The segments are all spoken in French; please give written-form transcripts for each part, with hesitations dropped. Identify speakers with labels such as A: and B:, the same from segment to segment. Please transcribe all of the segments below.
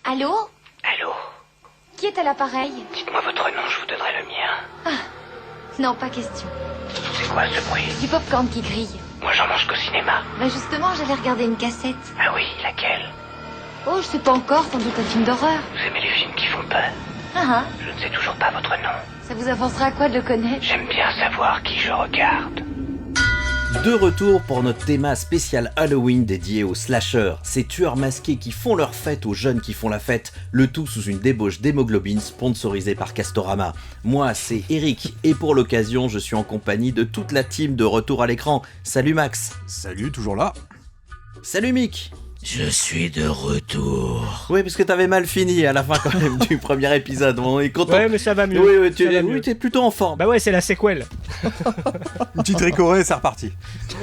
A: Allô?
B: Allô?
A: Qui est à l'appareil?
B: Dites-moi votre nom, je vous donnerai le mien.
A: Ah, non, pas question.
B: C'est quoi ce bruit?
A: Du popcorn qui grille.
B: Moi j'en mange qu'au cinéma.
A: Bah justement, j'allais regarder une cassette.
B: Ah oui, laquelle?
A: Oh, je sais pas encore, sans doute un film d'horreur.
B: Vous aimez les films qui font peur?
A: Ah,
B: Je ne sais toujours pas votre nom.
A: ça vous avancera à quoi de le connaître?
B: J'aime bien savoir qui je regarde.
C: De retour pour notre théma spécial Halloween dédié aux slashers, ces tueurs masqués qui font leur fête aux jeunes qui font la fête, le tout sous une débauche d'hémoglobine sponsorisée par Castorama. Moi, c'est Eric, et pour l'occasion, je suis en compagnie de toute la team de Retour à l'écran. Salut Max.
D: Salut, toujours là.
C: Salut Mick.
E: Je suis de retour.
C: Oui, parce que t'avais mal fini à la fin quand même du premier épisode. On est content.
F: Ouais, mais ça va mieux.
C: Oui,
F: Ça va mieux.
C: t'es plutôt en forme.
F: Bah ouais, c'est la séquelle.
D: Une petite ricorée, c'est reparti.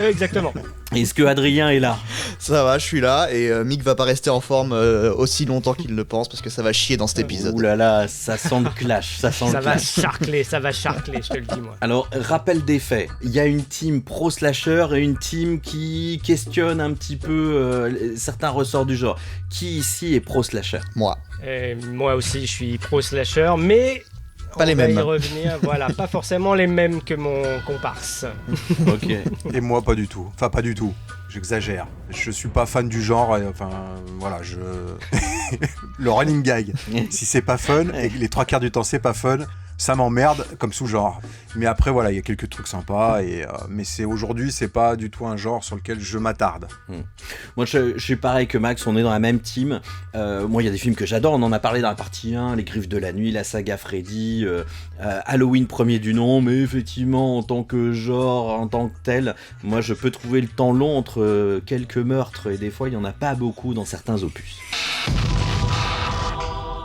F: Exactement.
C: Est-ce que Adrien est là?
G: Ça va, je suis là et Mick va pas rester en forme aussi longtemps qu'il le pense parce que ça va chier dans cet épisode.
C: Ouh là là, ça sent le clash, ça sent
F: Ça
C: le
F: va
C: clash.
F: charcler, je te le dis moi.
C: Alors, rappel des faits, il y a une team pro-slasher et une team qui questionne un petit peu certains ressorts du genre. Qui ici est pro-slasher?
G: Moi.
F: Et moi aussi, je suis pro slasher, mais
G: Pas les mêmes.
F: On va y revenir, voilà, pas forcément les mêmes que mon comparse.
C: Ok.
D: Et moi, pas du tout. Enfin, pas du tout. J'exagère. Je suis pas fan du genre. Enfin, voilà, le running gag. Si c'est pas fun, et que les 3/4 du temps c'est pas fun, ça m'emmerde comme sous-genre. Mais après, voilà, il y a quelques trucs sympas. Mais aujourd'hui, c'est pas du tout un genre sur lequel je m'attarde.
C: Moi, je suis pareil que Max, on est dans la même team. Moi, il y a des films que j'adore, on en a parlé dans la partie 1, Les Griffes de la Nuit, la saga Freddy, Halloween premier du nom, mais effectivement, en tant que genre, en tant que tel, moi, je peux trouver le temps long entre quelques meurtres, et des fois, il n'y en a pas beaucoup dans certains opus.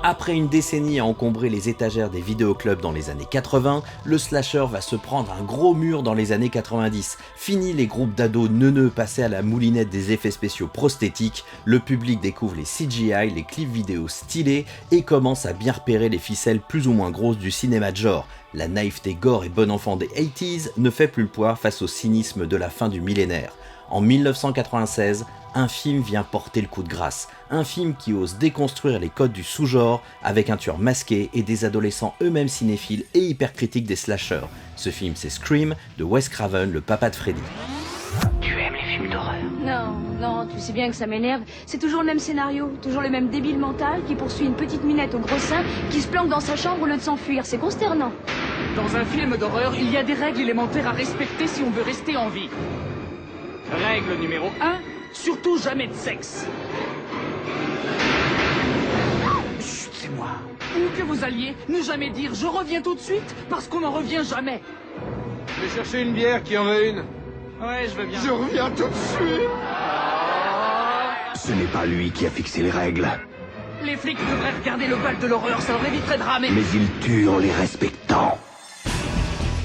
C: Après une décennie à encombrer les étagères des vidéoclubs dans les années 80, le slasher va se prendre un gros mur dans les années 90. Fini les groupes d'ados neuneux passés à la moulinette des effets spéciaux prosthétiques, le public découvre les CGI, les clips vidéo stylés et commence à bien repérer les ficelles plus ou moins grosses du cinéma de genre. La naïveté gore et bon enfant des 80s ne fait plus le poids face au cynisme de la fin du millénaire. En 1996, un film vient porter le coup de grâce. Un film qui ose déconstruire les codes du sous-genre avec un tueur masqué et des adolescents eux-mêmes cinéphiles et hyper critiques des slashers. Ce film, c'est Scream de Wes Craven, le papa de Freddy.
B: Tu aimes les films d'horreur?
H: Non, tu sais bien que ça m'énerve. C'est toujours le même scénario, toujours le même débile mental qui poursuit une petite minette au gros sein qui se planque dans sa chambre au lieu de s'enfuir. C'est consternant.
I: Dans un film d'horreur, il y a des règles élémentaires à respecter si on veut rester en vie. Règle numéro 1, surtout jamais de sexe. Chut, c'est moi. Où que vous alliez, ne jamais dire « je reviens tout de suite » parce qu'on n'en revient jamais.
J: Je vais chercher une bière, qui en veut une?
I: Ouais, je veux bien.
J: Je reviens tout de suite.
E: Ce n'est pas lui qui a fixé les règles,
I: Les flics devraient regarder le bal de l'horreur, ça leur éviterait de ramer.
E: mais il tue en les respectant.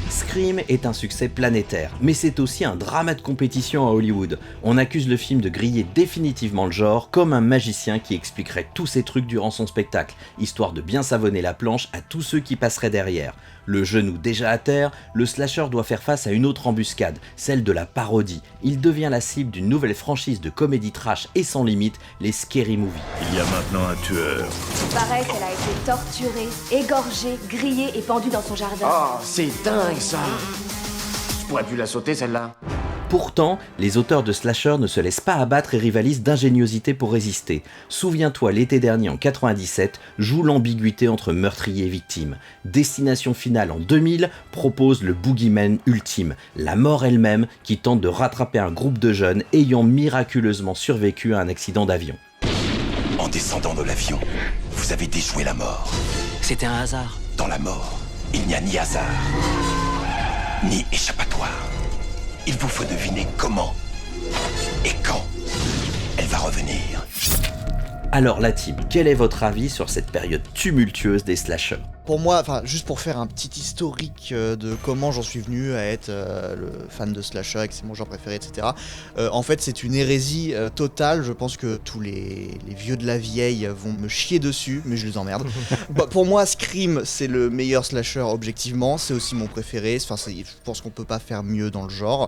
C: Scream est un succès planétaire, mais c'est aussi un drama de compétition à Hollywood. On accuse le film de griller définitivement le genre, comme un magicien qui expliquerait tous ces trucs durant son spectacle, histoire de bien savonner la planche à tous ceux qui passeraient derrière. Le genou déjà à terre, le slasher doit faire face à une autre embuscade, celle de la parodie. Il devient la cible d'une nouvelle franchise de comédie trash et sans limite, les Scary Movie.
E: Il y a maintenant un tueur.
H: Il paraît qu'elle a été torturée, égorgée, grillée et pendue dans son jardin.
K: Oh, c'est dingue ça. Je pourrais plus la sauter celle-là.
C: Pourtant, les auteurs de slasher ne se laissent pas abattre et rivalisent d'ingéniosité pour résister. Souviens-toi, l'été dernier en 97, joue l'ambiguïté entre meurtrier et victime. Destination Finale en 2000 propose le boogeyman ultime, la mort elle-même qui tente de rattraper un groupe de jeunes ayant miraculeusement survécu à un accident d'avion.
E: En descendant de l'avion, vous avez déjoué la mort.
B: C'était un hasard.
E: Dans la mort, il n'y a ni hasard, ni échappatoire. Il vous faut deviner comment et quand elle va revenir.
C: Alors la team, quel est votre avis sur cette période tumultueuse des slashers ?
G: Pour moi, enfin, juste pour faire un petit historique de comment j'en suis venu à être le fan de slasher et que c'est mon genre préféré, etc. En fait, c'est une hérésie totale. Je pense que tous les vieux de la vieille vont me chier dessus, mais je les emmerde. Bah, pour moi, Scream, c'est le meilleur slasher objectivement. C'est aussi mon préféré. Enfin, je pense qu'on peut pas faire mieux dans le genre.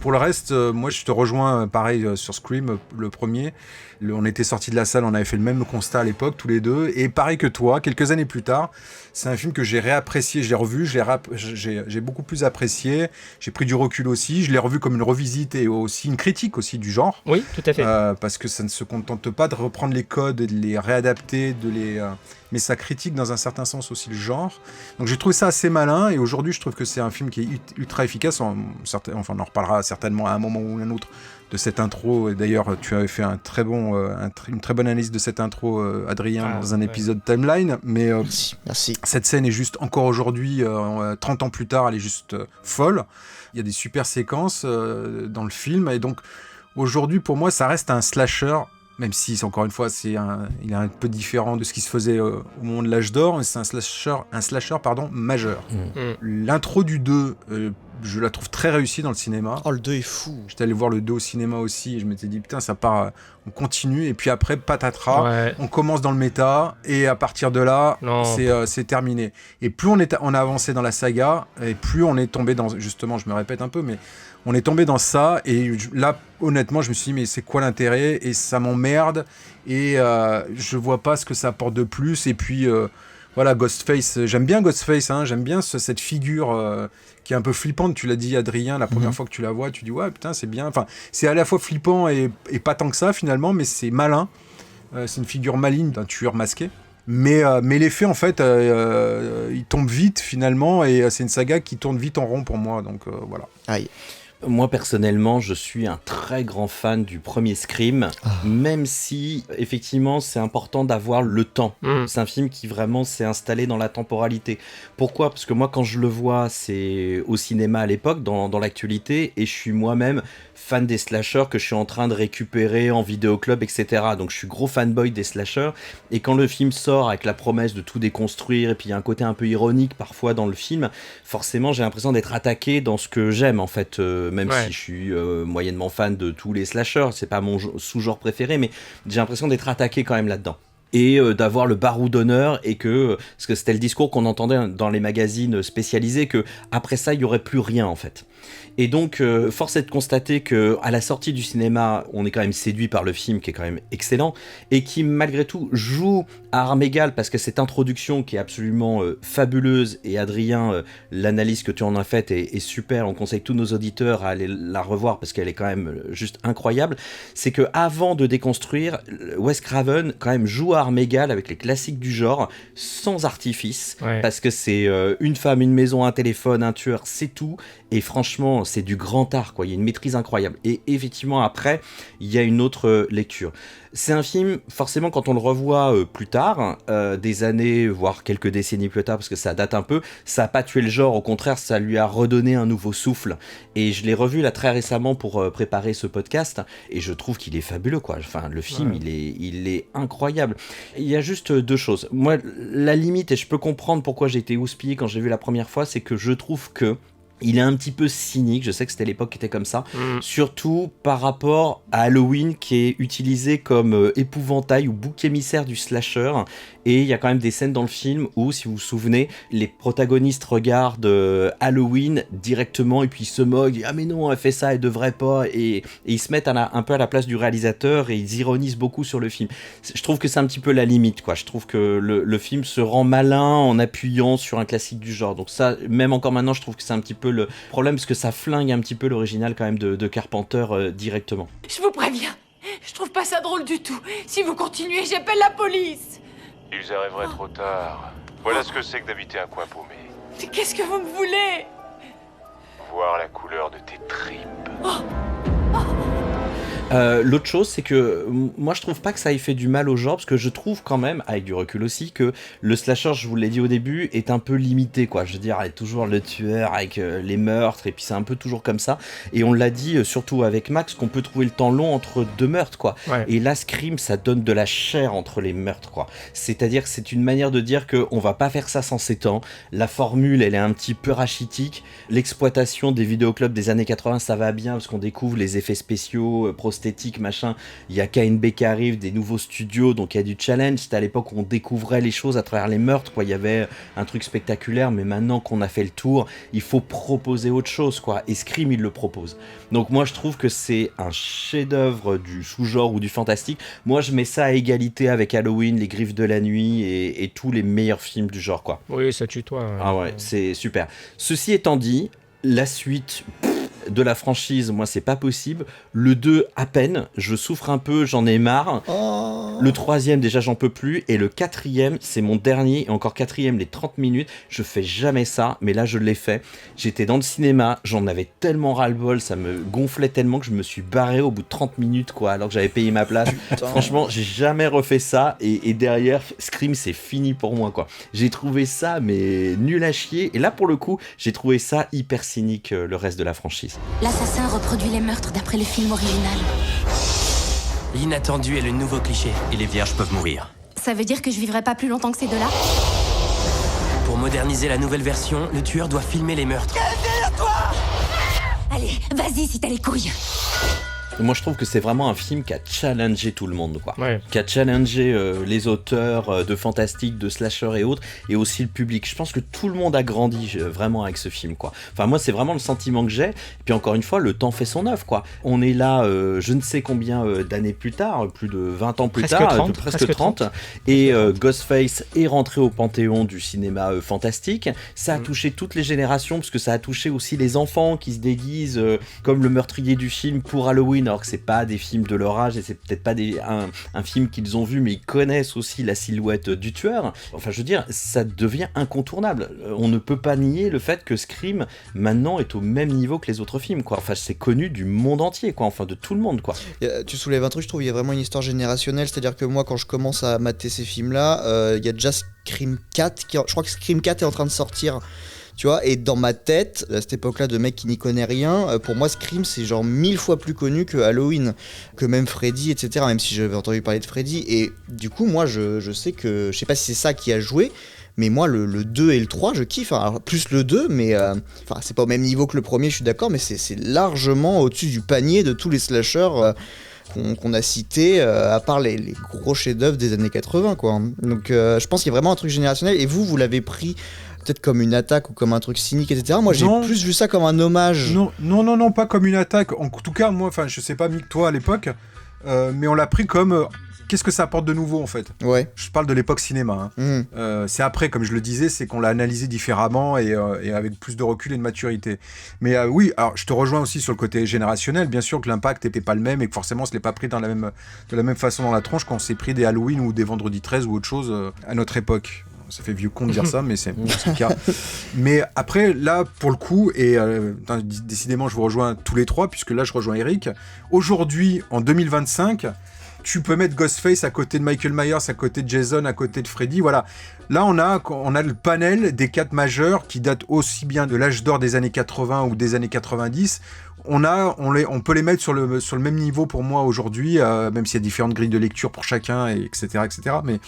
D: Pour le reste, moi je te rejoins pareil sur Scream, le premier. On était sortis de la salle, on avait fait le même constat à l'époque, tous les deux. Et pareil que toi, quelques années plus tard, c'est un film que j'ai réapprécié, je l'ai revu, j'ai beaucoup plus apprécié. J'ai pris du recul aussi, je l'ai revu comme une revisite et aussi une critique aussi du genre.
F: Oui, tout à fait.
D: Parce que ça ne se contente pas de reprendre les codes et de les réadapter, mais ça critique dans un certain sens aussi le genre. Donc j'ai trouvé ça assez malin et aujourd'hui je trouve que c'est un film qui est ultra efficace. On en reparlera certainement à un moment ou un autre de cette intro. Et d'ailleurs, tu avais fait une très bonne analyse de cette intro, Adrien, dans un épisode Timeline. Mais
G: merci.
D: Cette scène est juste, encore aujourd'hui, 30 ans plus tard, elle est juste folle. Il y a des super séquences dans le film. Et donc, aujourd'hui, pour moi, ça reste un slasher, même si, encore une fois, il est un peu différent de ce qui se faisait au moment de l'âge d'or. Mais c'est un slasher majeur. L'intro du 2... je la trouve très réussie dans le cinéma.
G: Oh, le 2 est fou.
D: J'étais allé voir le 2 au cinéma aussi et je m'étais dit, putain, ça part, on continue. Et puis après, patatras, on commence dans le méta et à partir de là, c'est terminé. Et plus on a avancé dans la saga et plus on est tombé dans, justement, je me répète un peu, mais on est tombé dans ça. Et là, honnêtement, je me suis dit, mais c'est quoi l'intérêt ? Et ça m'emmerde et je vois pas ce que ça apporte de plus. Et puis... voilà, Ghostface, j'aime bien Ghostface, hein, j'aime bien cette figure qui est un peu flippante. Tu l'as dit, Adrien, la première fois que tu la vois, tu dis ouais, putain, c'est bien. Enfin, c'est à la fois flippant et pas tant que ça finalement, mais c'est malin. C'est une figure maligne d'un tueur masqué. Mais l'effet, en fait, il tombe vite finalement, et c'est une saga qui tourne vite en rond pour moi. Donc voilà.
G: Aïe.
C: Moi, personnellement, je suis un très grand fan du premier Scream, même si, effectivement, c'est important d'avoir le temps. C'est un film qui vraiment s'est installé dans la temporalité. Pourquoi ? Parce que moi, quand je le vois, c'est au cinéma à l'époque, dans l'actualité, et je suis moi-même fan des slashers que je suis en train de récupérer en vidéoclub, etc. Donc je suis gros fanboy des slashers, et quand le film sort avec la promesse de tout déconstruire, et puis il y a un côté un peu ironique parfois dans le film, forcément j'ai l'impression d'être attaqué dans ce que j'aime en fait, même si je suis moyennement fan de tous les slashers, c'est pas mon sous-genre préféré, mais j'ai l'impression d'être attaqué quand même là-dedans. Et d'avoir le barreau d'honneur, et parce que c'était le discours qu'on entendait dans les magazines spécialisés, que après ça il y aurait plus rien en fait. Et donc force est de constater que à la sortie du cinéma, on est quand même séduit par le film qui est quand même excellent, et qui malgré tout joue à armes égales, parce que cette introduction qui est absolument fabuleuse, et Adrien, l'analyse que tu en as faite est super, on conseille tous nos auditeurs à aller la revoir parce qu'elle est quand même juste incroyable. C'est que avant de déconstruire, Wes Craven quand même joue à armes égales avec les classiques du genre, sans artifice, parce que c'est une femme, une maison, un téléphone, un tueur, c'est tout. Et franchement, c'est du grand art, quoi. Il y a une maîtrise incroyable. Et effectivement, après, il y a une autre lecture. C'est un film, forcément, quand on le revoit plus tard, des années, voire quelques décennies plus tard, parce que ça date un peu, ça n'a pas tué le genre, au contraire, ça lui a redonné un nouveau souffle. Et je l'ai revu là très récemment pour préparer ce podcast, et je trouve qu'il est fabuleux, quoi. Enfin, le film, il est incroyable. Il y a juste deux choses. Moi, la limite, et je peux comprendre pourquoi j'ai été houspillé quand j'ai vu la première fois, c'est que je trouve que il est un petit peu cynique, je sais que c'était l'époque qui était comme ça, surtout par rapport à Halloween qui est utilisé comme épouvantail ou bouc émissaire du slasher, et il y a quand même des scènes dans le film où, si vous vous souvenez, les protagonistes regardent Halloween directement et puis ils se moquent, ah mais non, elle fait ça, elle devrait pas, et ils se mettent un peu à la place du réalisateur et ils ironisent beaucoup sur le film. Je trouve que c'est un petit peu la limite, quoi. Je trouve que le film se rend malin en appuyant sur un classique du genre, donc ça, même encore maintenant, je trouve que c'est un petit peu le problème, parce que ça flingue un petit peu l'original quand même de Carpenter directement.
L: Je vous préviens, je trouve pas ça drôle du tout. Si vous continuez, j'appelle la police.
M: Ils arriveraient trop tard. Voilà ce que c'est que d'habiter un coin paumé.
L: Mais qu'est-ce que vous me voulez?
M: Voir la couleur de tes tripes.
C: L'autre chose, c'est que moi je trouve pas que ça ait fait du mal au genre, parce que je trouve quand même, avec du recul aussi, que le slasher, je vous l'ai dit au début, est un peu limité, quoi. Je veux dire, il y a toujours le tueur avec les meurtres, et puis c'est un peu toujours comme ça. Et on l'a dit, surtout avec Max, qu'on peut trouver le temps long entre deux meurtres, quoi. Et là, Scream, ça donne de la chair entre les meurtres, quoi. C'est-à-dire que c'est une manière de dire qu'on va pas faire ça sans s'étendre. La formule, elle est un petit peu rachitique. L'exploitation des vidéoclubs des années 80, ça va bien, parce qu'on découvre les effets spéciaux, prosthètiques, esthétique, machin. Il y a KNB qui arrive, des nouveaux studios, donc il y a du challenge. C'était à l'époque où on découvrait les choses à travers les meurtres, quoi. Il y avait un truc spectaculaire, mais maintenant qu'on a fait le tour, il faut proposer autre chose, quoi. Et Scream, il le propose. Donc moi, je trouve que c'est un chef-d'œuvre du sous-genre ou du fantastique. Moi, je mets ça à égalité avec Halloween, Les Griffes de la Nuit et tous les meilleurs films du genre, quoi.
F: Oui, ça tue toi.
C: Ah ouais, c'est super. Ceci étant dit, la suite de la franchise, moi, c'est pas possible. Le 2, à peine. Je souffre un peu, j'en ai marre. Le 3e, déjà, j'en peux plus. Et le 4e, c'est mon dernier. Et encore 4e, les 30 minutes. Je fais jamais ça, mais là, je l'ai fait. J'étais dans le cinéma, j'en avais tellement ras-le-bol, ça me gonflait tellement que je me suis barré au bout de 30 minutes, quoi, alors que j'avais payé ma place. Franchement, j'ai jamais refait ça. Et derrière, Scream, c'est fini pour moi, quoi. J'ai trouvé ça, mais nul à chier. Et là, pour le coup, j'ai trouvé ça hyper cynique, le reste de la franchise.
N: L'assassin reproduit les meurtres d'après le film original.
O: L'inattendu est le nouveau cliché. Et les vierges peuvent mourir.
N: Ça veut dire que je vivrai pas plus longtemps que ces deux-là?
O: Pour moderniser la nouvelle version, le tueur doit filmer les meurtres.
N: Allez, vas-y si t'as les couilles.
C: Moi, je trouve que c'est vraiment un film qui a challengé tout le monde, quoi.
F: Ouais.
C: Qui a challengé les auteurs de fantastique, de slasher et autres, et aussi le public. Je pense que tout le monde a grandi vraiment avec ce film, quoi. Enfin, moi, c'est vraiment le sentiment que j'ai. Et puis, encore une fois, le temps fait son œuvre, quoi. On est là, je ne sais combien d'années plus tard, plus de 20 ans plus tard, presque 30. Et Ghostface est rentré au panthéon du cinéma fantastique. Ça a touché toutes les générations, parce que ça a touché aussi les enfants qui se déguisent comme le meurtrier du film pour Halloween, alors que c'est pas des films de leur âge et c'est peut-être pas un film qu'ils ont vu, mais ils connaissent aussi la silhouette du tueur. Enfin, je veux dire, ça devient incontournable. On ne peut pas nier le fait que Scream maintenant est au même niveau que les autres films, quoi. Enfin, c'est connu du monde entier, quoi. Enfin, de tout le monde, quoi.
G: Tu soulèves un truc, je trouve, il y a vraiment une histoire générationnelle. C'est-à-dire que moi, quand je commence à mater ces films-là, il y a déjà Scream 4 je crois que Scream 4 est en train de sortir. Tu vois, et dans ma tête, à cette époque-là de mec qui n'y connaît rien, pour moi Scream c'est genre 1000 fois plus connu que Halloween, que même Freddy, etc. Même si j'avais entendu parler de Freddy. Et du coup, moi je sais que, je sais pas si c'est ça qui a joué, mais moi le 2 et le 3 je kiffe. Alors, plus le 2, mais c'est pas au même niveau que le premier, je suis d'accord, mais c'est largement au-dessus du panier de tous les slashers qu'on a cité, à part les gros chefs-d'œuvre des années 80, quoi. Donc je pense qu'il y a vraiment un truc générationnel, et vous l'avez pris peut-être comme une attaque ou comme un truc cynique, etc. Moi, j'ai plus vu ça comme un hommage.
D: Non, pas comme une attaque. En tout cas, moi, enfin, je sais pas, Mick, toi, à l'époque, mais on l'a pris comme... qu'est-ce que ça apporte de nouveau, en fait ?
G: Ouais.
D: Je parle de l'époque cinéma. C'est après, comme je le disais, c'est qu'on l'a analysé différemment et avec plus de recul et de maturité. Mais oui, alors, je te rejoins aussi sur le côté générationnel. Bien sûr que l'impact n'était pas le même et que forcément, on se l'est pas pris de la même façon dans la tronche quand on s'est pris des Halloween ou des Vendredi 13 ou autre chose à notre époque. Ça fait vieux con de dire ça, mais c'est le cas. Mais après, là, pour le coup, et décidément, je vous rejoins tous les trois, puisque là, je rejoins Eric. Aujourd'hui, en 2025, tu peux mettre Ghostface à côté de Michael Myers, à côté de Jason, à côté de Freddy, voilà. Là, on a le panel des 4 majeurs qui datent aussi bien de l'âge d'or des années 80 ou des années 90. On peut les mettre sur le même niveau pour moi aujourd'hui, même s'il y a différentes grilles de lecture pour chacun, etc., mais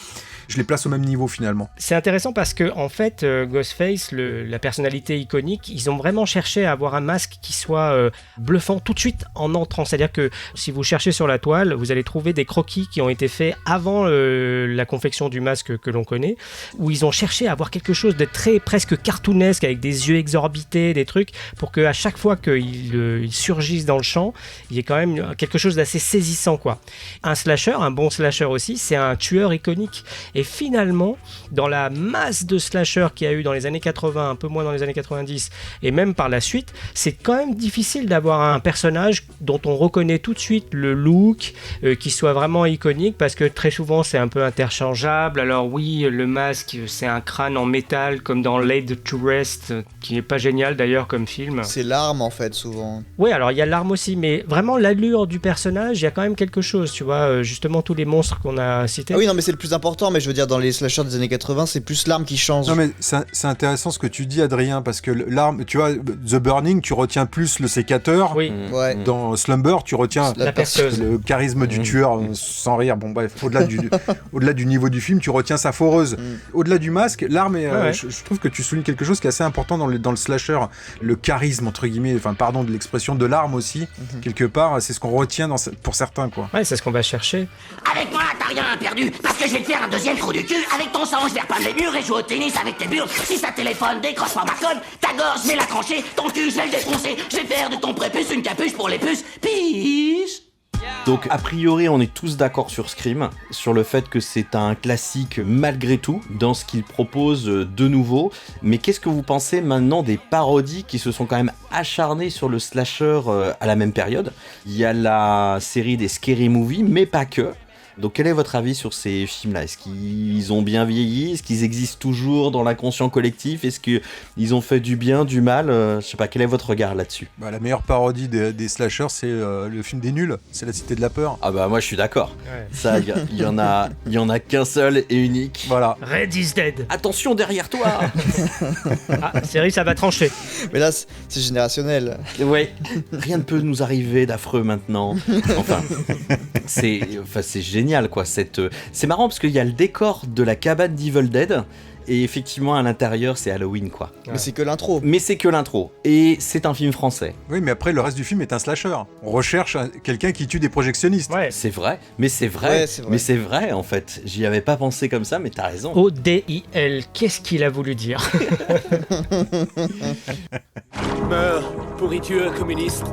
D: je les place au même niveau finalement.
F: C'est intéressant parce que en fait, Ghostface, la personnalité iconique, ils ont vraiment cherché à avoir un masque qui soit bluffant tout de suite en entrant. C'est-à-dire que si vous cherchez sur la toile, vous allez trouver des croquis qui ont été faits avant la confection du masque que l'on connaît, où ils ont cherché à avoir quelque chose de très presque cartoonesque, avec des yeux exorbités, des trucs, pour qu'à chaque fois qu'ils surgissent dans le champ, il y ait quand même quelque chose d'assez saisissant, quoi. Un slasher, un bon slasher aussi, c'est un tueur iconique. Et finalement, dans la masse de slashers qu'il y a eu dans les années 80, un peu moins dans les années 90, et même par la suite, c'est quand même difficile d'avoir un personnage dont on reconnaît tout de suite le look, qui soit vraiment iconique, parce que très souvent c'est un peu interchangeable. Alors oui, le masque, c'est un crâne en métal, comme dans Laid to Rest, qui n'est pas génial d'ailleurs comme film.
G: C'est l'arme en fait, souvent.
F: Oui, alors il y a l'arme aussi, mais vraiment l'allure du personnage, il y a quand même quelque chose, tu vois, justement tous les monstres qu'on a cités.
G: Ah oui, non, mais c'est le plus important, mais je veux dire, dans les slashers des années 80, c'est plus l'arme qui change.
D: Non, mais c'est intéressant ce que tu dis, Adrien, parce que l'arme, tu vois, The Burning, tu retiens plus le sécateur.
F: Oui.
G: Ouais.
D: Dans Slumber, tu retiens
F: la perceuse.
D: Le charisme du tueur, sans rire. Bon, bref, au-delà du niveau du film, tu retiens sa foreuse. Au-delà du masque, l'arme, je trouve que tu soulignes quelque chose qui est assez important dans le slasher, le charisme, entre guillemets, enfin, pardon de l'expression sensation de larmes aussi, quelque part, c'est ce qu'on retient pour certains, quoi.
F: Ouais, c'est ce qu'on va chercher.
P: Avec moi, t'as rien perdu, parce que je vais te faire un deuxième trou du cul. Avec ton sang, je vais repeindre les murs et jouer au tennis avec tes burnes. Si ça téléphone, décroche pas ma conne. Ta gorge, je vais la trancher. Ton cul, je vais le défoncer. Je vais faire de ton prépuce une capuche pour les puces. Peace.
C: Donc a priori on est tous d'accord sur Scream, sur le fait que c'est un classique malgré tout dans ce qu'il propose de nouveau, mais qu'est-ce que vous pensez maintenant des parodies qui se sont quand même acharnées sur le slasher à la même période ? Il y a la série des Scary Movie, mais pas que. Donc quel est votre avis sur ces films-là ? Est-ce qu'ils ont bien vieilli ? Est-ce qu'ils existent toujours dans l'inconscient collectif ? Est-ce qu'ils ont fait du bien, du mal ? Je sais pas, quel est votre regard là-dessus ?
D: La meilleure parodie des slashers, c'est le film des nuls, c'est La Cité de la Peur.
C: Ah bah moi je suis d'accord.
F: Ouais.
C: Ça, il y en a qu'un seul et unique.
D: Voilà.
F: Red is dead.
C: Attention derrière toi.
F: Ah, série, ça va trancher.
G: Mais là, c'est générationnel.
C: Ouais. Rien ne peut nous arriver d'affreux maintenant. Enfin, c'est génial quoi. C'est marrant parce qu'il y a le décor de la cabane d'Evil Dead. Et effectivement, à l'intérieur, c'est Halloween, quoi.
G: Mais c'est que l'intro.
C: Mais c'est que l'intro. Et c'est un film français.
D: Oui, mais après, le reste du film est un slasher. On recherche quelqu'un qui tue des projectionnistes.
F: Ouais.
C: C'est vrai. Mais c'est vrai.
G: Ouais, c'est vrai.
C: Mais c'est vrai, en fait. J'y avais pas pensé comme ça, mais t'as raison.
F: ODIL, qu'est-ce qu'il a voulu dire ?
O: Meurs, pourriture communiste.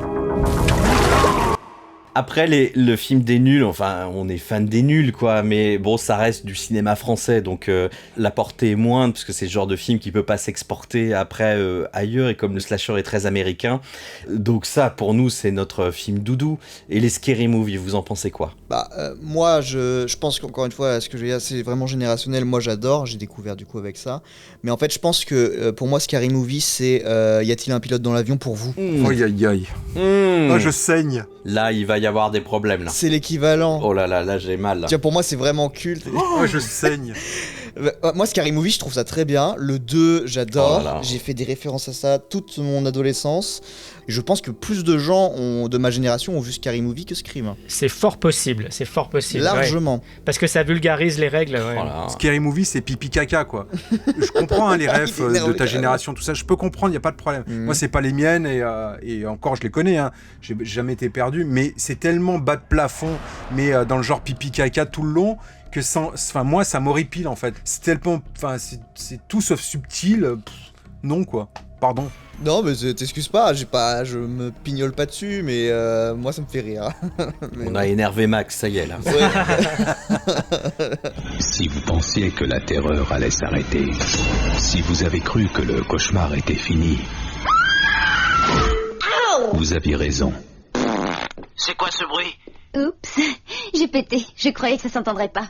C: Après le film des nuls, enfin on est fan des nuls quoi, mais bon ça reste du cinéma français donc la portée est moindre parce que c'est le genre de film qui peut pas s'exporter après ailleurs et comme le slasher est très américain, donc ça pour nous c'est notre film doudou. Et les Scary Movie, vous en pensez quoi ?
G: Moi je pense qu'encore une fois ce que je veux dire c'est vraiment générationnel, moi j'adore, j'ai découvert du coup avec ça, mais en fait je pense que pour moi Scary Movie c'est y a-t-il un pilote dans l'avion pour vous ?
D: Aïe aïe aïe. Moi je saigne.
C: Là il va y avoir des problèmes là.
G: C'est l'équivalent.
C: Oh là j'ai mal là.
G: Tiens, pour moi c'est vraiment culte.
D: Moi je saigne.
G: Moi Scary Movie je trouve ça très bien, le 2 j'adore,
C: Oh là là.
G: j'ai fait des références à ça toute mon adolescence. Et je pense que plus de gens de ma génération ont vu Scary Movie que Scream.
F: C'est fort possible.
G: Largement.
F: Ouais. Parce que ça vulgarise les règles. Ouais.
C: Voilà.
D: Scary Movie, c'est pipi caca, quoi. Je comprends les rêves de ta génération, tout ça. Je peux comprendre, il n'y a pas de problème. Moi, c'est pas les miennes et encore, je les connais. Hein. J'ai jamais été perdu, mais c'est tellement bas de plafond, mais dans le genre pipi caca tout le long que moi, ça m'horripile en fait. C'est tellement, c'est tout sauf subtil. Non, quoi. Pardon.
G: Non, mais t'excuses pas, je me pignole pas dessus, mais moi ça me fait rire.
C: On a énervé Max, ça y est là.
Q: Si vous pensiez que la terreur allait s'arrêter, si vous avez cru que le cauchemar était fini, vous aviez raison.
P: C'est quoi ce bruit ?
A: Oups, j'ai pété. Je croyais que ça s'entendrait pas.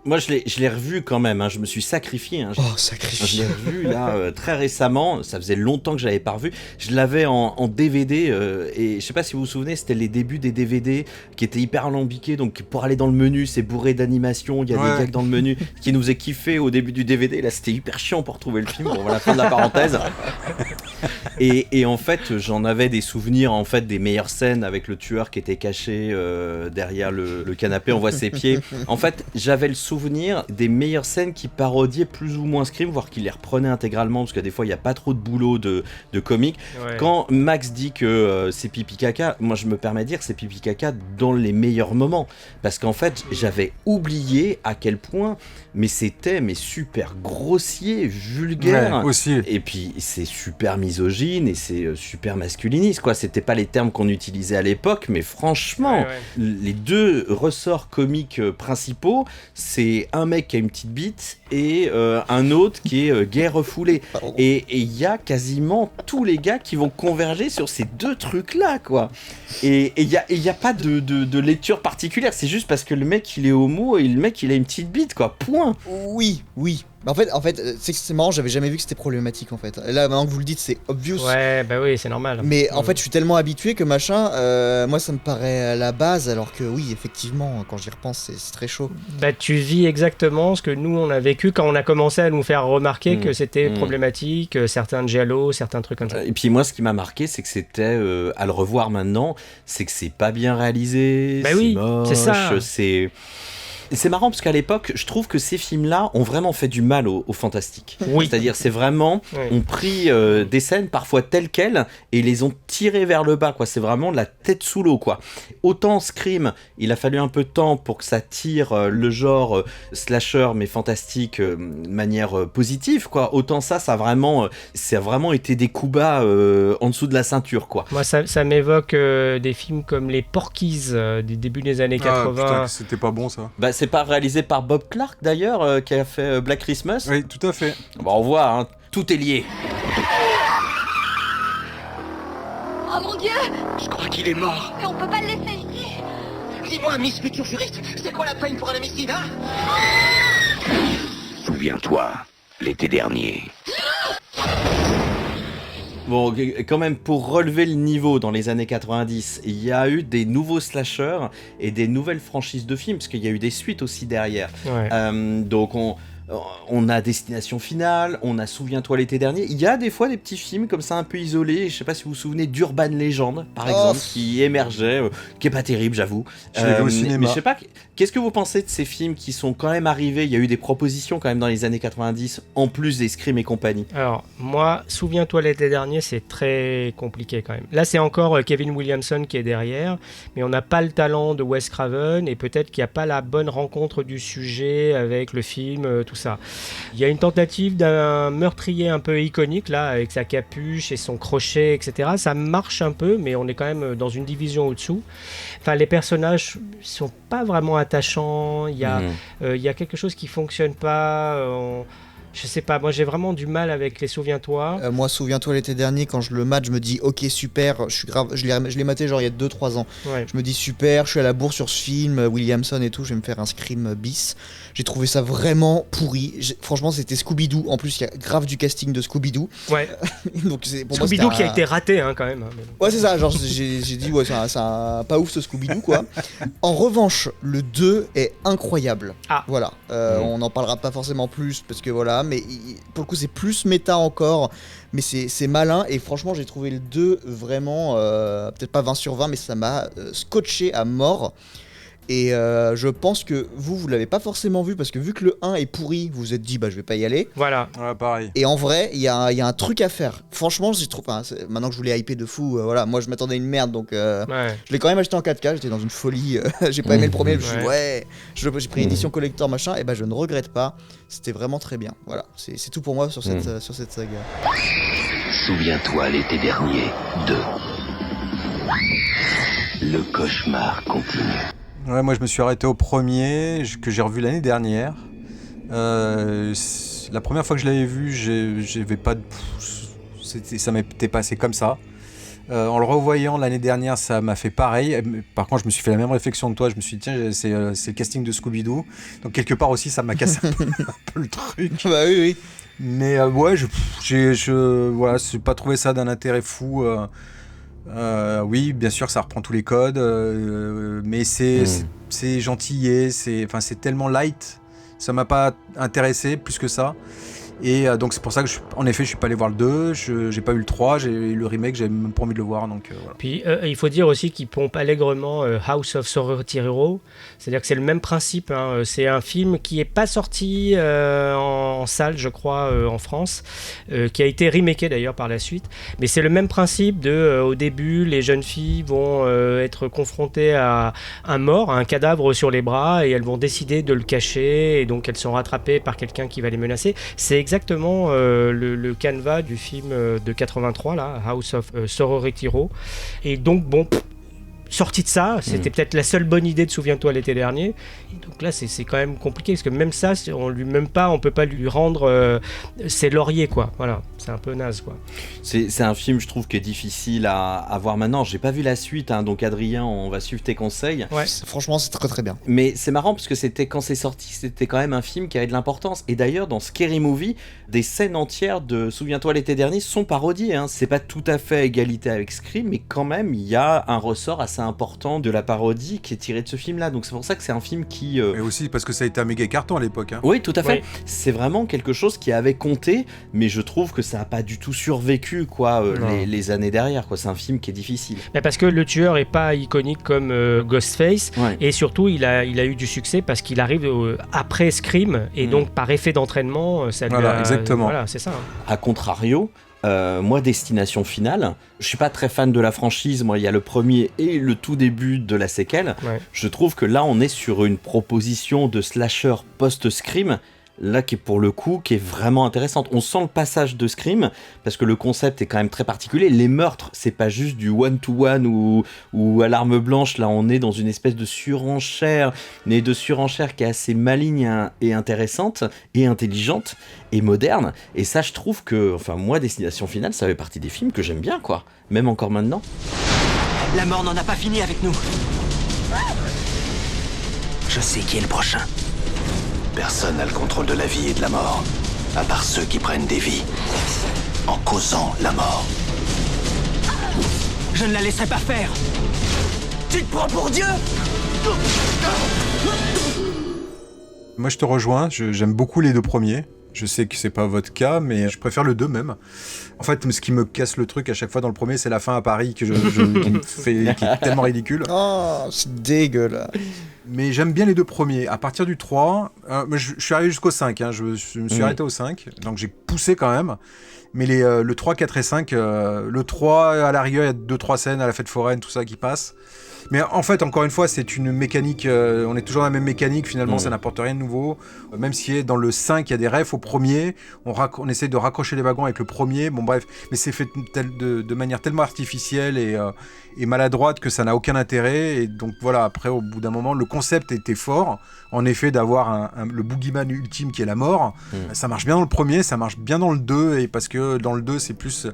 C: Moi, je l'ai revu quand même, hein. Je me suis sacrifié. Hein.
G: Sacrifié.
C: Je l'ai revu là très récemment. Ça faisait longtemps que je l'avais pas revu. Je l'avais en DVD et je sais pas si vous vous souvenez, c'était les débuts des DVD qui étaient hyper alambiqués. Donc pour aller dans le menu, c'est bourré d'animation. Il y a des gags dans le menu qui nous est kiffé au début du DVD. Là, c'était hyper chiant pour trouver le film. Bon, voilà, fin de la parenthèse. Et en fait, j'en avais des souvenirs en fait des meilleures scènes avec le tueur qui était caché derrière le canapé. On voit ses pieds. En fait, j'avais le souvenir des meilleures scènes qui parodiaient plus ou moins Scream, voire qui les reprenaient intégralement, parce que des fois il n'y a pas trop de boulot de comique. Ouais. Quand Max dit que c'est pipi caca, moi je me permets de dire que c'est pipi caca dans les meilleurs moments, parce qu'en fait j'avais oublié à quel point c'était super grossier, vulgaire,
D: aussi.
C: Et puis c'est super misogyne et c'est super masculiniste quoi. C'était pas les termes qu'on utilisait à l'époque, mais franchement les deux ressorts comiques principaux, c'est un mec qui a une petite bite et un autre qui est gay refoulé. Et il y a quasiment tous les gars qui vont converger sur ces deux trucs-là, quoi. Et il y a pas de lecture particulière. C'est juste parce que le mec, il est homo et le mec, il a une petite bite, quoi. Point.
G: Oui. En fait, c'est marrant, j'avais jamais vu que c'était problématique en fait. Là, maintenant que vous le dites, c'est obvious.
F: Ouais, bah oui, c'est normal.
G: Mais en fait, je suis tellement habitué que moi ça me paraît à la base, alors que oui, effectivement, quand j'y repense, c'est très chaud.
F: Bah, tu vis exactement ce que nous on a vécu quand on a commencé à nous faire remarquer que c'était problématique, certains giallo, certains trucs comme ça.
C: Et puis moi, ce qui m'a marqué, c'est que c'était, à le revoir maintenant, c'est que c'est pas bien réalisé,
F: bah
C: c'est
F: oui,
C: moche,
F: c'est ça.
C: Et c'est marrant parce qu'à l'époque, je trouve que ces films-là ont vraiment fait du mal au fantastique.
F: Oui.
C: C'est-à-dire, c'est vraiment, ont pris des scènes parfois telles quelles et les ont tirées vers le bas, quoi. C'est vraiment de la tête sous l'eau, quoi. Autant Scream, il a fallu un peu de temps pour que ça tire le genre slasher mais fantastique de manière positive, quoi. Autant ça a vraiment été des coups bas en dessous de la ceinture, quoi.
F: Moi, ça m'évoque des films comme les Porky's du début des années 80.
D: Putain, c'était pas bon ça.
C: Bah, c'est pas réalisé par Bob Clark d'ailleurs, qui a fait Black Christmas.
D: Oui, tout à fait.
C: Bah, on voit, hein, tout est lié.
P: Oh mon Dieu!
E: Je crois qu'il est mort.
P: Mais on peut pas le laisser ici!
E: Dis-moi, Miss Future Juriste, c'est quoi la peine pour un homicide, hein? Souviens-toi, l'été dernier.
C: Bon, quand même, pour relever le niveau dans les années 90, il y a eu des nouveaux slashers et des nouvelles franchises de films, parce qu'il y a eu des suites aussi derrière.
F: Ouais.
C: Donc on a Destination Finale, on a Souviens-toi l'été dernier. Il y a des fois des petits films comme ça un peu isolés. Je sais pas si vous vous souvenez d'Urban Legend, par exemple, qui émergeait, qui est pas terrible, j'avoue.
D: Je l'ai vu au cinéma.
C: Mais je sais pas, qu'est-ce que vous pensez de ces films qui sont quand même arrivés? Il y a eu des propositions quand même dans les années 90, en plus des Scream et compagnie.
F: Alors, moi, Souviens-toi l'été dernier, c'est très compliqué quand même. Là, c'est encore Kevin Williamson qui est derrière, mais on n'a pas le talent de Wes Craven, et peut-être qu'il n'y a pas la bonne rencontre du sujet avec le film, tout ça. Il y a une tentative d'un meurtrier un peu iconique, là, avec sa capuche et son crochet, etc. Ça marche un peu, mais on est quand même dans une division au-dessous. Enfin, les personnages sont pas vraiment attachants. Il y a quelque chose qui fonctionne pas. Je sais pas, moi j'ai vraiment du mal avec les Souviens-toi.
G: Moi, Souviens-toi l'été dernier, quand je le mate, je me dis ok, super, je l'ai maté genre il y a 2-3 ans.
F: Ouais.
G: Je me dis super, je suis à la bourre sur ce film, Williamson et tout, je vais me faire un Scream bis. J'ai trouvé ça vraiment pourri. Franchement, c'était Scooby-Doo. En plus, il y a grave du casting de Scooby-Doo.
F: Ouais.
G: Donc, pour moi,
F: Scooby-Doo qui a été raté quand même.
G: Ouais, c'est ça, genre j'ai dit ouais, c'est pas ouf ce Scooby-Doo quoi. En revanche, le 2 est incroyable. Voilà, on n'en parlera pas forcément plus parce que voilà, mais pour le coup c'est plus méta encore, mais c'est malin et franchement j'ai trouvé le 2 vraiment, peut-être pas 20 sur 20, mais ça m'a scotché à mort. Et je pense que vous l'avez pas forcément vu parce que vu que le 1 est pourri, vous vous êtes dit bah je vais pas y aller.
F: Voilà.
D: Ouais, pareil.
G: Et en vrai, il y a un truc à faire. Franchement, j'ai trop. Maintenant que je voulais hyper de fou, voilà, moi je m'attendais à une merde donc je l'ai quand même acheté en 4K. J'étais dans une folie. J'ai pas aimé le premier. Je me suis dit, j'ai pris édition collector machin. Et bah je ne regrette pas. C'était vraiment très bien. Voilà, c'est tout pour moi sur cette saga.
E: Souviens-toi l'été dernier, 2. Le cauchemar continue.
D: Ouais, moi je me suis arrêté au premier, que j'ai revu l'année dernière. La première fois que je l'avais vu, j'avais pas de... ça m'était passé comme ça. En le revoyant l'année dernière, ça m'a fait pareil. Par contre, je me suis fait la même réflexion que toi. Je me suis dit, tiens, c'est le casting de Scooby-Doo. Donc quelque part aussi, ça m'a cassé un peu le truc.
G: Bah oui.
D: Mais ouais, voilà, j'ai pas trouvé ça d'un intérêt fou. Oui, bien sûr, ça reprend tous les codes, mais c'est gentillet, c'est tellement light, ça m'a pas intéressé plus que ça. Et donc c'est pour ça que en effet je suis pas allé voir le 2, j'ai pas eu le 3, j'ai eu le remake, j'avais même pas envie de le voir donc voilà.
F: Puis il faut dire aussi qu'il pompe allègrement House of Sorority Hero, c'est-à-dire que c'est le même principe, hein. C'est un film qui est pas sorti en salle je crois en France, qui a été remaké d'ailleurs par la suite, mais c'est le même principe de au début les jeunes filles vont être confrontées à un mort, à un cadavre sur les bras et elles vont décider de le cacher et donc elles sont rattrapées par quelqu'un qui va les menacer. C'est exactement le canevas du film de 83 là, House of Sorority Row. Et donc bon, sorti de ça, c'était peut-être la seule bonne idée de Souviens-toi l'été dernier. Et donc là, c'est quand même compliqué parce que même ça, on peut pas lui rendre ses lauriers quoi. Voilà, c'est un peu naze quoi.
C: C'est un film, je trouve, qui est difficile à voir maintenant. J'ai pas vu la suite, hein, donc Adrien, on va suivre tes conseils.
G: Ouais, franchement, c'est très très bien.
C: Mais c'est marrant parce que quand c'est sorti, c'était quand même un film qui avait de l'importance. Et d'ailleurs, dans Scary Movie, des scènes entières de Souviens-toi l'été dernier sont parodiées. Hein. C'est pas tout à fait à égalité avec Scream, mais quand même, il y a un ressort assez assez important de la parodie qui est tirée de ce film-là. Donc c'est pour ça que c'est un film qui...
D: Et aussi parce que ça a été un méga carton à l'époque. Hein.
C: Oui, tout à fait.
F: Oui.
C: C'est vraiment quelque chose qui avait compté, mais je trouve que ça n'a pas du tout survécu quoi, les années derrière. Quoi. C'est un film qui est difficile.
F: Mais parce que le tueur est pas iconique comme Ghostface, et surtout il a eu du succès parce qu'il arrive après Scream, et donc par effet d'entraînement, ça lui a...
D: Exactement.
F: Voilà, c'est ça.
C: A contrario, moi, Destination Finale, je suis pas très fan de la franchise. Moi, il y a le premier et le tout début de la séquelle. Ouais. Je trouve que là, on est sur une proposition de slasher post-Scream, là qui est pour le coup, qui est vraiment intéressante. On sent le passage de Scream, parce que le concept est quand même très particulier. Les meurtres, c'est pas juste du one-to-one ou à l'arme blanche. Là, on est dans une espèce de surenchère, mais de surenchère qui est assez maligne et intéressante, et intelligente, et moderne. Et ça, je trouve que, enfin, moi, Destination Finale, ça fait partie des films que j'aime bien, quoi. Même encore maintenant.
O: La mort n'en a pas fini avec nous. Je sais qui est le prochain.
E: Personne n'a le contrôle de la vie et de la mort, à part ceux qui prennent des vies, en causant la mort.
O: Je ne la laisserai pas faire. Tu te prends pour Dieu?
D: Moi je te rejoins, j'aime beaucoup les deux premiers. Je sais que c'est pas votre cas, mais je préfère le 2 même. En fait, ce qui me casse le truc à chaque fois dans le premier, c'est la fin à Paris qui est tellement ridicule.
G: Oh, c'est dégueulasse.
D: Mais j'aime bien les deux premiers. À partir du 3, je suis arrivé jusqu'au 5. Hein, je me suis arrêté au 5. Donc j'ai poussé quand même. Mais le 3, 4 et 5, le 3, à la rigueur, il y a 2-3 scènes à la fête foraine, tout ça qui passe. Mais en fait, encore une fois, c'est une mécanique, on est toujours dans la même mécanique, finalement, ça n'apporte rien de nouveau. Même si dans le 5, il y a des refs au premier, on essaie de raccrocher les wagons avec le premier, bon bref, mais c'est fait de manière tellement artificielle et maladroite que ça n'a aucun intérêt. Et donc voilà, après, au bout d'un moment, le concept était fort, en effet, d'avoir le boogeyman ultime qui est la mort. Ça marche bien dans le premier, ça marche bien dans le 2, et parce que dans le 2, c'est plus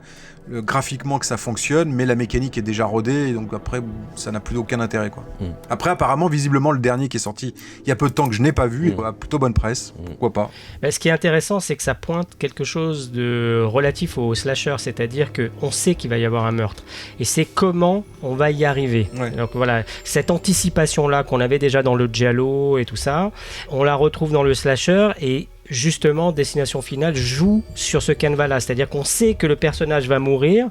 D: graphiquement que ça fonctionne, mais la mécanique est déjà rodée, et donc après, ça n'a plus aucun intérêt, quoi. Après, apparemment, visiblement, le dernier qui est sorti il y a peu de temps que je n'ai pas vu, plutôt bonne presse, pourquoi pas.
F: Ce qui est intéressant, c'est que ça pointe quelque chose de relatif au slasher, c'est-à-dire qu'on sait qu'il va y avoir un meurtre, et c'est comment on va y arriver. Ouais. Donc voilà, cette anticipation-là qu'on avait déjà dans le giallo et tout ça, on la retrouve dans le slasher, et justement, Destination Finale joue sur ce canevas-là, c'est-à-dire qu'on sait que le personnage va mourir,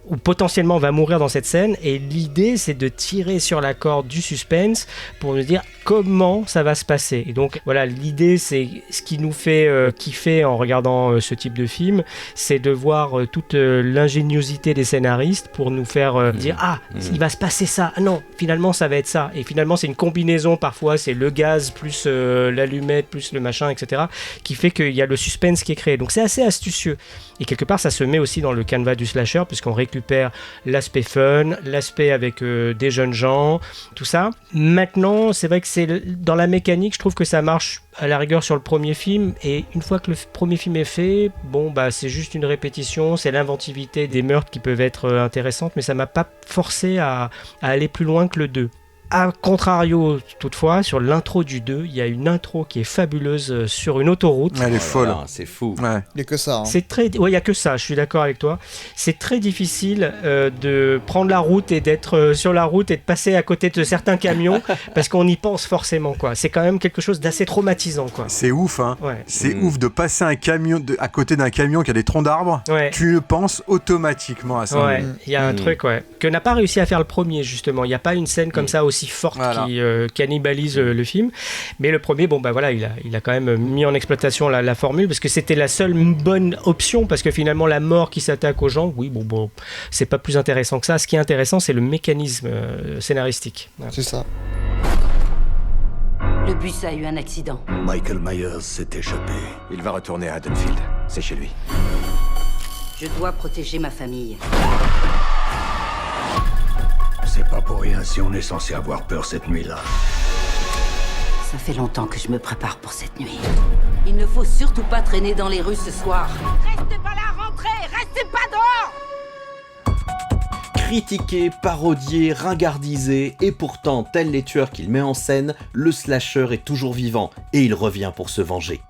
F: ou potentiellement va mourir dans cette scène, et l'idée c'est de tirer sur la corde du suspense pour nous dire comment ça va se passer. Et donc voilà, l'idée, c'est ce qui nous fait kiffer en regardant ce type de film, c'est de voir toute l'ingéniosité des scénaristes pour nous faire dire il va se passer ça, non, finalement ça va être ça, et finalement c'est une combinaison, parfois c'est le gaz plus l'allumette plus le machin, etc., qui fait qu'il y a le suspense qui est créé. Donc c'est assez astucieux. Et quelque part, ça se met aussi dans le canevas du slasher, puisqu'on récupère l'aspect fun, l'aspect avec des jeunes gens, tout ça. Maintenant, c'est vrai que c'est dans la mécanique, je trouve que ça marche à la rigueur sur le premier film, et une fois que le premier film est fait, bon, bah, c'est juste une répétition, c'est l'inventivité des meurtres qui peuvent être intéressantes, mais ça m'a pas forcé à aller plus loin que le 2. A contrario, toutefois, sur l'intro du 2, il y a une intro qui est fabuleuse sur une autoroute.
D: Elle est folle.
C: C'est fou.
G: Ouais. Il n'y a que ça. Hein.
F: Il n'y a que ça, je suis d'accord avec toi. C'est très difficile de prendre la route et d'être sur la route et de passer à côté de certains camions parce qu'on y pense forcément, quoi. C'est quand même quelque chose d'assez traumatisant, quoi.
D: C'est ouf, hein. Ouais. C'est ouf de passer un camion à côté d'un camion qui a des troncs d'arbres. Ouais. Tu penses automatiquement à ça.
F: Ouais, il y a un truc, que n'a pas réussi à faire le premier, justement. Il n'y a pas une scène comme ça aussi forte qui cannibalise le film, mais le premier, bon bah voilà, il a quand même mis en exploitation la formule, parce que c'était la seule bonne option, parce que finalement la mort qui s'attaque aux gens, oui bon c'est pas plus intéressant que ça. Ce qui est intéressant, c'est le mécanisme scénaristique. Ouais.
G: C'est ça.
R: Le bus a eu un accident.
E: Michael Myers s'est échappé. Il va retourner à Haddonfield, c'est chez lui.
R: Je dois protéger ma famille.
E: C'est pas pour rien si on est censé avoir peur cette nuit-là.
R: Ça fait longtemps que je me prépare pour cette nuit. Il ne faut surtout pas traîner dans les rues ce soir.
L: Restez pas là, rentrez! Restez pas dehors!
C: Critiqué, parodié, ringardisé, et pourtant, tels les tueurs qu'il met en scène, le slasher est toujours vivant, et il revient pour se venger.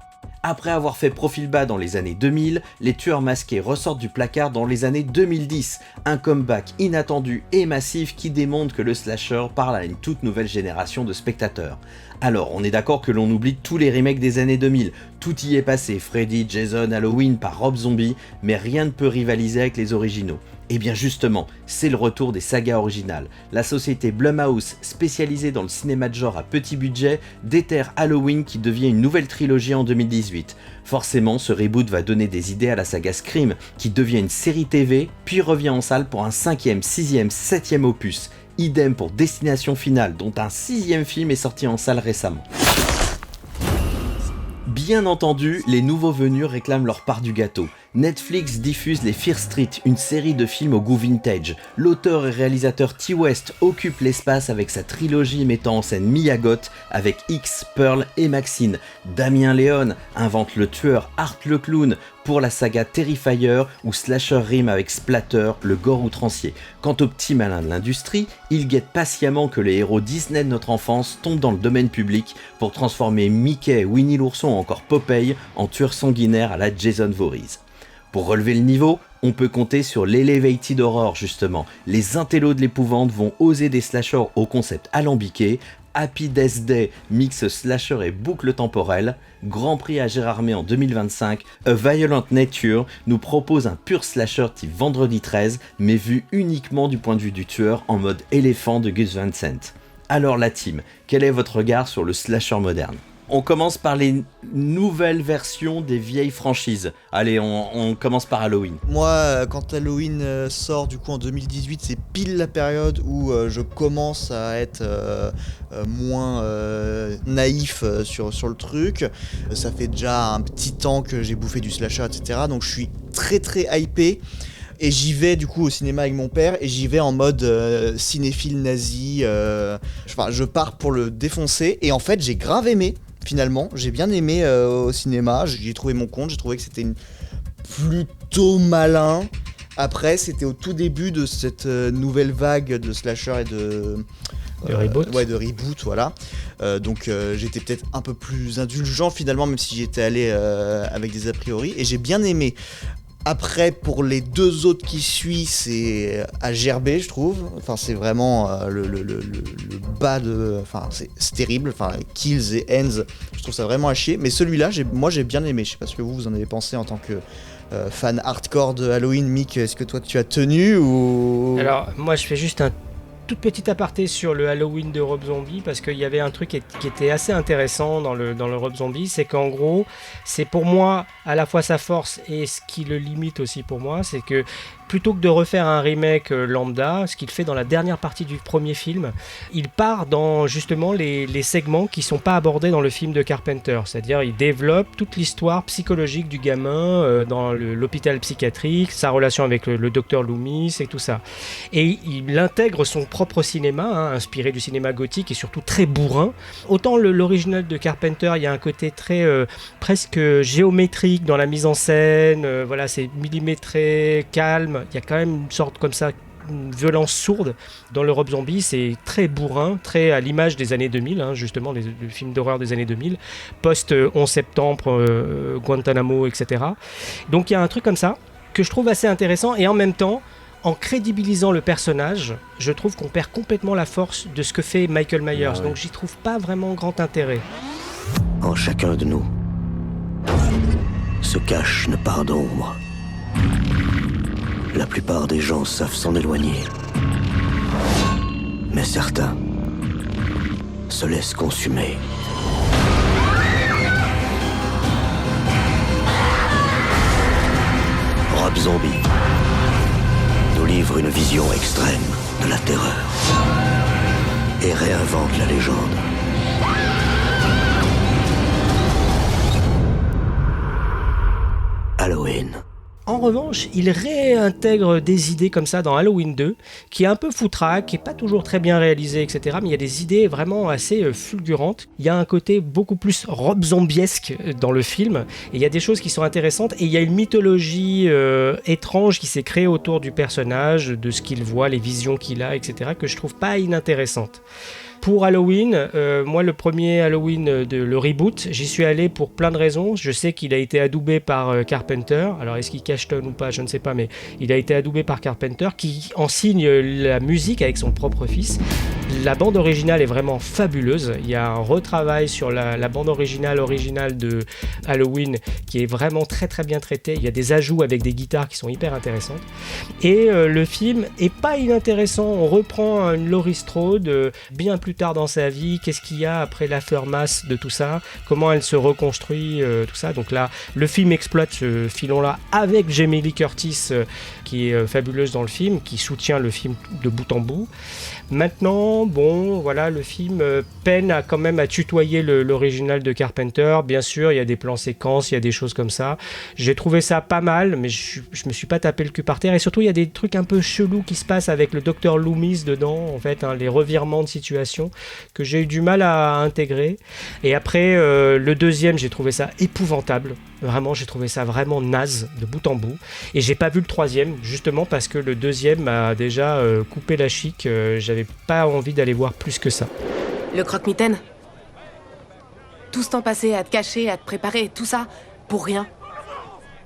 C: Après avoir fait profil bas dans les années 2000, les tueurs masqués ressortent du placard dans les années 2010. Un comeback inattendu et massif qui démontre que le slasher parle à une toute nouvelle génération de spectateurs. Alors, on est d'accord que l'on oublie tous les remakes des années 2000, tout y est passé, Freddy, Jason, Halloween par Rob Zombie, mais rien ne peut rivaliser avec les originaux. Et bien justement, c'est le retour des sagas originales. La société Blumhouse, spécialisée dans le cinéma de genre à petit budget, déterre Halloween qui devient une nouvelle trilogie en 2018. Forcément, ce reboot va donner des idées à la saga Scream, qui devient une série TV, puis revient en salle pour un 5e, 6e, 7e opus. Idem pour Destination Finale, dont un 6e film est sorti en salle récemment. Bien entendu, les nouveaux venus réclament leur part du gâteau. Netflix diffuse les Fear Street, une série de films au goût vintage. L'auteur et réalisateur T. West occupe l'espace avec sa trilogie mettant en scène Mia Goth avec X, Pearl et Maxine. Damien Léon invente le tueur Art le Clown pour la saga Terrifier où Slasher rime avec Splatter, le gore outrancier. Quant au petit malin de l'industrie, il guette patiemment que les héros Disney de notre enfance tombent dans le domaine public pour transformer Mickey, Winnie l'ourson ou encore Popeye en tueurs sanguinaires à la Jason Voorhees. Pour relever le niveau, on peut compter sur l'Elevated Horror justement. Les intellos de l'épouvante vont oser des slashers au concept alambiqué. Happy Death Day mix slasher et boucle temporelle. Grand prix à Gérardmer en 2025, A Violent Nature nous propose un pur slasher type Vendredi 13, mais vu uniquement du point de vue du tueur en mode éléphant de Gus Van Sant. Alors la team, quel est votre regard sur le slasher moderne ? On commence par les nouvelles versions des vieilles franchises. Allez, on commence par Halloween.
G: Moi, quand Halloween sort du coup en 2018, c'est pile la période où je commence à être moins naïf sur le truc. Ça fait déjà un petit temps que j'ai bouffé du slasher, etc. Donc je suis très très hypé. Et j'y vais du coup au cinéma avec mon père et j'y vais en mode cinéphile nazi. Je pars pour le défoncer et en fait j'ai grave aimé. Finalement, j'ai bien aimé au cinéma, j'ai trouvé mon compte, j'ai trouvé que c'était plutôt malin. Après, c'était au tout début de cette nouvelle vague de slasher et de
F: reboot.
G: De reboot, voilà. Donc j'étais peut-être un peu plus indulgent finalement, même si j'étais allé avec des a priori, et j'ai bien aimé. Après, pour les deux autres qui suivent, c'est à gerber, je trouve. Enfin, c'est vraiment le bas de... Enfin, c'est terrible. Enfin, Kills et Ends, je trouve ça vraiment à chier. Mais celui-là, moi, j'ai bien aimé. Je sais pas ce que vous en avez pensé en tant que fan hardcore de Halloween. Mick, est-ce que toi, tu as tenu ou...
F: Alors, moi, je fais juste un toute petite aparté sur le Halloween de Rob Zombie parce qu'il y avait un truc qui était assez intéressant dans le Rob Zombie, c'est qu'en gros, c'est pour moi à la fois sa force et ce qui le limite aussi pour moi, c'est que plutôt que de refaire un remake lambda, ce qu'il fait dans la dernière partie du premier film, il part dans justement les segments qui sont pas abordés dans le film de Carpenter, c'est-à-dire il développe toute l'histoire psychologique du gamin dans l'hôpital psychiatrique, sa relation avec le docteur Loomis et tout ça. Et il intègre son propre cinéma, inspiré du cinéma gothique et surtout très bourrin. Autant l'original de Carpenter, il y a un côté très presque géométrique dans la mise en scène, voilà, c'est millimétré, calme. Il y a quand même une sorte comme ça, une violence sourde. Dans le Rob Zombie, c'est très bourrin, très à l'image des années 2000, justement, le film d'horreur des années 2000, post-11 septembre, Guantanamo, etc. Donc il y a un truc comme ça que je trouve assez intéressant et en même temps, en crédibilisant le personnage, je trouve qu'on perd complètement la force de ce que fait Michael Myers. Donc j'y trouve pas vraiment grand intérêt.
S: En chacun de nous se cache une part d'ombre. La plupart des gens savent s'en éloigner. Mais certains se laissent consumer. Rob Zombie nous livre une vision extrême de la terreur et réinvente la légende. Halloween.
F: En revanche, il réintègre des idées comme ça dans Halloween 2, qui est un peu foutraque, qui n'est pas toujours très bien réalisé, etc. Mais il y a des idées vraiment assez fulgurantes. Il y a un côté beaucoup plus Rob Zombiesque dans le film, et il y a des choses qui sont intéressantes, et il y a une mythologie étrange qui s'est créée autour du personnage, de ce qu'il voit, les visions qu'il a, etc., que je trouve pas inintéressante. Pour Halloween, moi le premier Halloween le reboot, j'y suis allé pour plein de raisons. Je sais qu'il a été adoubé par Carpenter. Alors est-ce qu'il cachetonne ou pas, je ne sais pas, mais il a été adoubé par Carpenter qui en signe la musique avec son propre fils. La bande originale est vraiment fabuleuse. Il y a un retravail sur la bande originale de Halloween qui est vraiment très très bien traité. Il y a des ajouts avec des guitares qui sont hyper intéressantes. Et le film est pas inintéressant. On reprend une Laurie Strode bien plus tard dans sa vie. Qu'est-ce qu'il y a après l'aftermath de tout ça? Comment elle se reconstruit, tout ça. Donc là, le film exploite ce filon-là avec Jamie Lee Curtis qui est fabuleuse dans le film, qui soutient le film de bout en bout. Maintenant, bon, voilà, le film peine quand même à tutoyer l'original de Carpenter. Bien sûr, il y a des plans séquences, il y a des choses comme ça. J'ai trouvé ça pas mal, mais je me suis pas tapé le cul par terre. Et surtout, il y a des trucs un peu chelous qui se passent avec le Dr Loomis dedans, en fait, les revirements de situation que j'ai eu du mal à intégrer. Et après, le deuxième, j'ai trouvé ça épouvantable. Vraiment, j'ai trouvé ça vraiment naze de bout en bout. Et j'ai pas vu le troisième, justement parce que le deuxième m'a déjà coupé la chic. J'avais pas envie d'aller voir plus que ça.
L: Le croque-mitaine. Tout ce temps passé à te cacher, à te préparer, tout ça, pour rien.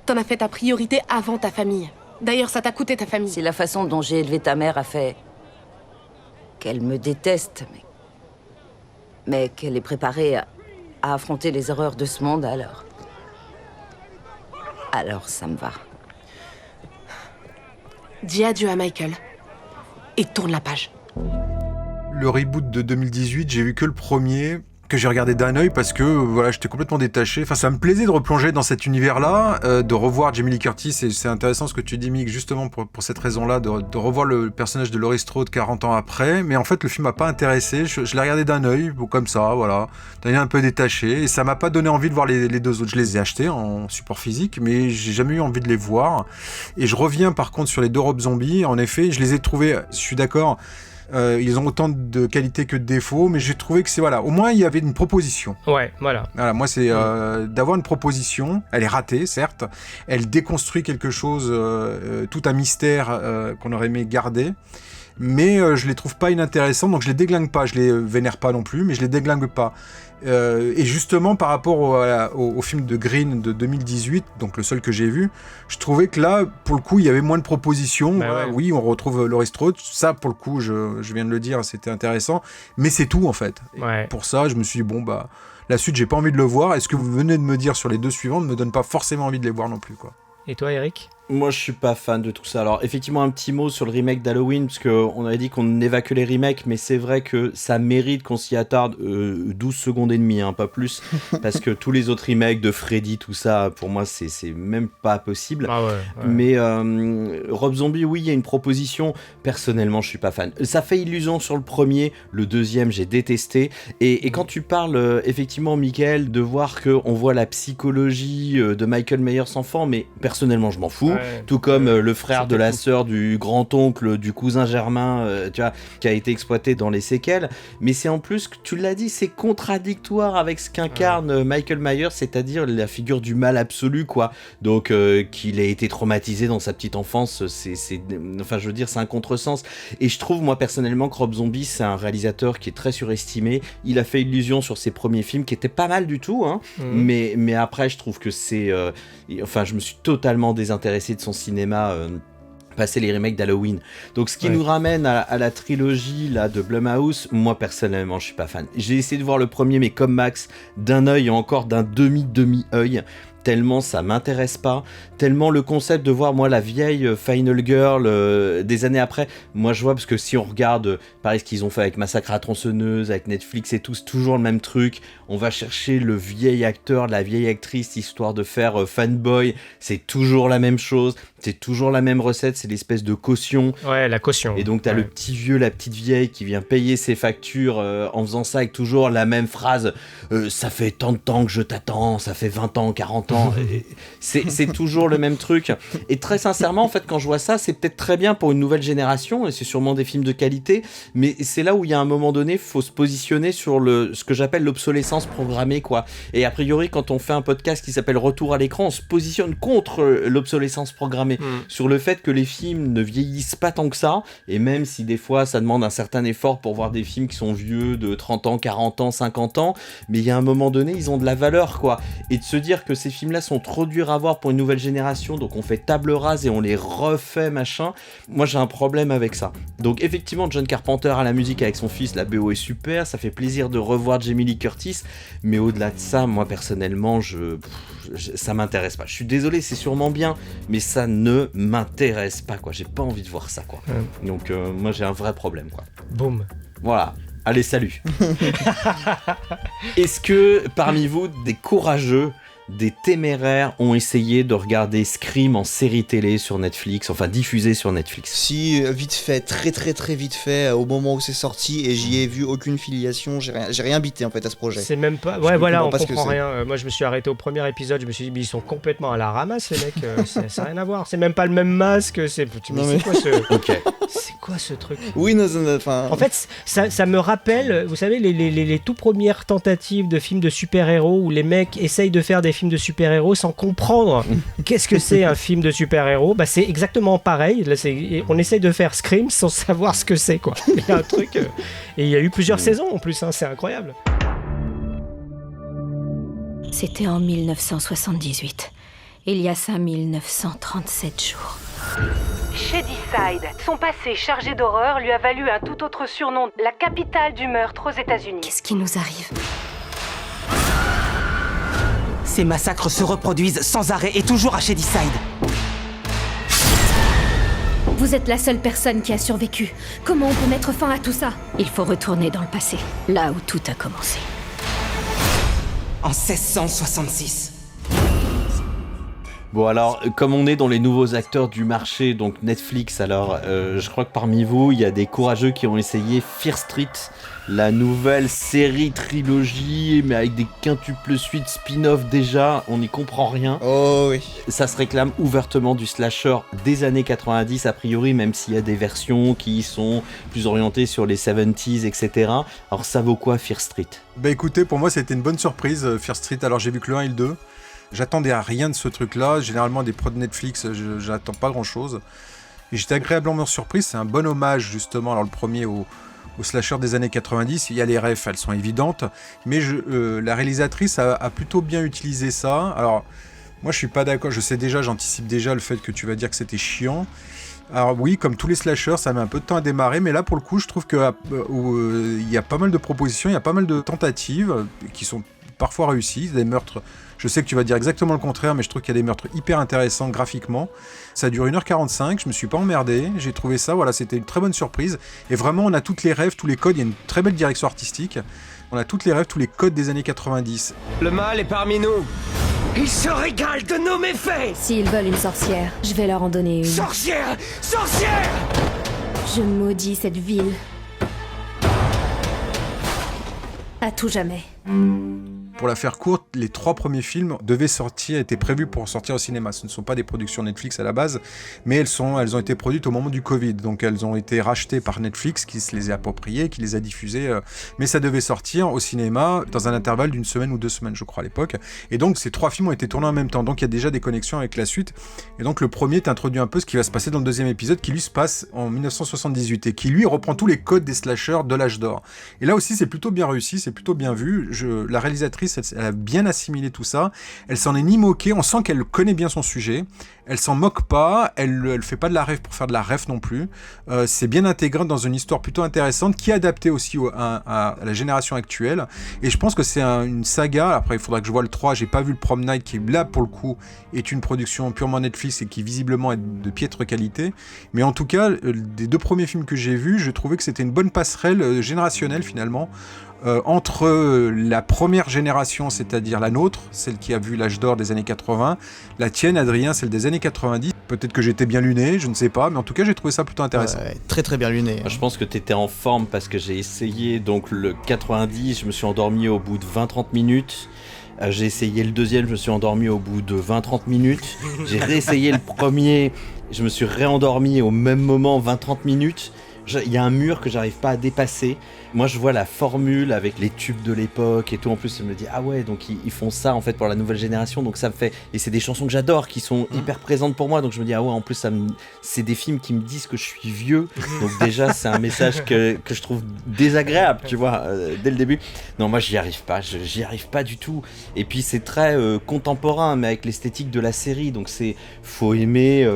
L: T'en as fait ta priorité avant ta famille. D'ailleurs, ça t'a coûté ta famille.
R: Si la façon dont j'ai élevé ta mère a fait qu'elle me déteste, mais qu'elle est préparée à affronter les horreurs de ce monde, alors ça me va.
L: Dis adieu à Michael et tourne la page.
D: Le reboot de 2018, j'ai vu que le premier, que j'ai regardé d'un œil parce que voilà, j'étais complètement détaché. Enfin, ça me plaisait de replonger dans cet univers-là, de revoir Jamie Lee Curtis. Et c'est intéressant ce que tu dis, Mick, justement pour cette raison-là, de revoir le personnage de Laurie Strode 40 ans après. Mais en fait, le film m'a pas intéressé. Je l'ai regardé d'un œil, comme ça, voilà. D'un œil un peu détaché. Et ça m'a pas donné envie de voir les deux autres. Je les ai achetés en support physique, mais j'ai jamais eu envie de les voir. Et je reviens par contre sur les deux Rob Zombie. En effet, je les ai trouvés, je suis d'accord, ils ont autant de qualités que de défauts, mais j'ai trouvé que c'est, voilà, au moins il y avait une proposition.
F: Ouais, voilà.
D: Voilà, moi c'est d'avoir une proposition. Elle est ratée, certes. Elle déconstruit quelque chose, tout un mystère qu'on aurait aimé garder. Mais je les trouve pas inintéressants, donc je les déglingue pas. Je les vénère pas non plus, mais je les déglingue pas. Et justement, par rapport au film de Green de 2018, donc le seul que j'ai vu, je trouvais que là, pour le coup, il y avait moins de propositions.
F: Ouais.
D: Oui, on retrouve Laurie Strode. Ça, pour le coup, je viens de le dire, c'était intéressant. Mais c'est tout, en fait.
F: Ouais.
D: Pour ça, je me suis dit, bon, bah, la suite, j'ai pas envie de le voir. Et ce que vous venez de me dire sur les deux suivants ne me donne pas forcément envie de les voir non plus, quoi.
F: Et toi, Eric ?
C: Moi, je suis pas fan de tout ça. Alors, effectivement, un petit mot sur le remake d'Halloween, parce qu'on avait dit qu'on évacue les remakes, mais c'est vrai que ça mérite qu'on s'y attarde 12 secondes et demie, pas plus, parce que tous les autres remakes de Freddy, tout ça, pour moi, c'est même pas possible.
F: Ah ouais.
C: Mais Rob Zombie, oui, il y a une proposition. Personnellement, je suis pas fan. Ça fait illusion sur le premier, le deuxième, j'ai détesté. Et quand tu parles, effectivement, Michael, de voir qu'on voit la psychologie de Michael Myers enfant, mais personnellement, je m'en fous. Ouais. Tout comme le frère de la sœur du grand-oncle, du cousin germain, tu vois, qui a été exploité dans les séquelles. Mais c'est en plus, tu l'as dit, c'est contradictoire avec ce qu'incarne Michael Myers, c'est-à-dire la figure du mal absolu, quoi. Donc, qu'il ait été traumatisé dans sa petite enfance, enfin, je veux dire, c'est un contresens. Et je trouve, moi, personnellement, que Rob Zombie, c'est un réalisateur qui est très surestimé. Il a fait illusion sur ses premiers films, qui étaient pas mal du tout, mais après, je trouve que c'est... enfin, je me suis totalement désintéressé de son cinéma passer les remakes d'Halloween. Donc ce qui nous ramène à la trilogie là de Blumhouse, moi personnellement je suis pas fan. J'ai essayé de voir le premier, mais comme Max, d'un œil et encore d'un demi-œil, tellement ça m'intéresse pas, tellement le concept de voir moi la vieille Final Girl des années après, moi je vois, parce que si on regarde pareil ce qu'ils ont fait avec Massacre à la tronçonneuse, avec Netflix et tout, c'est toujours le même truc, on va chercher le vieil acteur, la vieille actrice, histoire de faire fanboy, c'est toujours la même chose, c'est toujours la même recette, c'est l'espèce de caution.
F: Ouais, la caution.
C: Et donc t'as le petit vieux, la petite vieille qui vient payer ses factures en faisant ça avec toujours la même phrase, ça fait tant de temps que je t'attends, ça fait 20 ans, 40 ans attends, c'est toujours le même truc. Et très sincèrement, en fait, quand je vois ça, c'est peut-être très bien pour une nouvelle génération, et c'est sûrement des films de qualité, mais c'est là où il y a un moment donné, il faut se positionner sur ce que j'appelle l'obsolescence programmée, quoi. Et a priori, quand on fait un podcast qui s'appelle Retour à l'écran, on se positionne contre l'obsolescence programmée, sur le fait que les films ne vieillissent pas tant que ça, et même si des fois ça demande un certain effort pour voir des films qui sont vieux de 30 ans, 40 ans, 50 ans, mais il y a un moment donné, ils ont de la valeur, quoi. Et de se dire que ces films-là sont trop durs à voir pour une nouvelle génération, donc on fait table rase et on les refait, machin, moi j'ai un problème avec ça. Donc effectivement, John Carpenter à la musique avec son fils, la BO est super, ça fait plaisir de revoir Jamie Lee Curtis, mais au-delà de ça, moi personnellement, ça m'intéresse pas. Je suis désolé, c'est sûrement bien, mais ça ne m'intéresse pas, quoi. J'ai pas envie de voir ça, quoi. Donc moi j'ai un vrai problème, quoi.
F: Boum.
C: Voilà. Allez, salut. Est-ce que parmi vous, des courageux, des téméraires ont essayé de regarder Scream en série télé sur Netflix, enfin diffusé sur Netflix?
G: Si, vite fait, très vite fait, au moment où c'est sorti, et j'y ai vu aucune filiation, j'ai rien bité en fait à ce projet.
F: C'est même pas... Ouais, voilà, on comprend rien. Moi je me suis arrêté au premier épisode, je me suis dit, mais ils sont complètement à la ramasse les mecs, ça n'a rien à voir, c'est même pas le même masque, c'est quoi ce...
C: Ok.
F: C'est quoi ce truc?
G: Oui, non, enfin...
F: En fait, ça me rappelle, vous savez, les tout premières tentatives de films de super-héros où les mecs essayent de faire des films de super-héros sans comprendre qu'est-ce que c'est un film de super-héros. Bah, c'est exactement pareil. Là, on essaye de faire Scream sans savoir ce que c'est, quoi. Il y a un truc... et il y a eu plusieurs saisons en plus, hein, c'est incroyable.
N: C'était en 1978. Il y a 5937 jours.
T: Shadyside, son passé chargé d'horreur lui a valu un tout autre surnom, la capitale du meurtre aux États-Unis.
N: Qu'est-ce qui nous arrive ?
O: Ces massacres se reproduisent sans arrêt et toujours à Shadyside.
N: Vous êtes la seule personne qui a survécu. Comment on peut mettre fin à tout ça ? Il faut retourner dans le passé, là où tout a commencé.
O: En 1666.
C: Bon alors, comme on est dans les nouveaux acteurs du marché, donc Netflix, alors je crois que parmi vous, il y a des courageux qui ont essayé Fear Street, la nouvelle série trilogie, mais avec des quintuples suites spin-off déjà, on n'y comprend rien.
G: Oh oui.
C: Ça se réclame ouvertement du slasher des années 90 a priori, même s'il y a des versions qui sont plus orientées sur les 70s, etc. Alors ça vaut quoi Fear Street ?
D: Bah écoutez, pour moi c'était une bonne surprise, Fear Street, alors j'ai vu que le 1 et le 2. J'attendais à rien de ce truc-là. Généralement, des prods Netflix, j'attends pas grand-chose. Et j'étais agréablement surpris. C'est un bon hommage, justement, alors le premier au slasher des années 90. Il y a les refs, elles sont évidentes. Mais la réalisatrice a plutôt bien utilisé ça. Alors, moi, je suis pas d'accord. Je sais déjà, j'anticipe déjà le fait que tu vas dire que c'était chiant. Alors oui, comme tous les slashers, ça met un peu de temps à démarrer. Mais là, pour le coup, je trouve qu'il y a pas mal de propositions, il y a pas mal de tentatives qui sont parfois réussies. Des meurtres... Je sais que tu vas dire exactement le contraire, mais je trouve qu'il y a des meurtres hyper intéressants graphiquement. Ça dure 1h45, je me suis pas emmerdé, j'ai trouvé ça, voilà, c'était une très bonne surprise. Et vraiment, on a toutes les rêves, tous les codes, il y a une très belle direction artistique. On a toutes les rêves, tous les codes des années 90.
O: Le mal est parmi nous. Il se régale de nos méfaits.
N: S'ils veulent une sorcière, je vais leur en donner une.
O: Sorcière ! Sorcière !
N: Je maudis cette ville. À tout jamais.
D: Pour la faire courte, les 3 premiers films étaient prévus pour sortir au cinéma. Ce ne sont pas des productions Netflix à la base, mais elles ont été produites au moment du Covid. Donc elles ont été rachetées par Netflix, qui se les a appropriées, qui les a diffusées. Mais ça devait sortir au cinéma dans un intervalle d'1 semaine ou 2 semaines, je crois, à l'époque. Et donc ces 3 films ont été tournés en même temps. Donc il y a déjà des connexions avec la suite. Et donc le premier t'introduit un peu ce qui va se passer dans le deuxième épisode, qui lui se passe en 1978 et qui lui reprend tous les codes des slashers de l'âge d'or. Et là aussi c'est plutôt bien réussi, c'est plutôt bien vu. La réalisatrice, elle a bien assimilé tout ça, elle s'en est ni moquée, on sent qu'elle connaît bien son sujet, elle s'en moque pas, elle fait pas de la rêve pour faire de la rêve non plus, c'est bien intégré dans une histoire plutôt intéressante qui est adaptée aussi à la génération actuelle, et je pense que c'est une saga. Après il faudra que je vois le 3, j'ai pas vu le Prom Night qui là pour le coup est une production purement Netflix et qui visiblement est de piètre qualité, mais en tout cas des 2 premiers films que j'ai vus, je trouvais que c'était une bonne passerelle générationnelle finalement, entre la première génération, c'est-à-dire la nôtre, celle qui a vu l'âge d'or des années 80, la tienne, Adrien, celle des années 90. Peut-être que j'étais bien luné, je ne sais pas, mais en tout cas, j'ai trouvé ça plutôt intéressant.
G: Très très bien luné.
C: Moi, je pense que tu étais en forme parce que j'ai essayé donc le 90, je me suis endormi au bout de 20-30 minutes. J'ai essayé le deuxième, je me suis endormi au bout de 20-30 minutes. J'ai réessayé le premier, je me suis réendormi au même moment, 20-30 minutes. Il y a un mur que j'arrive pas à dépasser. Moi, je vois la formule avec les tubes de l'époque et tout. En plus, je me dis, ah ouais, donc ils font ça en fait pour la nouvelle génération. Donc ça me fait. Et c'est des chansons que j'adore, qui sont hyper présentes pour moi. Donc je me dis, ah ouais, en plus, c'est des films qui me disent que je suis vieux. Donc déjà, c'est un message que je trouve désagréable, tu vois, dès le début. Non, moi, j'y arrive pas. J'y arrive pas du tout. Et puis, c'est très contemporain, mais avec l'esthétique de la série. Donc faut aimer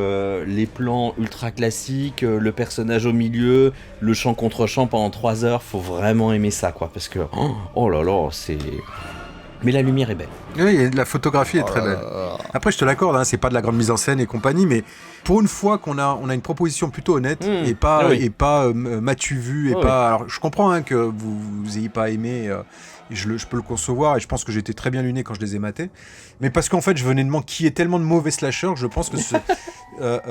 C: les plans ultra classiques, le personnage au milieu, le chant contre chant pendant 3 heures. Faut vraiment aimer ça, quoi, parce que oh là là, c'est. Mais la lumière est belle.
D: Oui, la photographie est très belle. Après, je te l'accorde, hein, c'est pas de la grande mise en scène et compagnie, mais pour une fois qu'on a une proposition plutôt honnête et pas m'as-tu vu et pas. Alors, je comprends hein, que vous ayez pas aimé. Je peux le concevoir et je pense que j'étais très bien luné quand je les ai matés. Mais parce qu'en fait, je venais de manquer tellement de mauvais slashers que je pense que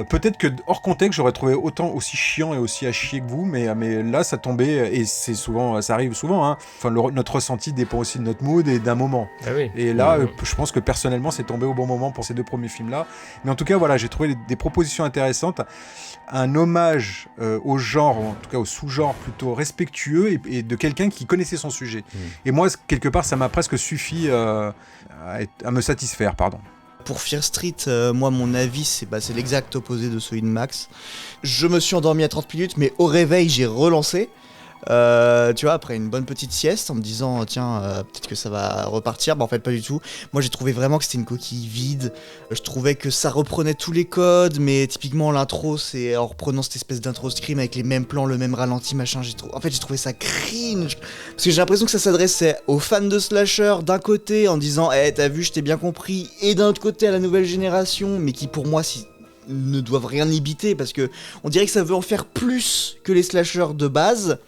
D: peut-être que hors contexte, j'aurais trouvé autant aussi chiant et aussi à chier que vous. Mais là, ça tombait et c'est souvent, ça arrive souvent. Hein. Enfin, notre ressenti dépend aussi de notre mood et d'un moment.
F: Ah oui.
D: Et là, je pense que personnellement, c'est tombé au bon moment pour ces 2 premiers films-là. Mais en tout cas, voilà, j'ai trouvé des propositions intéressantes. Un hommage au genre, en tout cas au sous-genre plutôt respectueux et de quelqu'un qui connaissait son sujet. Et moi, quelque part, ça m'a presque suffi à me satisfaire, pardon.
G: Pour Fear Street, moi, mon avis, c'est l'exact opposé de celui de Max. Je me suis endormi à 30 minutes, mais au réveil, j'ai relancé. Tu vois, après une bonne petite sieste, en me disant tiens, peut-être que ça va repartir. En fait, pas du tout. Moi, j'ai trouvé vraiment que c'était une coquille vide. Je trouvais que ça reprenait tous les codes, mais typiquement l'intro, c'est en reprenant cette espèce d'intro Scream avec les mêmes plans, le même ralenti, machin. En fait, j'ai trouvé ça cringe parce que j'ai l'impression que ça s'adressait aux fans de slasher d'un côté en disant t'as vu, je t'ai bien compris, et d'un autre côté à la nouvelle génération, mais qui pour moi ne doivent rien imiter parce que on dirait que ça veut en faire plus que les slashers de base,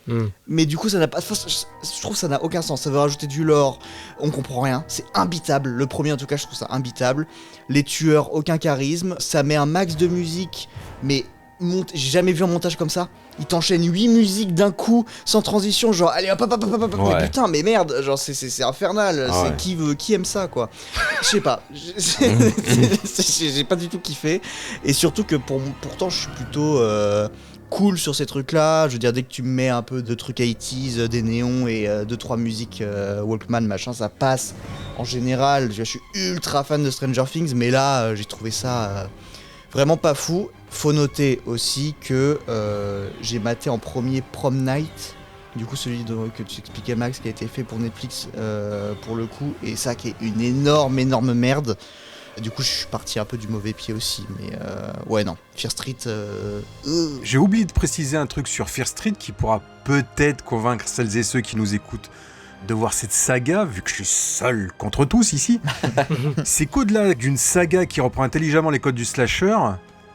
G: mais du coup ça n'a pas. Je trouve que ça n'a aucun sens. Ça veut rajouter du lore, on comprend rien, c'est imbitable. Le premier en tout cas, je trouve ça imbitable. Les tueurs, aucun charisme. Ça met un max de musique, mais j'ai jamais vu un montage comme ça. Il t'enchaîne 8 musiques d'un coup, sans transition, genre allez hop. Ouais. Mais putain, mais merde, genre c'est infernal. Qui aime ça, quoi. Je sais pas. J'ai pas du tout kiffé. Et surtout que pourtant je suis plutôt cool sur ces trucs-là. Je veux dire, dès que tu me mets un peu de trucs 80s, des néons et 2-3 musiques Walkman, machin, ça passe. En général, je suis ultra fan de Stranger Things, mais là, j'ai trouvé ça vraiment pas fou. Faut noter aussi que j'ai maté en premier Prom Night, du coup celui que tu expliquais Max, qui a été fait pour Netflix pour le coup, et ça qui est une énorme merde. Du coup je suis parti un peu du mauvais pied aussi, mais ouais non, Fear Street...
D: J'ai oublié de préciser un truc sur Fear Street qui pourra peut-être convaincre celles et ceux qui nous écoutent de voir cette saga, vu que je suis seul contre tous ici. C'est qu'au-delà d'une saga qui reprend intelligemment les codes du slasher,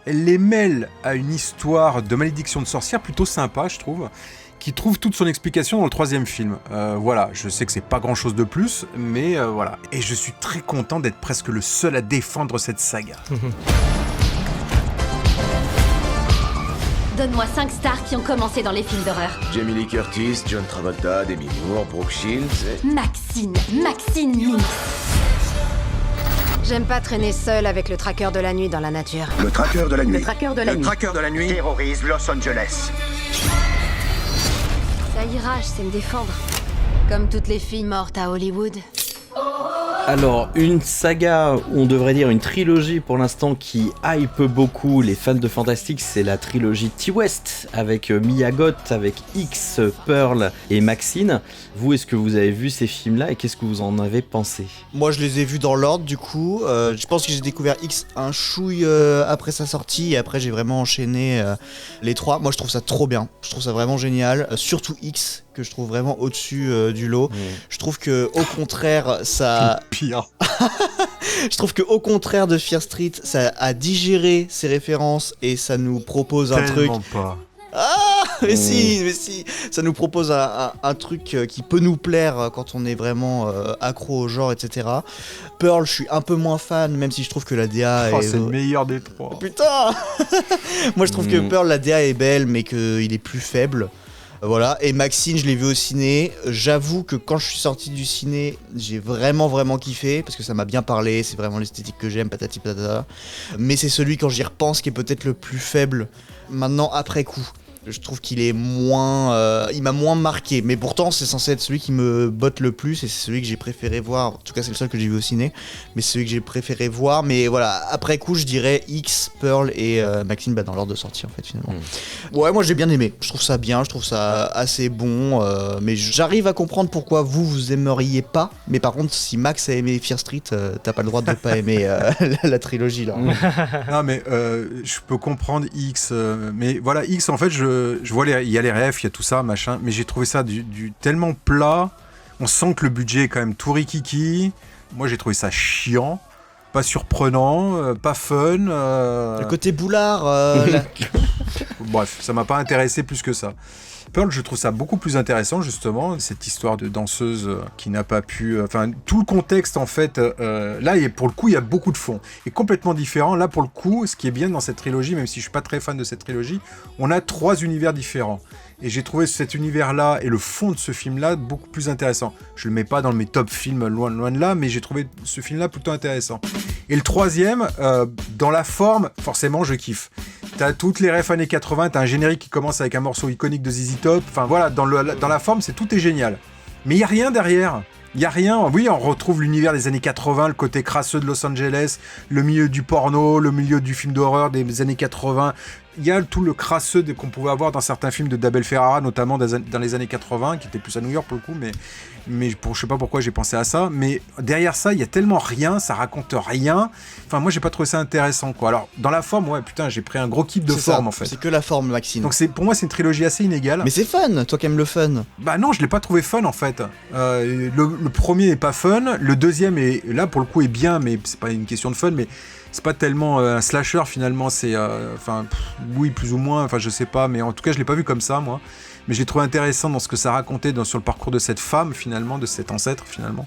D: elle les mêle à une histoire de malédiction de sorcière plutôt sympa, je trouve, qui trouve toute son explication dans le 3e film. Voilà, je sais que c'est pas grand-chose de plus, mais voilà. Et je suis très content d'être presque le seul à défendre cette saga.
A: Donne-moi 5 stars qui ont commencé dans les films d'horreur.
K: Jamie Lee Curtis, John Travolta, Demi Moore, Brooke Shields et...
A: Maxine Minx.
U: J'aime pas traîner seul avec le traqueur de la nuit dans la nature.
E: Le traqueur de la nuit.
U: Le traqueur de la nuit.
E: Le traqueur de la nuit terrorise Los Angeles.
U: Ça ira, je sais me défendre. Comme toutes les filles mortes à Hollywood.
C: Alors, une saga, on devrait dire une trilogie pour l'instant qui hype beaucoup les fans de Fantastique, c'est la trilogie T-West avec Mia Goth, avec X, Pearl et Maxine. Vous, est-ce que vous avez vu ces films-là et qu'est-ce que vous en avez pensé ?
G: Moi, je les ai vus dans l'ordre du coup. Je pense que j'ai découvert X un chouille après sa sortie et après j'ai vraiment enchaîné les 3. Moi, je trouve ça trop bien. Je trouve ça vraiment génial. Surtout X, que je trouve vraiment au-dessus du lot. Je trouve que au contraire, ça...
D: Pire.
G: Je trouve que au contraire de Fear Street, ça a digéré ses références et ça nous propose un truc...
D: pas.
G: Ah, mais si, ça nous propose un truc qui peut nous plaire quand on est vraiment accro au genre, etc. Pearl, je suis un peu moins fan, même si je trouve que la DA est...
D: c'est le meilleur des 3.
G: Putain. Moi, je trouve que Pearl, la DA est belle, mais qu'il est plus faible. Voilà, et Maxine, je l'ai vu au ciné. J'avoue que quand je suis sorti du ciné, j'ai vraiment kiffé, parce que ça m'a bien parlé, c'est vraiment l'esthétique que j'aime, patati patata. Mais c'est celui, quand j'y repense, qui est peut-être le plus faible, maintenant, après coup. Je trouve qu'il est moins... il m'a moins marqué, mais pourtant c'est censé être celui qui me botte le plus et c'est celui que j'ai préféré voir. En tout cas c'est le seul que j'ai vu au ciné, mais c'est celui que j'ai préféré voir. Mais voilà, après coup je dirais X, Pearl et Maxine dans l'ordre de sortie en fait finalement. Ouais, moi j'ai bien aimé, je trouve ça bien, je trouve ça assez bon, mais j'arrive à comprendre pourquoi vous aimeriez pas, mais par contre si Max a aimé Fear Street, t'as pas le droit de pas aimer la trilogie là.
D: Non mais je peux comprendre X, mais voilà X en fait je vois il y a les refs, il y a tout ça, machin, mais j'ai trouvé ça du tellement plat. On sent que le budget est quand même tout rikiki. Moi, j'ai trouvé ça chiant, pas surprenant, pas fun.
G: Le côté boulard.
D: Bref, ça m'a pas intéressé plus que ça. Pearl, je trouve ça beaucoup plus intéressant, justement, cette histoire de danseuse qui n'a pas pu... Enfin, tout le contexte, en fait, là, pour le coup, il y a beaucoup de fond. Et complètement différent. Là, pour le coup, ce qui est bien dans cette trilogie, même si je suis pas très fan de cette trilogie, on a 3 univers différents. Et j'ai trouvé cet univers-là et le fond de ce film-là beaucoup plus intéressant. Je le mets pas dans mes top films, loin de là, mais j'ai trouvé ce film-là plutôt intéressant. Et le troisième, dans la forme, forcément, je kiffe. T'as toutes les refs années 80, t'as un générique qui commence avec un morceau iconique de ZZ Top. Enfin voilà, dans la forme, tout est génial. Mais il y a rien derrière. Il y a rien. Oui, on retrouve l'univers des années 80, le côté crasseux de Los Angeles, le milieu du porno, le milieu du film d'horreur des années 80. Il y a tout le crasseux qu'on pouvait avoir dans certains films de Abel Ferrara, notamment dans les années 80, qui était plus à New York pour le coup, mais je sais pas pourquoi j'ai pensé à ça. Mais derrière ça, il y a tellement rien, ça raconte rien. Enfin, moi, j'ai pas trouvé ça intéressant, quoi. Alors, dans la forme, ouais, putain, j'ai pris un gros kiff de forme, en fait.
G: C'est que la forme, Maxime.
D: Donc, pour moi, c'est une trilogie assez inégale.
G: Mais c'est fun, toi qui aimes le fun.
D: Bah non, je l'ai pas trouvé fun, en fait. Le premier est pas fun, le deuxième est, là, pour le coup, est bien, mais c'est pas une question de fun, mais c'est pas tellement un slasher finalement, c'est oui plus ou moins, enfin je sais pas, mais en tout cas je l'ai pas vu comme ça moi, mais j'ai trouvé intéressant dans ce que ça racontait sur le parcours de cette femme finalement, de cet ancêtre finalement.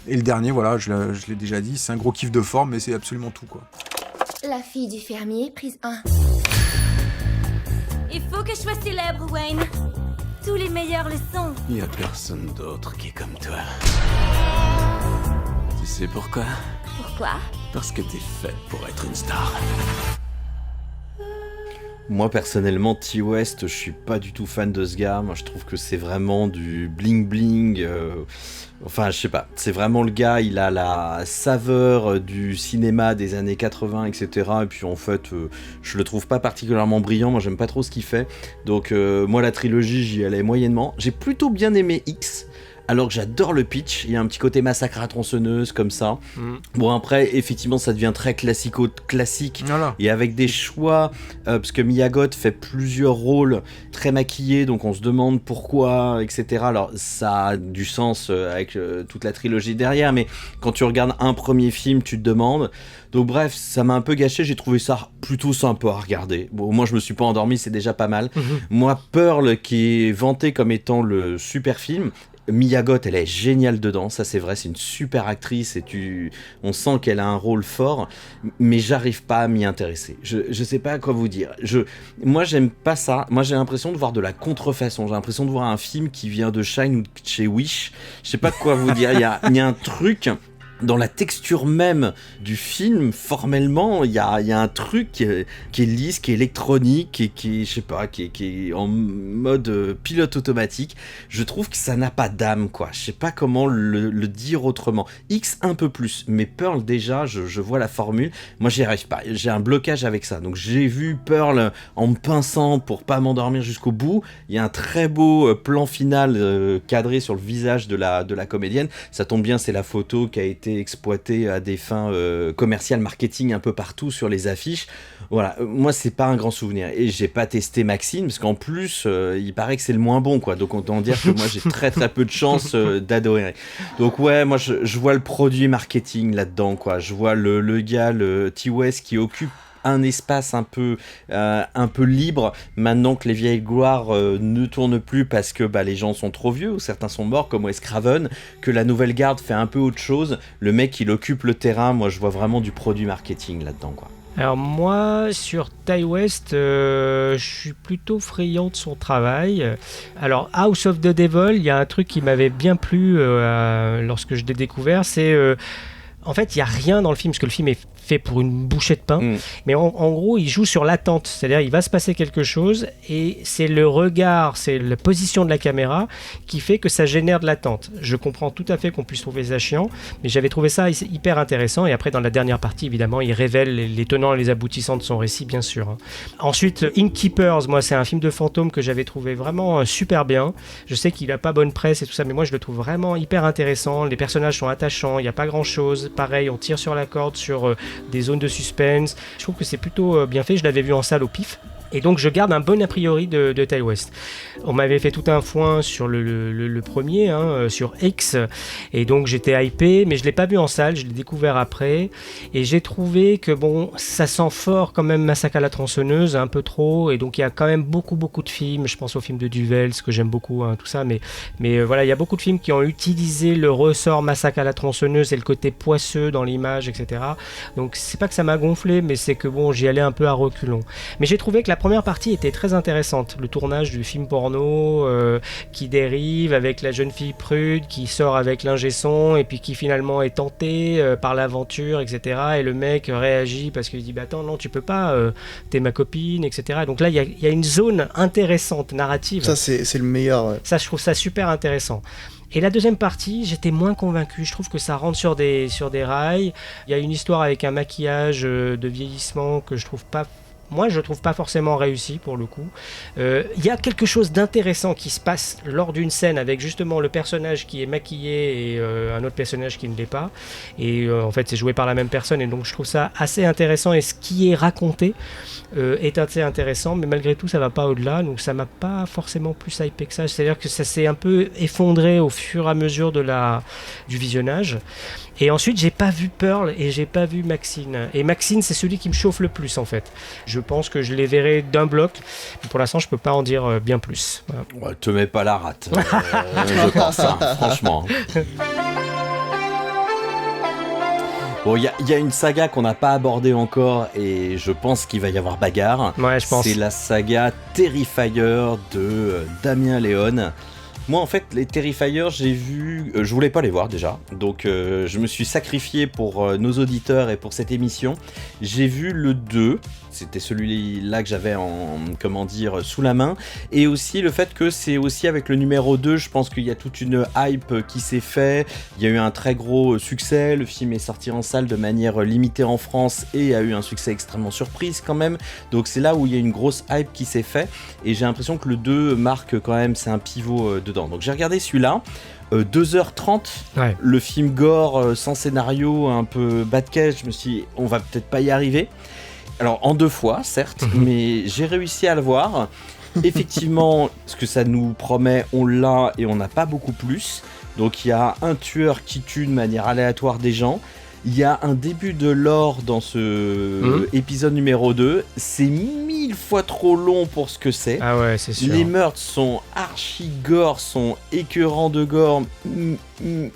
D: Et le dernier, voilà, je l'ai déjà dit, c'est un gros kiff de forme, mais c'est absolument tout quoi.
J: La fille du fermier, prise 1. Il faut que je sois célèbre, Wayne. Tous les meilleurs le sont.
S: Il y a personne d'autre qui est comme toi. Tu sais pourquoi?
J: Pourquoi?
S: Parce que t'es faite pour être une star.
C: Moi personnellement, T West, je suis pas du tout fan de ce gars. Moi je trouve que c'est vraiment du bling bling. Enfin je sais pas, c'est vraiment le gars, il a la saveur du cinéma des années 80, etc. Et puis en fait, je le trouve pas particulièrement brillant. Moi j'aime pas trop ce qu'il fait. Donc moi la trilogie, j'y allais moyennement. J'ai plutôt bien aimé X. Alors que j'adore le pitch, il y a un petit côté massacre à tronçonneuse comme ça. Bon après, effectivement, ça devient très classique voilà. Et avec des choix, parce que Mia Goth fait plusieurs rôles très maquillés, donc on se demande pourquoi, etc. Alors ça a du sens avec toute la trilogie derrière, mais quand tu regardes un premier film, tu te demandes. Donc bref, ça m'a un peu gâché, j'ai trouvé ça plutôt sympa à regarder. Bon, moi je me suis pas endormi, c'est déjà pas mal. Moi, Pearl, qui est vanté comme étant le super film, Mia Goth, elle est géniale dedans, ça c'est vrai, c'est une super actrice et on sent qu'elle a un rôle fort, mais j'arrive pas à m'y intéresser. Je sais pas quoi vous dire. Moi j'aime pas ça. Moi j'ai l'impression de voir de la contrefaçon. J'ai l'impression de voir un film qui vient de Shine ou de chez Wish. Je sais pas quoi vous dire. Il y a un truc. Dans la texture même du film, formellement, il y a un truc qui est lisse, qui est électronique, qui est, je sais pas, qui est en mode pilote automatique. Je trouve que ça n'a pas d'âme, quoi. Je sais pas comment le dire autrement. X un peu plus, mais Pearl déjà, je vois la formule. Moi, j'y arrive pas. J'ai un blocage avec ça. Donc, j'ai vu Pearl en me pinçant pour pas m'endormir jusqu'au bout. Il y a un très beau plan final cadré sur le visage de la comédienne. Ça tombe bien, c'est la photo qui a été exploité à des fins commerciales, marketing un peu partout sur les affiches. Voilà, moi c'est pas un grand souvenir et j'ai pas testé Maxine parce qu'en plus il paraît que c'est le moins bon quoi, donc autant dire que moi j'ai très très peu de chance d'adorer. Donc ouais, moi je vois le produit marketing là-dedans quoi, je vois le gars, le T West qui occupe un espace un peu libre maintenant que les vieilles gloires ne tournent plus parce que les gens sont trop vieux ou certains sont morts comme Wes Craven, que la nouvelle garde fait un peu autre chose. Le mec il occupe le terrain, moi je vois vraiment du produit marketing là-dedans quoi.
F: Alors moi, sur Ti West, je suis plutôt friand de son travail. Alors House of the Devil, il y a un truc qui m'avait bien plu lorsque je l'ai découvert, c'est... en fait, il n'y a rien dans le film, parce que le film est fait pour une bouchée de pain, mais en gros, il joue sur l'attente, c'est-à-dire il va se passer quelque chose, et c'est le regard, c'est la position de la caméra qui fait que ça génère de l'attente. Je comprends tout à fait qu'on puisse trouver ça chiant, mais j'avais trouvé ça hyper intéressant, et après, dans la dernière partie, évidemment, il révèle les tenants et les aboutissants de son récit, bien sûr. Ensuite, Innkeepers, moi, c'est un film de fantôme que j'avais trouvé vraiment super bien. Je sais qu'il n'a pas bonne presse et tout ça, mais moi, je le trouve vraiment hyper intéressant. Les personnages sont attachants, il n'y a pas grand-chose. Pareil, on tire sur la corde, sur des zones de suspense. Je trouve que c'est plutôt bien fait. Je l'avais vu en salle au pif. Et donc je garde un bon a priori de Ti West. On m'avait fait tout un foin sur le premier, sur X, et donc j'étais hypé, mais je ne l'ai pas vu en salle, je l'ai découvert après, et j'ai trouvé que bon, ça sent fort quand même Massacre à la tronçonneuse, un peu trop, et donc il y a quand même beaucoup de films, je pense au film de Duvel, ce que j'aime beaucoup, tout ça, mais voilà, il y a beaucoup de films qui ont utilisé le ressort Massacre à la tronçonneuse et le côté poisseux dans l'image, etc. Donc c'est pas que ça m'a gonflé, mais c'est que bon, j'y allais un peu à reculons. Mais j'ai trouvé que la première partie était très intéressante, le tournage du film porno qui dérive avec la jeune fille prude qui sort avec l'ingé son et puis qui finalement est tentée par l'aventure, etc. Et le mec réagit parce qu'il dit bah attends non tu peux pas, t'es ma copine, etc. Donc là il y a une zone intéressante narrative.
G: Ça c'est le meilleur. Ouais.
F: Ça je trouve ça super intéressant. Et la deuxième partie, j'étais moins convaincu. Je trouve que ça rentre sur des rails. Il y a une histoire avec un maquillage de vieillissement que je trouve pas forcément réussi pour le coup. Il y a quelque chose d'intéressant qui se passe lors d'une scène avec justement le personnage qui est maquillé et un autre personnage qui ne l'est pas. Et en fait, c'est joué par la même personne et donc je trouve ça assez intéressant. Et ce qui est raconté est assez intéressant, mais malgré tout, ça va pas au-delà. Donc ça m'a pas forcément plus hypé que ça. C'est-à-dire que ça s'est un peu effondré au fur et à mesure du visionnage. Et ensuite, j'ai pas vu Pearl et j'ai pas vu Maxine. Et Maxine, c'est celui qui me chauffe le plus en fait. Je pense que je les verrai d'un bloc. Mais pour l'instant, je peux pas en dire bien plus. Voilà.
C: Ouais, te mets pas la rate. Je pense, franchement. Bon, il y a une saga qu'on n'a pas abordée encore et je pense qu'il va y avoir bagarre.
F: Ouais, je pense.
C: C'est la saga Terrifier de Damien Léon. Moi, en fait, les Terrifier, j'ai vu... je voulais pas les voir, déjà. Donc, je me suis sacrifié pour nos auditeurs et pour cette émission. J'ai vu le 2. C'était celui-là que j'avais sous la main. Et aussi, le fait que c'est aussi avec le numéro 2, je pense qu'il y a toute une hype qui s'est fait. Il y a eu un très gros succès. Le film est sorti en salle de manière limitée en France et a eu un succès extrêmement surprise, quand même. Donc, c'est là où il y a une grosse hype qui s'est fait. Et j'ai l'impression que le 2 marque quand même, c'est un pivot dedans. Donc j'ai regardé celui-là, 2h30, ouais. Le film gore, sans scénario, un peu bas de caisse, je me suis dit, on va peut-être pas y arriver. Alors en 2 fois, certes, mais j'ai réussi à le voir. Effectivement, ce que ça nous promet, on l'a et on n'a pas beaucoup plus. Donc il y a un tueur qui tue de manière aléatoire des gens. Il y a un début de lore dans ce épisode numéro 2. C'est 1000 fois trop long pour ce que c'est.
F: Ah ouais, c'est sûr.
C: Les meurtres sont archi gore, sont écœurants de gore.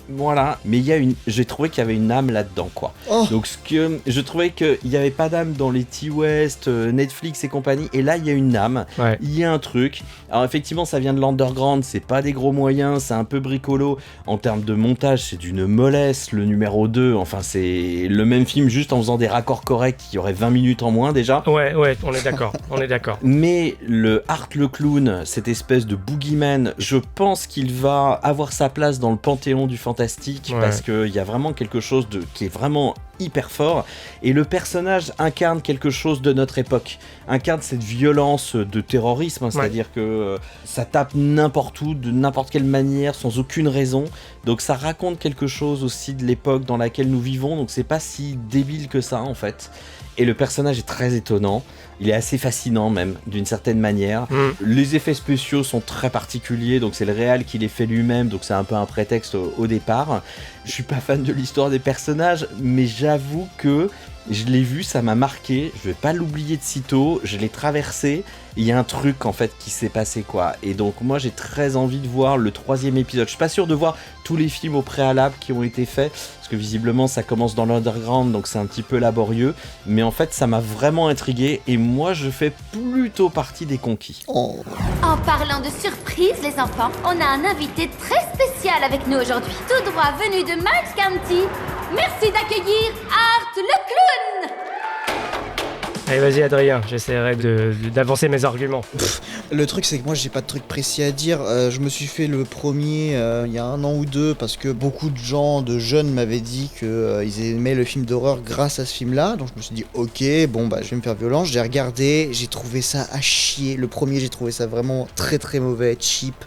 C: Voilà. Mais j'ai trouvé qu'il y avait une âme là-dedans, quoi. Oh. Donc je trouvais qu'il n'y avait pas d'âme dans les Ti West, Netflix et compagnie. Et là, il y a une âme. Ouais. Il y a un truc. Alors effectivement, ça vient de l'underground. C'est pas des gros moyens. C'est un peu bricolo. En termes de montage, c'est d'une mollesse. Le numéro 2, enfin, c'est le même film juste en faisant des raccords corrects. Il y aurait 20 minutes en moins déjà.
F: Ouais, on est d'accord. On est d'accord.
C: Mais le Art le Clown, cette espèce de boogeyman, je pense qu'il va avoir sa place dans le panthéon du fantastique, ouais. Parce qu'il y a vraiment quelque chose qui est vraiment hyper fort, et le personnage incarne quelque chose de notre époque, incarne cette violence de terrorisme, hein, c'est-à-dire que ça tape n'importe où, de n'importe quelle manière, sans aucune raison, donc ça raconte quelque chose aussi de l'époque dans laquelle nous vivons, donc c'est pas si débile que ça en fait. Et le personnage est très étonnant, il est assez fascinant même, d'une certaine manière. Les effets spéciaux sont très particuliers, donc c'est le réal qui les fait lui-même, donc c'est un peu un prétexte au départ. Je suis pas fan de l'histoire des personnages, mais j'avoue que je l'ai vu, ça m'a marqué, je vais pas l'oublier de sitôt, je l'ai traversé, il y a un truc en fait qui s'est passé, quoi. Et donc moi j'ai très envie de voir le 3e épisode. Je suis pas sûr de voir tous les films au préalable qui ont été faits, parce que visiblement ça commence dans l'underground, donc c'est un petit peu laborieux, mais en fait ça m'a vraiment intrigué et moi je fais plutôt partie des conquis.
N: En parlant de surprise, les enfants, on a un invité très spécial avec nous aujourd'hui, tout droit venu de Miles County. Merci d'accueillir Art le clown.
F: Allez, vas-y Adrien, j'essaierai d'avancer mes arguments.
G: Le truc, c'est que moi, j'ai pas de truc précis à dire. Je me suis fait le premier il y a 1 an ou 2 parce que beaucoup de jeunes m'avaient dit qu'ils aimaient le film d'horreur grâce à ce film-là. Donc je me suis dit, ok, bon, bah, je vais me faire violence. J'ai regardé, j'ai trouvé ça à chier. Le premier, j'ai trouvé ça vraiment très très mauvais, cheap.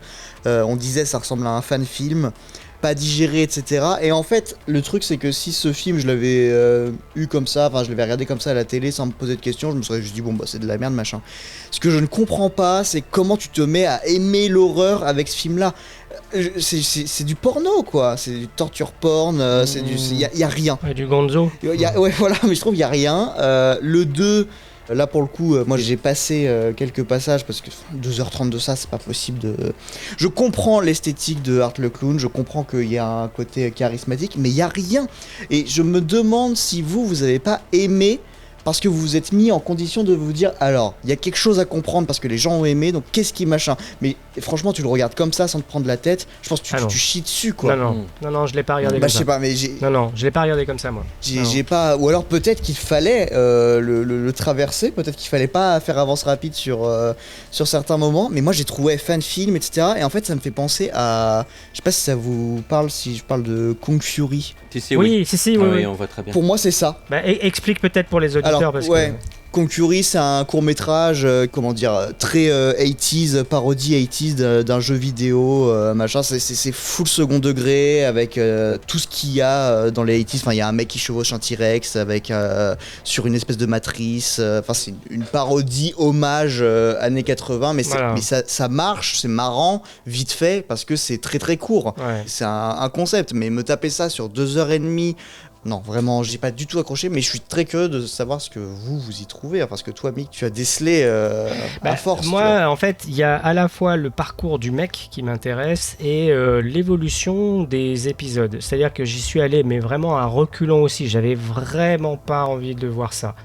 G: On disait ça ressemble à un fan film. Pas digéré, etc. Et en fait, le truc, c'est que si ce film, je l'avais eu comme ça, enfin, je l'avais regardé comme ça à la télé sans me poser de questions, je me serais juste dit, bon, bah, c'est de la merde, machin. Ce que je ne comprends pas, c'est comment tu te mets à aimer l'horreur avec ce film-là. C'est du porno, quoi. C'est du torture porn, y a rien.
F: Ouais, du gonzo.
G: Ouais, voilà, mais je trouve qu'il y a rien. Le 2... Là pour le coup, moi j'ai passé quelques passages parce que 2h30 de ça, c'est pas possible de... Je comprends l'esthétique de Art le Clown, je comprends qu'il y a un côté charismatique, mais il y a rien. Et je me demande si vous avez pas aimé parce que vous vous êtes mis en condition de vous dire alors, il y a quelque chose à comprendre parce que les gens ont aimé, donc qu'est-ce qui machin. Mais franchement, tu le regardes comme ça sans te prendre la tête, je pense que tu chies dessus, quoi.
F: Non, je l'ai pas regardé comme ça.
G: Je sais pas, mais
F: Non, je l'ai pas regardé comme ça, moi.
G: J'ai pas... Ou alors peut-être qu'il fallait le traverser, peut-être qu'il fallait pas faire avance rapide sur certains moments, mais moi j'ai trouvé fan film, etc. Et en fait, ça me fait penser à... Je sais pas si ça vous parle, si je parle de Kung Fury.
F: Oui,
C: on voit très bien.
G: Pour moi, c'est ça.
F: Bah, explique peut-être pour les auditeurs.
G: Alors,
F: parce
G: ouais.
F: que...
G: Kung Fury, c'est un court-métrage, très 80s, parodie 80s d'un jeu vidéo, machin. C'est full second degré avec tout ce qu'il y a dans les 80s. Enfin, il y a un mec qui chevauche un T-Rex avec sur une espèce de matrice. Enfin, c'est une parodie hommage années 80, mais ça marche, c'est marrant, vite fait, parce que c'est très très court. Ouais. C'est un concept, mais me taper ça sur 2h30. Non, vraiment, j'ai pas du tout accroché, mais je suis très curieux de savoir ce que vous y trouvez, parce que toi, Mick, tu as décelé à force.
F: Moi, en fait, il y a à la fois le parcours du mec qui m'intéresse et l'évolution des épisodes. C'est-à-dire que j'y suis allé, mais vraiment à reculons aussi. J'avais vraiment pas envie de voir ça.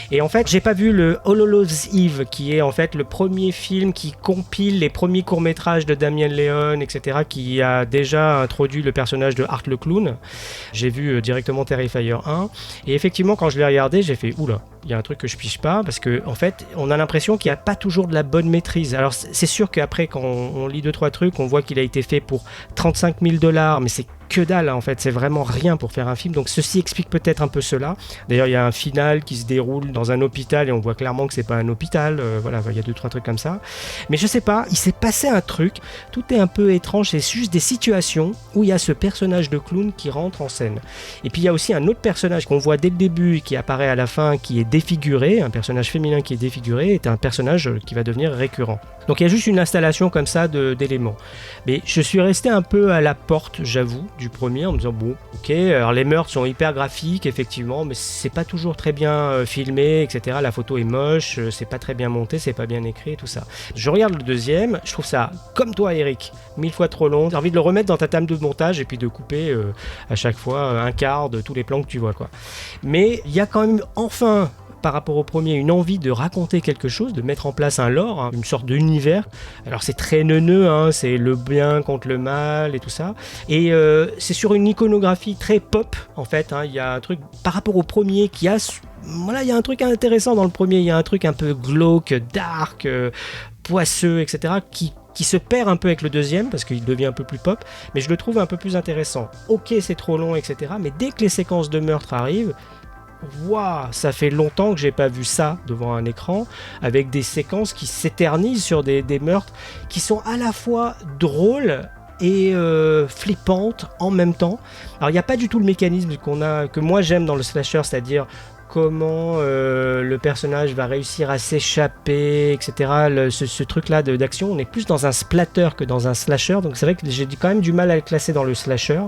F: Et en fait, j'ai pas vu le Hallows' Eve, qui est en fait le premier film qui compile les premiers courts-métrages de Damien Leone, etc., qui a déjà introduit le personnage de Art le Clown. J'ai vu directement Terrifier 1. Et effectivement, quand je l'ai regardé, j'ai fait oula, il y a un truc que je pige pas, parce que en fait, on a l'impression qu'il n'y a pas toujours de la bonne maîtrise. Alors, c'est sûr qu'après, quand on lit 2-3 trucs, on voit qu'il a été fait pour $35,000, mais c'est que dalle, en fait, c'est vraiment rien pour faire un film, donc ceci explique peut-être un peu cela. D'ailleurs, il y a un final qui se déroule dans un hôpital et on voit clairement que c'est pas un hôpital, voilà, il y a 2-3 trucs comme ça. Mais je sais pas, il s'est passé un truc, tout est un peu étrange, c'est juste des situations où il y a ce personnage de clown qui rentre en scène. Et puis il y a aussi un autre personnage qu'on voit dès le début et qui apparaît à la fin, qui est défiguré, un personnage féminin qui est défiguré, est un personnage qui va devenir récurrent. Donc il y a juste une installation comme ça d'éléments. Mais je suis resté un peu à la porte, j'avoue, du premier, en me disant bon, ok, alors les meurtres sont hyper graphiques, effectivement, mais c'est pas toujours très bien filmé, etc. La photo est moche, c'est pas très bien monté, c'est pas bien écrit, tout ça. Je regarde le deuxième, je trouve ça, comme toi Eric, 1000 fois trop long. J'ai envie de le remettre dans ta table de montage et puis de couper à chaque fois un quart de tous les plans que tu vois, quoi. Mais il y a quand même enfin, par rapport au premier, une envie de raconter quelque chose, de mettre en place un lore, hein, une sorte d'univers. Alors c'est très neuneux, hein, c'est le bien contre le mal et tout ça. Et c'est sur une iconographie très pop, en fait. Hein. Il y a un truc, par rapport au premier, qui a... Voilà, il y a un truc intéressant dans le premier. Il y a un truc un peu glauque, dark, poisseux, etc., qui se perd un peu avec le deuxième, parce qu'il devient un peu plus pop, mais je le trouve un peu plus intéressant. Ok, c'est trop long, etc., mais dès que les séquences de meurtre arrivent, waouh, ça fait longtemps que j'ai pas vu ça devant un écran, avec des séquences qui s'éternisent sur des meurtres qui sont à la fois drôles et flippantes en même temps. Alors il n'y a pas du tout le mécanisme que moi j'aime dans le slasher, c'est-à-dire comment le personnage va réussir à s'échapper, etc. Ce truc-là d'action, on est plus dans un splatter que dans un slasher, donc c'est vrai que j'ai quand même du mal à le classer dans le slasher,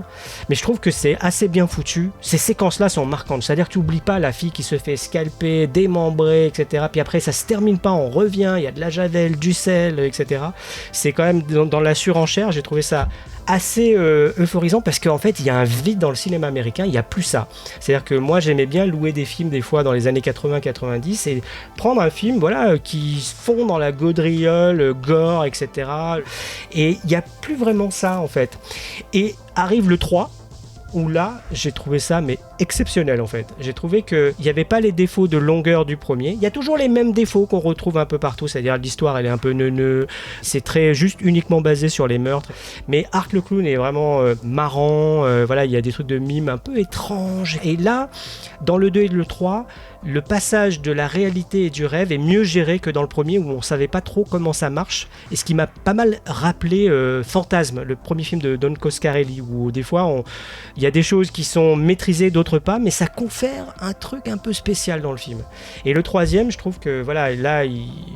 F: mais je trouve que c'est assez bien foutu. Ces séquences-là sont marquantes, c'est-à-dire que tu n'oublies pas la fille qui se fait scalper, démembrer, etc. Puis après, ça se termine pas, on revient, il y a de la javel, du sel, etc. C'est quand même dans la surenchère, j'ai trouvé ça assez euphorisant parce qu'en fait il y a un vide dans le cinéma américain, il n'y a plus ça. C'est-à-dire que moi j'aimais bien louer des films des fois dans les années 80-90 et prendre un film qui se fond dans la gaudriole, gore, etc. Et il n'y a plus vraiment ça en fait. Et arrive le 3, où là, j'ai trouvé ça mais exceptionnel en fait. J'ai trouvé qu'il n'y avait pas les défauts de longueur du premier. Il y a toujours les mêmes défauts qu'on retrouve un peu partout, c'est-à-dire l'histoire elle est un peu neuneux, c'est très juste uniquement basé sur les meurtres. Mais Art le Clown est vraiment marrant, voilà, il y a des trucs de mime un peu étranges. Et là, dans le 2 et le 3, le passage de la réalité et du rêve est mieux géré que dans le premier où on savait pas trop comment ça marche. Et ce qui m'a pas mal rappelé Fantasme, le premier film de Don Coscarelli, où des fois il y a des choses qui sont maîtrisées, d'autres pas, mais ça confère un truc un peu spécial dans le film. Et le troisième, je trouve que voilà, là,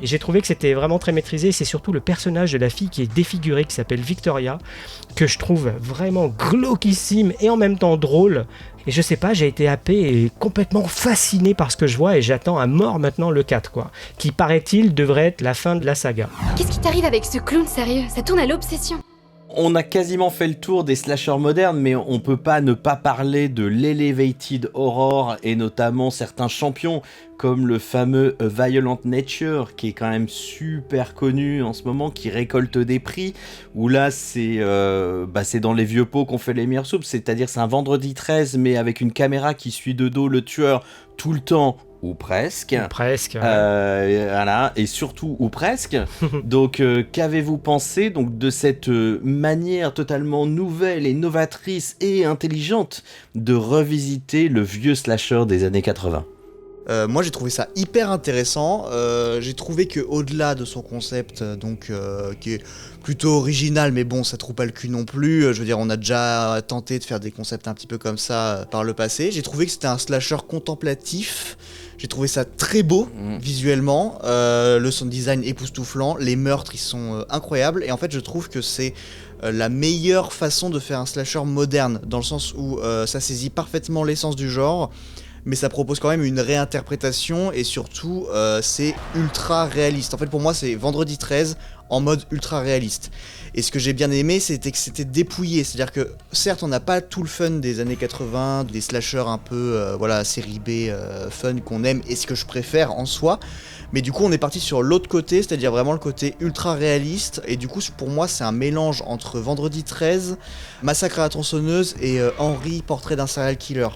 F: j'ai trouvé que c'était vraiment très maîtrisé. C'est surtout le personnage de la fille qui est défigurée, qui s'appelle Victoria, que je trouve vraiment glauquissime et en même temps drôle. Et je sais pas, j'ai été happé et complètement fasciné par ce que je vois et j'attends à mort maintenant le 4, quoi. Qui, paraît-il, devrait être la fin de la saga.
U: Qu'est-ce qui t'arrive avec ce clown, sérieux? Ça tourne à l'obsession.
C: On a quasiment fait le tour des slashers modernes, mais on peut pas ne pas parler de l'elevated horror et notamment certains champions comme le fameux A Violent Nature qui est quand même super connu en ce moment, qui récolte des prix, où là c'est dans les vieux pots qu'on fait les meilleures soupes, c'est-à-dire c'est un vendredi 13 mais avec une caméra qui suit de dos le tueur tout le temps. Ou presque.
F: Ou presque. Ouais.
C: Voilà, et surtout ou presque. Donc, qu'avez-vous pensé donc de cette manière totalement nouvelle et novatrice et intelligente de revisiter le vieux slasher des années 80 ?
G: Moi j'ai trouvé ça hyper intéressant, j'ai trouvé que au-delà de son concept qui est plutôt original, mais bon ça trouve pas le cul non plus, je veux dire on a déjà tenté de faire des concepts un petit peu comme ça par le passé, j'ai trouvé que c'était un slasher contemplatif, j'ai trouvé ça très beau visuellement, le sound design époustouflant, les meurtres ils sont incroyables et en fait je trouve que c'est la meilleure façon de faire un slasher moderne, dans le sens où ça saisit parfaitement l'essence du genre, mais ça propose quand même une réinterprétation et surtout c'est ultra réaliste. En fait pour moi c'est Vendredi 13 en mode ultra réaliste. Et ce que j'ai bien aimé c'était que c'était dépouillé, c'est-à-dire que certes on n'a pas tout le fun des années 80, des slashers un peu série B fun qu'on aime et ce que je préfère en soi, mais du coup on est parti sur l'autre côté, c'est-à-dire vraiment le côté ultra réaliste et du coup pour moi c'est un mélange entre Vendredi 13, Massacre à la tronçonneuse et Henry, portrait d'un serial killer.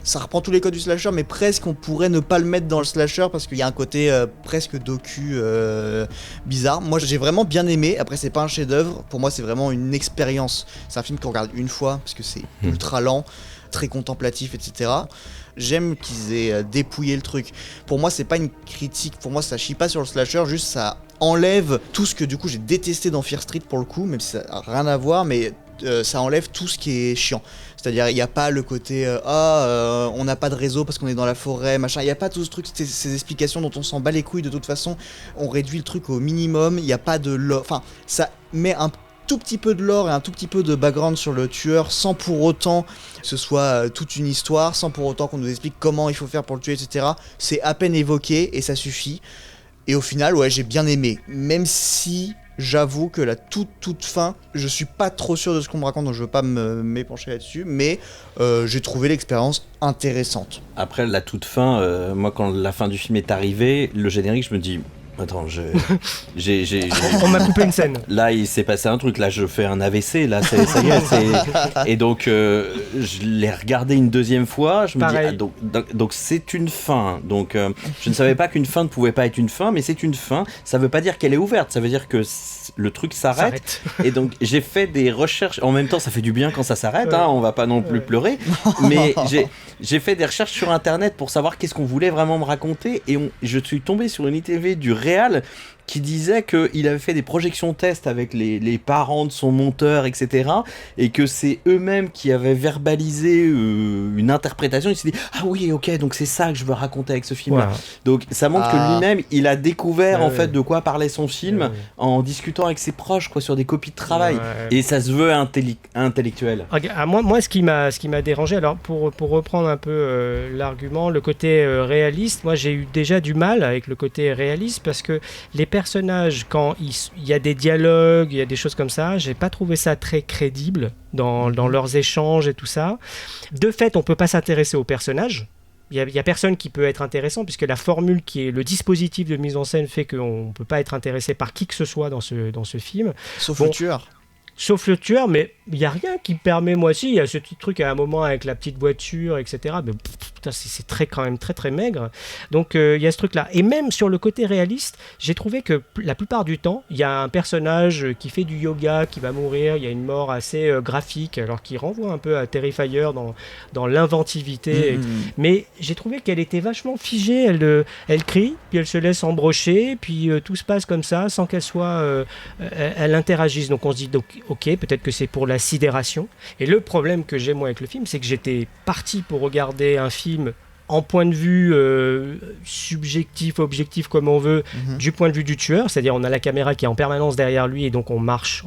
G: Ça reprend tous les codes du slasher mais presque on pourrait ne pas le mettre dans le slasher parce qu'il y a un côté presque docu bizarre. Moi j'ai vraiment bien aimé, après c'est pas un chef-d'œuvre, pour moi c'est vraiment une expérience, c'est un film qu'on regarde une fois parce que c'est ultra lent, très contemplatif, etc. J'aime qu'ils aient dépouillé le truc. Pour moi c'est pas une critique, pour moi ça chie pas sur le slasher, juste ça enlève tout ce que du coup j'ai détesté dans Fear Street pour le coup, même si ça a rien à voir, mais ça enlève tout ce qui est chiant. C'est-à-dire il n'y a pas le côté on n'a pas de réseau parce qu'on est dans la forêt, machin, il n'y a pas tout ce truc, ces explications dont on s'en bat les couilles de toute façon, on réduit le truc au minimum, il n'y a pas de lore, enfin ça met un tout petit peu de lore et un tout petit peu de background sur le tueur sans pour autant que ce soit toute une histoire, sans pour autant qu'on nous explique comment il faut faire pour le tuer, etc. C'est à peine évoqué et ça suffit. Et au final, ouais, j'ai bien aimé, même si j'avoue que la toute fin, je suis pas trop sûr de ce qu'on me raconte, donc je veux pas m'épancher là-dessus, mais j'ai trouvé l'expérience intéressante.
C: Après la toute fin, moi quand la fin du film est arrivée, le générique, je me dis... Attends,
F: on m'a coupé une scène.
C: Là, il s'est passé un truc. Là, je fais un AVC. Là, ça y est. Et donc, je l'ai regardé une deuxième fois. Je me dis, donc c'est une fin. Donc, je ne savais pas qu'une fin ne pouvait pas être une fin, mais c'est une fin. Ça veut pas dire qu'elle est ouverte. Ça veut dire que le truc s'arrête. Et donc, j'ai fait des recherches. En même temps, ça fait du bien quand ça s'arrête. Hein, on va pas non plus pleurer. Mais j'ai fait des recherches sur Internet pour savoir qu'est-ce qu'on voulait vraiment me raconter. Et je suis tombé sur une ITV du Réal qui disait qu'il avait fait des projections tests avec les parents de son monteur, etc. Et que c'est eux-mêmes qui avaient verbalisé une interprétation. Il s'est dit « Ah oui, ok, donc c'est ça que je veux raconter avec ce film-là. » Donc ça montre que lui-même, il a découvert en fait de quoi parlait son film en discutant avec ses proches quoi, sur des copies de travail. Et ça se veut intellectuel.
F: Moi, ce qui m'a dérangé, alors pour reprendre un peu l'argument, le côté réaliste, moi j'ai eu déjà du mal avec le côté réaliste parce que les personnages, quand il y a des dialogues, il y a des choses comme ça, j'ai pas trouvé ça très crédible dans leurs échanges et tout ça. De fait, on peut pas s'intéresser aux personnages. Il y a personne qui peut être intéressant, puisque la formule qui est le dispositif de mise en scène fait qu'on peut pas être intéressé par qui que ce soit dans ce film.
G: Sauf le tueur.
F: Sauf le tueur, mais il n'y a rien qui permet, moi aussi, il y a ce petit truc à un moment avec la petite voiture, etc. Mais putain, c'est quand même très très maigre. Donc il y a ce truc-là. Et même sur le côté réaliste, j'ai trouvé que la plupart du temps, il y a un personnage qui fait du yoga, qui va mourir, il y a une mort assez graphique, alors qui renvoie un peu à Terrifier dans l'inventivité. Mais j'ai trouvé qu'elle était vachement figée, elle crie, puis elle se laisse embrocher, puis tout se passe comme ça, sans qu'elle soit... elle interagisse. Donc on se dit... Ok, peut-être que c'est pour la sidération. Et le problème que j'ai moi avec le film, c'est que j'étais parti pour regarder un film en point de vue subjectif, objectif, comme on veut, du point de vue du tueur, c'est-à-dire on a la caméra qui est en permanence derrière lui et donc on marche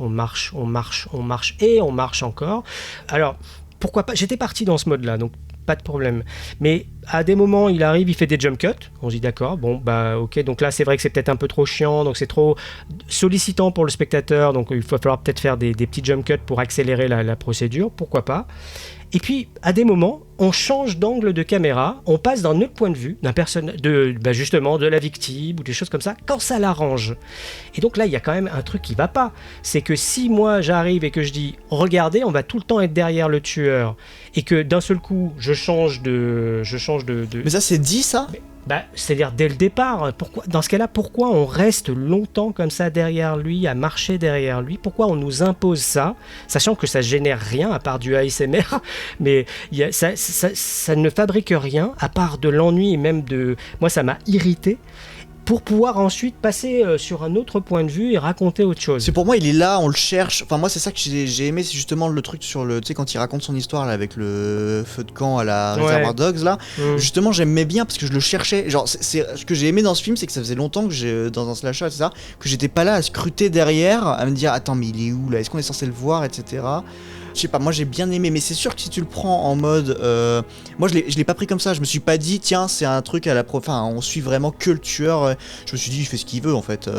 F: et on marche encore. Alors, pourquoi pas ? J'étais parti dans ce mode-là, donc pas de problème. Mais à des moments, il arrive, il fait des jump cuts. On se dit d'accord, bon, bah ok, donc là c'est vrai que c'est peut-être un peu trop chiant, donc c'est trop sollicitant pour le spectateur, donc il va falloir peut-être faire des petits jump cuts pour accélérer la procédure, pourquoi pas. Et puis, à des moments, on change d'angle de caméra, on passe d'un autre point de vue, justement de la victime ou des choses comme ça, quand ça l'arrange. Et donc là, il y a quand même un truc qui va pas. C'est que si moi j'arrive et que je dis « Regardez, on va tout le temps être derrière le tueur », et que d'un seul coup, je change de...
G: Mais ça, c'est dit, ça ?
F: C'est-à-dire dès le départ, dans ce cas-là, pourquoi on reste longtemps comme ça derrière lui, à marcher derrière lui ? Pourquoi on nous impose ça, sachant que ça génère rien à part du ASMR, mais ça ne fabrique rien à part de l'ennui et même de... Moi, ça m'a irrité. Pour pouvoir ensuite passer sur un autre point de vue et raconter autre chose.
G: C'est pour moi, il est là, on le cherche. Enfin, moi, c'est ça que j'ai aimé, c'est justement le truc sur le... Tu sais, quand il raconte son histoire là, avec le feu de camp à la Reservoir Dogs, là, justement, j'aimais bien parce que je le cherchais. Genre, ce que j'ai aimé dans ce film, c'est que ça faisait longtemps que dans un slasher, etc., que j'étais pas là à scruter derrière, à me dire, attends, mais il est où là ? Est-ce qu'on est censé le voir, etc. Je sais pas, moi j'ai bien aimé, mais c'est sûr que si tu le prends en mode... moi je l'ai pas pris comme ça, je me suis pas dit, tiens, c'est un truc à la... Enfin, on suit vraiment que le tueur. Je me suis dit, il fait ce qu'il veut en fait.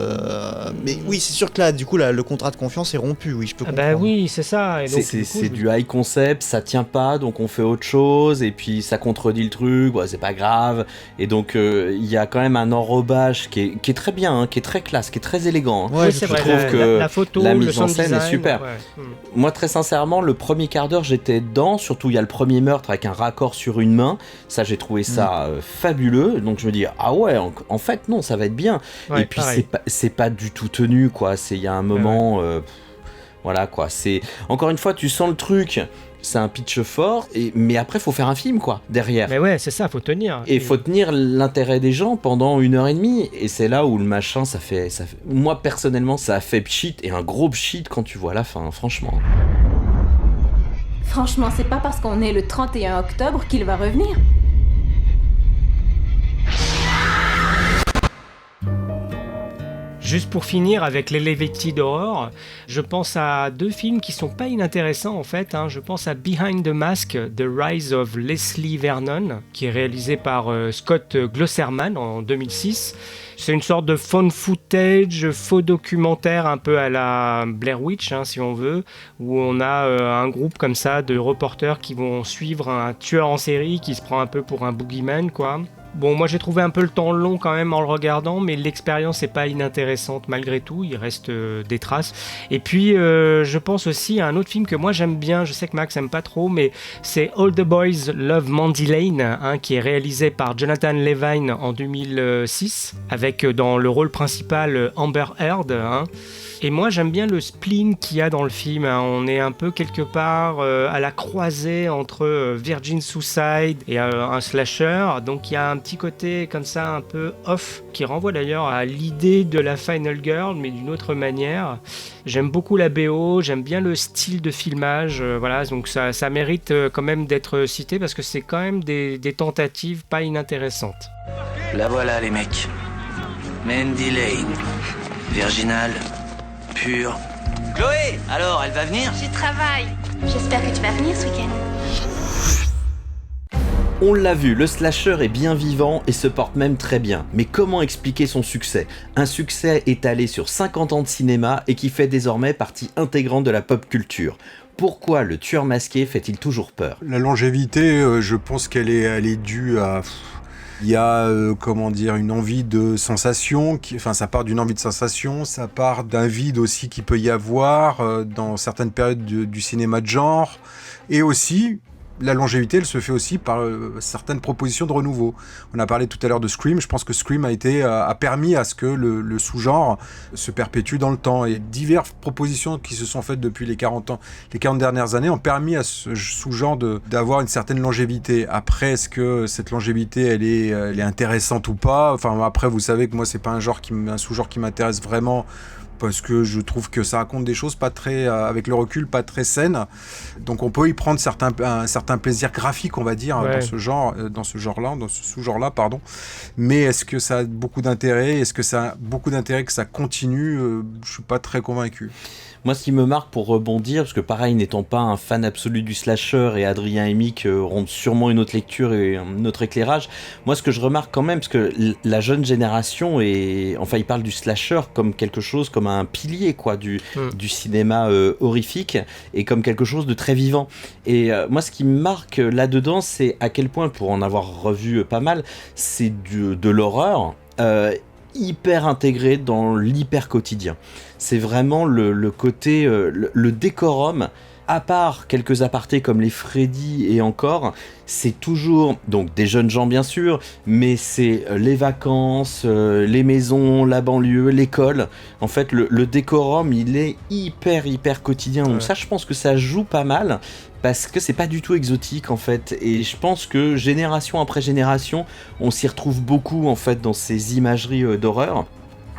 G: Mais oui, c'est sûr que là, du coup, le contrat de confiance est rompu, oui, je peux comprendre.
F: Bah oui, c'est ça. Et donc,
C: c'est du high concept, ça tient pas, donc on fait autre chose, et puis ça contredit le truc, c'est pas grave. Et donc, il y a quand même un enrobage qui est très bien, hein, qui est très classe, qui est très élégant.
F: Ouais, je trouve
C: que
F: la photo,
C: la
F: le
C: mise en scène
F: design,
C: est super.
F: Ouais.
C: Moi, très sincèrement, le premier quart d'heure, j'étais dedans. Surtout, il y a le premier meurtre avec un raccord sur une main. Ça, j'ai trouvé ça fabuleux. Donc, je me dis, ah ouais, en fait, non, ça va être bien.
F: Ouais,
C: et puis, c'est pas du tout tenu, quoi. Il y a un moment... voilà, quoi. Encore une fois, tu sens le truc... C'est un pitch fort, mais après, faut faire un film, quoi, derrière.
F: Mais ouais, c'est ça, faut tenir.
C: Et faut tenir l'intérêt des gens pendant 1h30. Et c'est là où le machin, ça fait... Moi, personnellement, ça a fait pchit, et un gros pchit quand tu vois la fin, franchement.
U: Franchement, c'est pas parce qu'on est le 31 octobre qu'il va revenir.
F: Juste pour finir avec l'Elevated Horror, je pense à deux films qui sont pas inintéressants en fait. Je pense à Behind the Mask, The Rise of Leslie Vernon, qui est réalisé par Scott Glosserman en 2006. C'est une sorte de found footage, faux documentaire un peu à la Blair Witch, si on veut, où on a un groupe comme ça de reporters qui vont suivre un tueur en série qui se prend un peu pour un boogeyman, quoi. Bon, moi j'ai trouvé un peu le temps long quand même en le regardant, mais l'expérience n'est pas inintéressante malgré tout, il reste des traces. Et puis je pense aussi à un autre film que moi j'aime bien, je sais que Max aime pas trop, mais c'est All the Boys Love Mandy Lane, qui est réalisé par Jonathan Levine en 2006, avec dans le rôle principal Amber Heard. Et moi j'aime bien le spleen qu'il y a dans le film, on est un peu quelque part à la croisée entre Virgin Suicide et un slasher, donc il y a un petit côté comme ça un peu off qui renvoie d'ailleurs à l'idée de la Final Girl mais d'une autre manière. J'aime beaucoup la BO, j'aime bien le style de filmage, voilà, donc ça mérite quand même d'être cité parce que c'est quand même des tentatives pas inintéressantes.
I: La voilà les mecs, Mandy Lane, virginale, pure. Chloé, alors elle va venir ?
J: J'y travaille. J'espère que tu vas venir ce week-end.
C: On l'a vu, le slasher est bien vivant et se porte même très bien. Mais comment expliquer son succès ? Un succès étalé sur 50 ans de cinéma et qui fait désormais partie intégrante de la pop culture. Pourquoi le tueur masqué fait-il toujours peur ?
D: La longévité, je pense qu'elle est due à... Il y a, une envie de sensation, ça part d'une envie de sensation, ça part d'un vide aussi qu'il peut y avoir dans certaines périodes du cinéma de genre, et aussi... La longévité, elle se fait aussi par certaines propositions de renouveau. On a parlé tout à l'heure de Scream. Je pense que Scream a permis à ce que le sous-genre se perpétue dans le temps. Et diverses propositions qui se sont faites depuis les 40 dernières années ont permis à ce sous-genre d'avoir une certaine longévité. Après, est-ce que cette longévité, elle est intéressante ou pas ? Enfin, après, vous savez que moi, c'est pas un sous-genre qui m'intéresse vraiment. Parce que je trouve que ça raconte des choses pas très, avec le recul, pas très saines. Donc on peut y prendre un certain plaisir graphique, on va dire, dans ce sous-genre-là, pardon. Mais est-ce que ça a beaucoup d'intérêt ? Est-ce que ça a beaucoup d'intérêt que ça continue ? Je suis pas très convaincu.
C: Moi, ce qui me marque pour rebondir, parce que pareil, n'étant pas un fan absolu du slasher, et Adrien et Mick auront sûrement une autre lecture et un autre éclairage, moi, ce que je remarque quand même, parce que la jeune génération, ils parlent du slasher comme quelque chose, comme un pilier, quoi, du cinéma horrifique, et comme quelque chose de très vivant. Et moi, ce qui me marque là-dedans, c'est à quel point, pour en avoir revu pas mal, c'est de l'horreur, hyper intégré dans l'hyper quotidien. C'est vraiment le côté, le décorum, à part quelques apartés comme les Freddy et encore, c'est toujours, donc des jeunes gens bien sûr, mais c'est les vacances, les maisons, la banlieue, l'école. En fait, le décorum, il est hyper quotidien. Donc ça, je pense que ça joue pas mal. Parce que c'est pas du tout exotique en fait, et je pense que génération après génération, on s'y retrouve beaucoup en fait dans ces imageries d'horreur.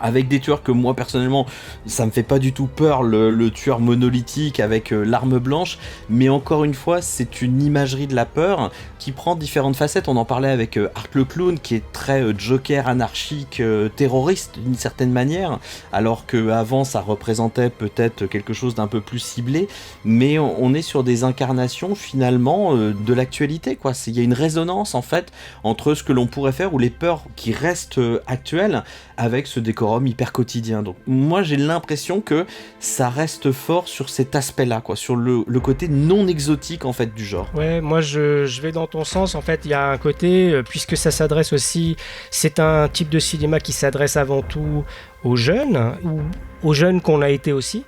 C: Avec des tueurs que moi personnellement ça me fait pas du tout peur, le tueur monolithique avec l'arme blanche, mais encore une fois c'est une imagerie de la peur qui prend différentes facettes. On en parlait avec Art le Clown qui est très Joker anarchique, terroriste d'une certaine manière, alors qu'avant ça représentait peut-être quelque chose d'un peu plus ciblé, mais on est sur des incarnations finalement de l'actualité, quoi. Il y a une résonance en fait entre ce que l'on pourrait faire ou les peurs qui restent actuelles avec ce décorum hyper quotidien. Donc moi j'ai l'impression que ça reste fort sur cet aspect-là, quoi, sur le côté non exotique en fait du genre.
F: Ouais, moi je vais dans ton sens. En fait, il y a un côté, puisque ça s'adresse aussi, c'est un type de cinéma qui s'adresse avant tout aux jeunes, ou aux jeunes qu'on a été aussi.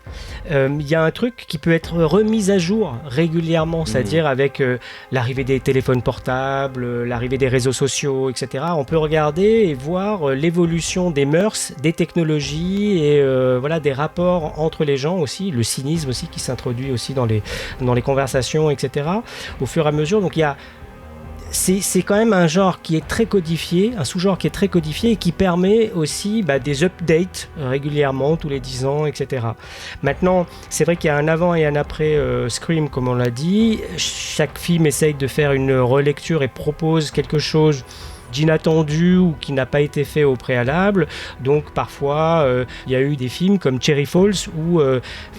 F: Il y a un truc qui peut être remis à jour régulièrement, c'est-à-dire avec l'arrivée des téléphones portables, l'arrivée des réseaux sociaux, etc. On peut regarder et voir l'évolution des mœurs, des technologies et des rapports entre les gens aussi, le cynisme aussi qui s'introduit aussi dans les conversations, etc. au fur et à mesure. Donc il y a c'est quand même un genre qui est très codifié, un sous-genre qui est très codifié et qui permet aussi des updates régulièrement, tous les 10 ans, etc. Maintenant, c'est vrai qu'il y a un avant et un après Scream, comme on l'a dit. Chaque film essaye de faire une relecture et propose quelque chose d'inattendu ou qui n'a pas été fait au préalable. Donc parfois, il y a eu des films comme Cherry Falls où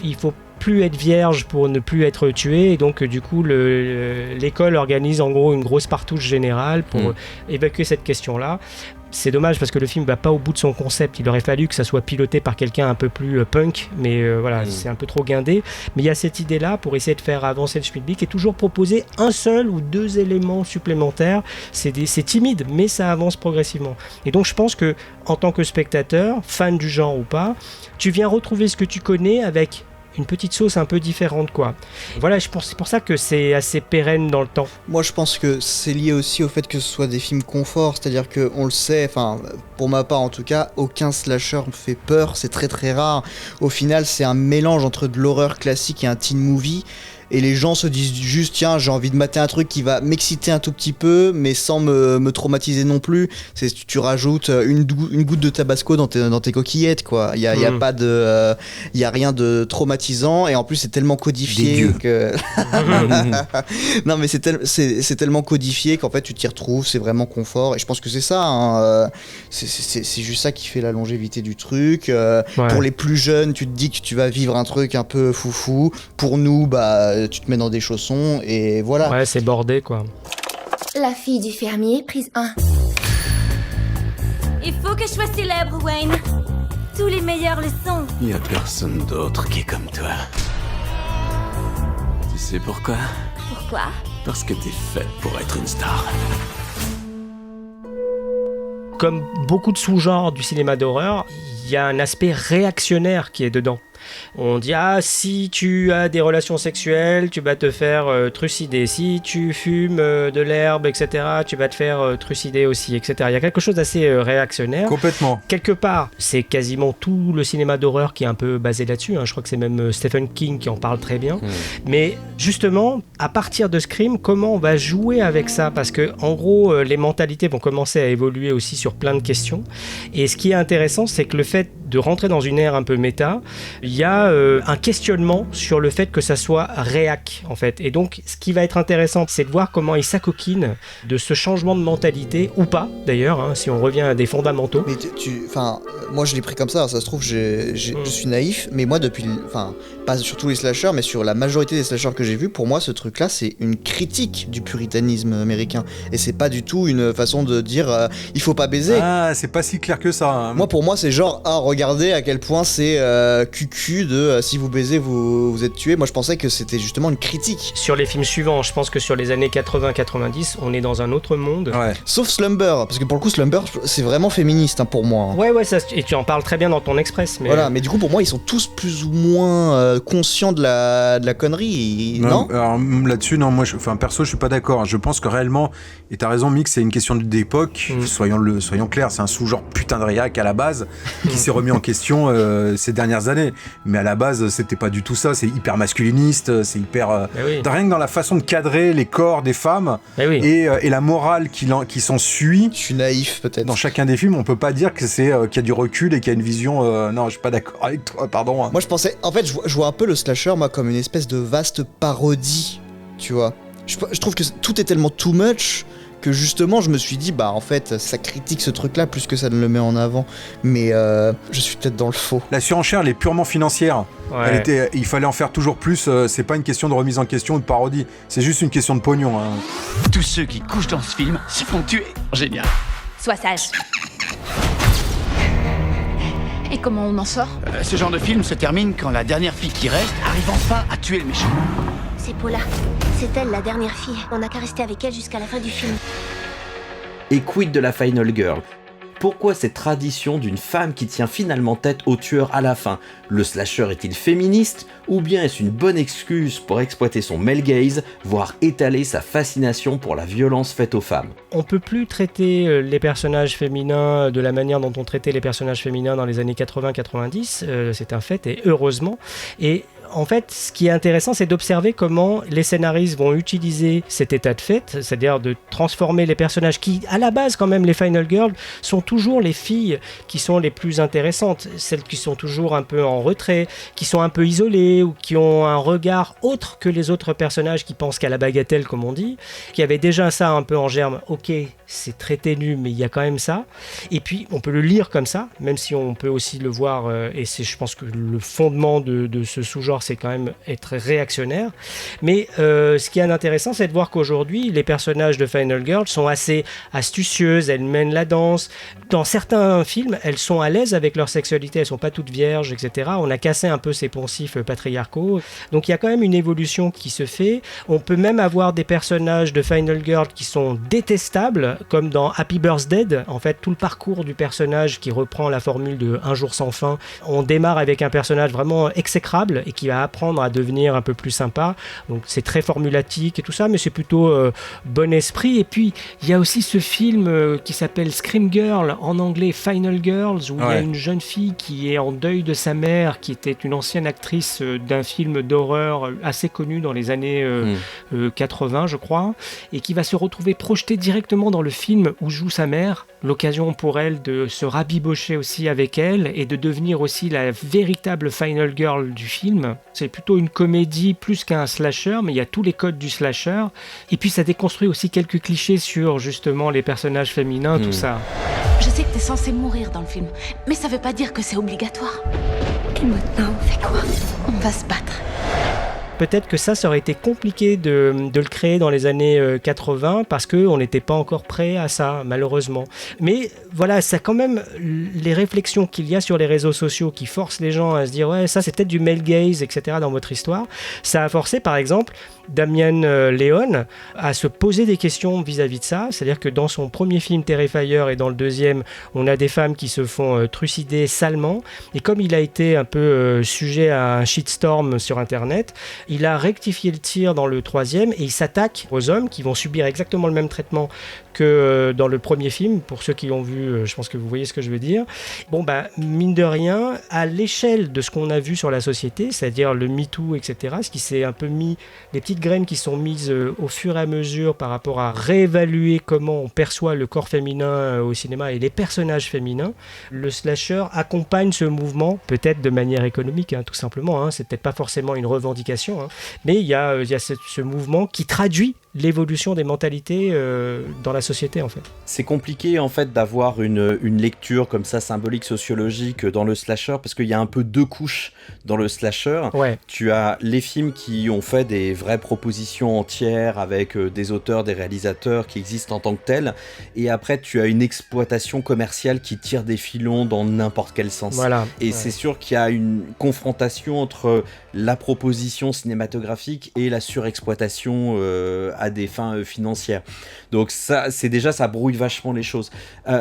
F: il faut plus être vierge pour ne plus être tué, et donc du coup l'école organise en gros une grosse partouche générale pour évacuer cette question-là. C'est dommage parce que le film va pas au bout de son concept. Il aurait fallu que ça soit piloté par quelqu'un un peu plus punk, mais c'est un peu trop guindé. Mais il y a cette idée-là pour essayer de faire avancer le schmilblick et toujours proposer un seul ou deux éléments supplémentaires. C'est timide, mais ça avance progressivement. Et donc je pense que en tant que spectateur, fan du genre ou pas, tu viens retrouver ce que tu connais avec une petite sauce un peu différente, quoi. Voilà, je pense c'est pour ça que c'est assez pérenne dans le temps.
G: Moi, je pense que c'est lié aussi au fait que ce soit des films confort, c'est-à-dire que on le sait, enfin, pour ma part en tout cas, aucun slasher me fait peur, c'est très très rare. Au final, c'est un mélange entre de l'horreur classique et un teen movie. Et les gens se disent juste, tiens, j'ai envie de mater un truc qui va m'exciter un tout petit peu, mais sans me traumatiser non plus. Tu rajoutes une goutte de tabasco dans tes coquillettes, quoi. Il y a pas de, il y a rien de traumatisant, et en plus c'est tellement codifié que. Non, mais c'est tellement codifié qu'en fait tu t'y retrouves, c'est vraiment confort. Et je pense que c'est ça, hein, c'est juste ça qui fait la longévité du truc. Pour les plus jeunes, tu te dis que tu vas vivre un truc un peu foufou. Pour nous, tu te mets dans des chaussons et voilà.
F: Ouais, c'est bordé, quoi.
N: La fille du fermier, prise 1.
J: Il faut que je sois célèbre, Wayne. Tous les meilleurs le sont.
E: Y a personne d'autre qui est comme toi. Tu sais pourquoi?
J: Pourquoi?
E: Parce que t'es faite pour être une star.
F: Comme beaucoup de sous-genres du cinéma d'horreur, il y a un aspect réactionnaire qui est dedans. On dit si tu as des relations sexuelles, tu vas te faire trucider. Si tu fumes de l'herbe, etc., tu vas te faire trucider aussi, etc. Il y a quelque chose d'assez réactionnaire.
D: Complètement.
F: Quelque part, c'est quasiment tout le cinéma d'horreur qui est un peu basé là-dessus. Je crois que c'est même Stephen King qui en parle très bien. Mais justement, à partir de Scream, comment on va jouer avec ça? Parce que en gros, les mentalités vont commencer à évoluer aussi sur plein de questions. Et ce qui est intéressant, c'est que le fait de rentrer dans une ère un peu méta, il y a un questionnement sur le fait que ça soit réac, en fait. Et donc, ce qui va être intéressant, c'est de voir comment ils s'acoquinent de ce changement de mentalité, ou pas, d'ailleurs, si on revient à des fondamentaux.
G: Mais moi je l'ai pris comme ça se trouve, je suis naïf, mais moi depuis, pas sur tous les slashers, mais sur la majorité des slashers que j'ai vus, pour moi ce truc-là, c'est une critique du puritanisme américain. Et c'est pas du tout une façon de dire il faut pas baiser.
D: Ah, c'est pas si clair que ça.
G: Pour moi, c'est genre, regardez à quel point c'est cucu de si vous baisez, vous êtes tué. Moi, je pensais que c'était justement une critique.
F: Sur les films suivants, je pense que sur les années 80-90, on est dans un autre monde.
G: Ouais. Sauf Slumber, parce que pour le coup, Slumber, c'est vraiment féministe pour moi.
F: Ouais, ça, et tu en parles très bien dans ton Express. Mais...
G: Voilà, mais du coup, pour moi, ils sont tous plus ou moins conscients de la connerie, non?
D: Alors, là-dessus, non, moi, perso, je suis pas d'accord. Je pense que réellement, et t'as raison, Mick, c'est une question d'époque. Soyons clairs, c'est un sous-genre putain de réac à la base qui s'est remis en question ces dernières années. Mais à la base, c'était pas du tout ça. C'est hyper masculiniste, c'est hyper... Rien que dans la façon de cadrer les corps des femmes et la morale qui s'en suit.
G: Je suis naïf, peut-être.
D: Dans chacun des films, on peut pas dire que c'est qu'il y a du recul et qu'il y a une vision... non, je suis pas d'accord avec toi, pardon.
G: Moi, je pensais... En fait, je vois un peu le slasher, moi, comme une espèce de vaste parodie, tu vois. Je trouve que tout est tellement too much... que justement je me suis dit en fait ça critique ce truc là plus que ça ne le met en avant, mais je suis peut-être dans le faux.
D: La surenchère elle est purement financière. Il fallait en faire toujours plus, c'est pas une question de remise en question ou de parodie, c'est juste une question de pognon.
K: Tous ceux qui couchent dans ce film se font tuer. Génial.
J: Sois sage.
U: Et comment on en sort?
K: Ce genre de film se termine quand la dernière fille qui reste arrive enfin à tuer le méchant.
J: C'est Paula. C'est elle, la dernière fille. On n'a qu'à rester avec elle jusqu'à la fin du film.
C: Et quid de la Final Girl? Pourquoi cette tradition d'une femme qui tient finalement tête au tueur à la fin? Le slasher est-il féministe? Ou bien est-ce une bonne excuse pour exploiter son male gaze, voire étaler sa fascination pour la violence faite aux femmes?
F: On peut plus traiter les personnages féminins de la manière dont on traitait les personnages féminins dans les années 80-90, c'est un fait, et heureusement. Et en fait, ce qui est intéressant, c'est d'observer comment les scénaristes vont utiliser cet état de fait, c'est-à-dire de transformer les personnages qui, à la base, quand même, les Final Girls, sont toujours les filles qui sont les plus intéressantes, celles qui sont toujours un peu en retrait, qui sont un peu isolées ou qui ont un regard autre que les autres personnages qui pensent qu'à la bagatelle, comme on dit, qui avaient déjà ça un peu en germe. Ok, c'est très ténu, mais il y a quand même ça. Et puis, on peut le lire comme ça, même si on peut aussi le voir, et c'est, je pense que le fondement de ce sous-genre, c'est quand même être réactionnaire. Mais ce qui est intéressant, c'est de voir qu'aujourd'hui, les personnages de Final Girl sont assez astucieuses, elles mènent la danse. Dans certains films, elles sont à l'aise avec leur sexualité, elles sont pas toutes vierges, etc. On a cassé un peu ces poncifs patriarcaux. Donc il y a quand même une évolution qui se fait. On peut même avoir des personnages de Final Girl qui sont détestables, comme dans Happy Birthday. En fait, tout le parcours du personnage qui reprend la formule de Un jour sans fin. On démarre avec un personnage vraiment exécrable et qui va apprendre à devenir un peu plus sympa. Donc c'est très formulatique et tout ça, mais c'est plutôt bon esprit. Et puis il y a aussi ce film qui s'appelle Scream Girl, en anglais Final Girls, où il y a une jeune fille qui est en deuil de sa mère, qui était une ancienne actrice d'un film d'horreur assez connu dans les années 80, je crois, et qui va se retrouver projetée directement dans le film où joue sa mère. L'occasion pour elle de se rabibocher aussi avec elle et de devenir aussi la véritable Final Girl du film. C'est plutôt une comédie plus qu'un slasher, mais il y a tous les codes du slasher. Et puis ça déconstruit aussi quelques clichés sur justement les personnages féminins, tout ça.
U: Je sais que t'es censé mourir dans le film, mais ça veut pas dire que c'est obligatoire. Et maintenant, on fait quoi? On va se battre.
F: peut-être que ça aurait été compliqué de le créer dans les années 80 parce qu'on n'était pas encore prêt à ça, malheureusement. Mais voilà, c'est quand même les réflexions qu'il y a sur les réseaux sociaux qui forcent les gens à se dire « ouais, ça c'est peut-être du male gaze, etc. dans votre histoire ». Ça a forcé, par exemple, Damien Leone à se poser des questions vis-à-vis de ça. C'est-à-dire que dans son premier film Terrifier et dans le deuxième, on a des femmes qui se font trucider salement. Et comme il a été un peu sujet à un shitstorm sur Internet, il a rectifié le tir dans le troisième et il s'attaque aux hommes qui vont subir exactement le même traitement que dans le premier film. Pour ceux qui l'ont vu, je pense que vous voyez ce que je veux dire. Bon, mine de rien, à l'échelle de ce qu'on a vu sur la société, c'est-à-dire le MeToo, etc., ce qui s'est un peu mis, les petites graines qui sont mises au fur et à mesure par rapport à réévaluer comment on perçoit le corps féminin au cinéma et les personnages féminins, le slasher accompagne ce mouvement, peut-être de manière économique, tout simplement. C'est peut-être pas forcément une revendication, mais il y a ce mouvement qui traduit l'évolution des mentalités dans la société, en fait.
C: C'est compliqué, en fait, d'avoir une lecture comme ça, symbolique, sociologique dans le slasher, parce qu'il y a un peu deux couches dans le slasher.
F: Ouais.
C: Tu as les films qui ont fait des vraies propositions entières avec des auteurs, des réalisateurs qui existent en tant que tels, et après, tu as une exploitation commerciale qui tire des filons dans n'importe quel sens.
F: Voilà.
C: Et c'est sûr qu'il y a une confrontation entre la proposition cinématographique et la surexploitation à des fins financières. Donc ça brouille vachement les choses.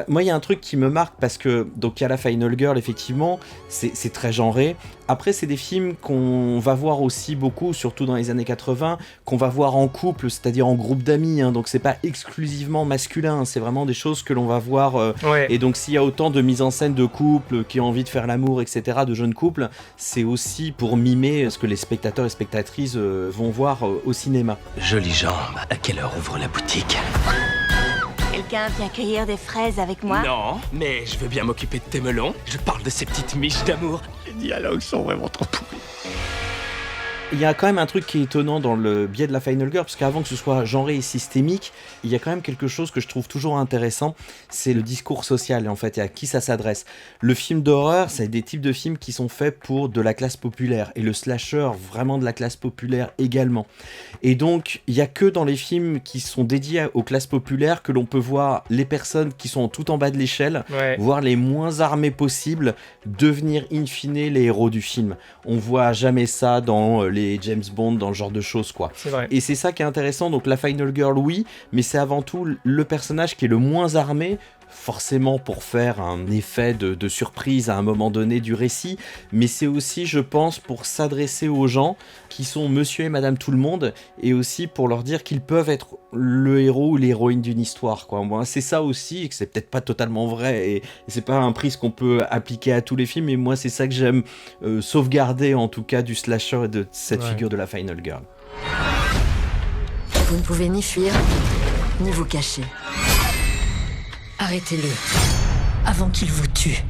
C: Moi, il y a un truc qui me marque parce que donc il y a la Final Girl, effectivement, c'est très genré. Après, c'est des films qu'on va voir aussi beaucoup, surtout dans les années 80, qu'on va voir en couple, c'est-à-dire en groupe d'amis. Donc c'est pas exclusivement masculin, c'est vraiment des choses que l'on va voir.
F: Ouais.
C: Et donc s'il y a autant de mise en scène de couples qui ont envie de faire l'amour, etc., de jeunes couples, c'est aussi pour mimer ce que les spectateurs et spectatrices vont voir au cinéma.
O: Jolie jambe, à quelle heure ouvre la boutique?
U: Quelqu'un vient cueillir des fraises avec moi?
O: Non, mais je veux bien m'occuper de tes melons. Je parle de ces petites miches d'amour. Les dialogues sont vraiment trop pourris.
C: Il y a quand même un truc qui est étonnant dans le biais de la Final Girl, parce qu'avant que ce soit genré et systémique, il y a quand même quelque chose que je trouve toujours intéressant, c'est le discours social, en fait, et à qui ça s'adresse. Le film d'horreur, c'est des types de films qui sont faits pour de la classe populaire, et le slasher, vraiment de la classe populaire également. Et donc, il n'y a que dans les films qui sont dédiés aux classes populaires que l'on peut voir les personnes qui sont tout en bas de l'échelle, voire les moins armées possibles, devenir in fine les héros du film. On voit jamais ça dans les James Bond, dans le genre de choses, quoi.
F: C'est vrai.
C: Et c'est ça qui est intéressant. Donc la Final Girl, oui, mais c'est avant tout le personnage qui est le moins armé, forcément pour faire un effet de surprise à un moment donné du récit, mais c'est aussi, je pense, pour s'adresser aux gens qui sont monsieur et madame tout le monde, et aussi pour leur dire qu'ils peuvent être le héros ou l'héroïne d'une histoire, quoi. Moi, c'est ça aussi, et que c'est peut-être pas totalement vrai, et c'est pas un prisme qu'on peut appliquer à tous les films, mais moi c'est ça que j'aime sauvegarder, en tout cas, du slasher et de cette figure de la Final Girl.
U: Vous ne pouvez ni fuir, ni vous cacher. Arrêtez-le, avant qu'il vous tue.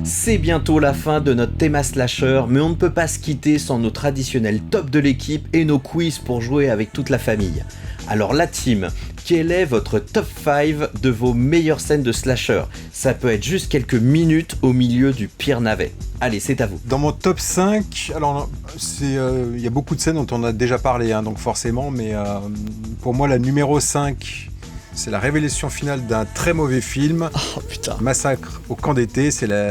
C: C'est bientôt la fin de notre thème slasher, mais on ne peut pas se quitter sans nos traditionnels top de l'équipe et nos quiz pour jouer avec toute la famille. Alors la team, quel est votre top 5 de vos meilleures scènes de slasher? Ça peut être juste quelques minutes au milieu du pire navet. Allez, c'est à vous.
D: Dans mon top 5, alors il y a beaucoup de scènes dont on a déjà parlé, donc forcément, mais pour moi la numéro 5, c'est la révélation finale d'un très mauvais film.
G: Oh putain.
D: Massacre au camp d'été,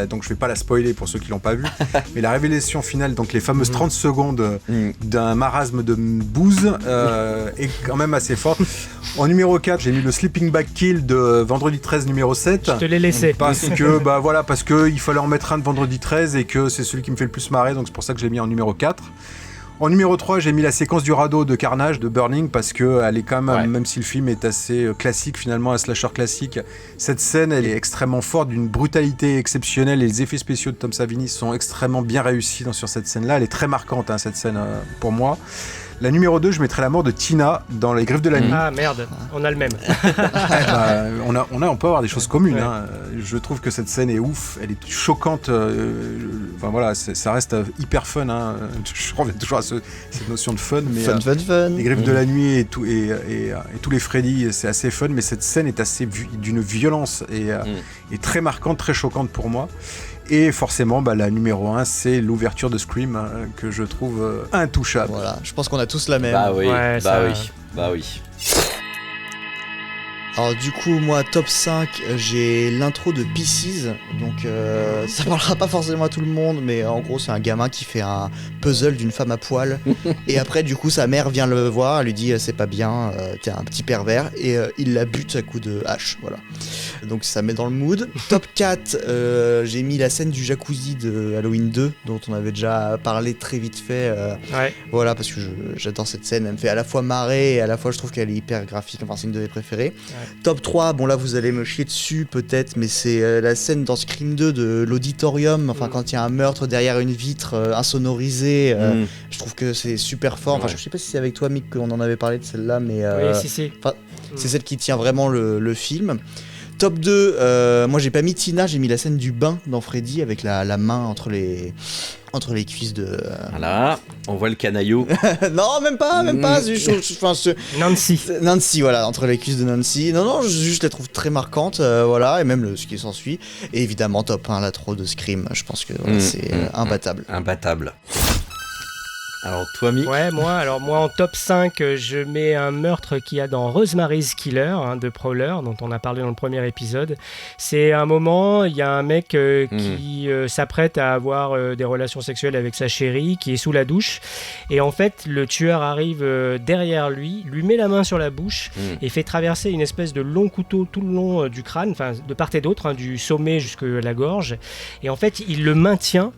D: donc je vais pas la spoiler pour ceux qui l'ont pas vu, mais la révélation finale, donc les fameuses 30 secondes d'un marasme de bouse est quand même assez forte. En numéro 4, j'ai mis le Sleeping Bag Kill de Vendredi 13 numéro 7.
F: Je te l'ai laissé.
D: Parce que il fallait en mettre un de Vendredi 13 et que c'est celui qui me fait le plus marrer, donc c'est pour ça que je l'ai mis en numéro 4. En numéro 3, j'ai mis la séquence du radeau de Carnage de Burning parce que elle est quand même, même si le film est assez classique finalement, un slasher classique, cette scène elle est extrêmement forte, d'une brutalité exceptionnelle et les effets spéciaux de Tom Savini sont extrêmement bien réussis sur cette scène-là. Elle est très marquante cette scène pour moi. La numéro 2, je mettrais la mort de Tina dans Les Griffes de la Nuit.
F: Ah merde, on a le même.
D: On peut avoir des choses communes. Je trouve que cette scène est ouf, elle est choquante. Ça reste hyper fun. Je reviens toujours à cette notion de fun. Mais,
G: fun.
D: Les Griffes de la Nuit et tous les Freddy, c'est assez fun, mais cette scène est assez d'une violence et très marquante, très choquante pour moi. Et forcément, la numéro 1, c'est l'ouverture de Scream, hein, que je trouve intouchable.
G: Voilà, je pense qu'on a tous la même.
C: Bah oui,
F: Ouais,
C: bah oui.
G: Alors du coup, moi, top 5, j'ai l'intro de Pieces, donc ça parlera pas forcément à tout le monde, mais en gros, c'est un gamin qui fait un puzzle d'une femme à poil, et après, du coup, sa mère vient le voir, elle lui dit c'est pas bien, t'es un petit pervers, et il la bute à coups de hache, voilà. Donc ça met dans le mood. Top 4, j'ai mis la scène du jacuzzi de Halloween 2, dont on avait déjà parlé très vite fait, voilà, parce que j'adore cette scène, elle me fait à la fois marrer, et à la fois je trouve qu'elle est hyper graphique, enfin c'est une de mes préférées. Top 3, bon là vous allez me chier dessus peut-être, mais c'est la scène dans Scream 2 de l'auditorium, enfin quand il y a un meurtre derrière une vitre insonorisée, je trouve que c'est super fort. Enfin je sais pas si c'est avec toi Mick qu'on en avait parlé de celle-là, mais
F: oui, si.
G: C'est celle qui tient vraiment le film. Top 2, moi j'ai pas mis Tina, j'ai mis la scène du bain dans Freddy avec la main entre les cuisses de...
C: Voilà, on voit le canaillou.
G: Non, même pas. Nancy, voilà, entre les cuisses de Nancy. Non, je la trouve très marquante, voilà, et même ce qui s'ensuit. Et évidemment, top 1, l'intro de Scream, je pense que voilà, c'est imbattable.
C: Imbattable. Alors toi Mick?
F: Ouais, moi en top 5, je mets un meurtre qu'il y a dans Rosemary's Killer, de Prowler, dont on a parlé dans le premier épisode. C'est un moment, il y a un mec qui s'apprête à avoir des relations sexuelles avec sa chérie, qui est sous la douche, et en fait le tueur arrive derrière lui met la main sur la bouche et fait traverser une espèce de long couteau tout le long du crâne, enfin de part et d'autre, du sommet jusqu'à la gorge, et en fait il le maintient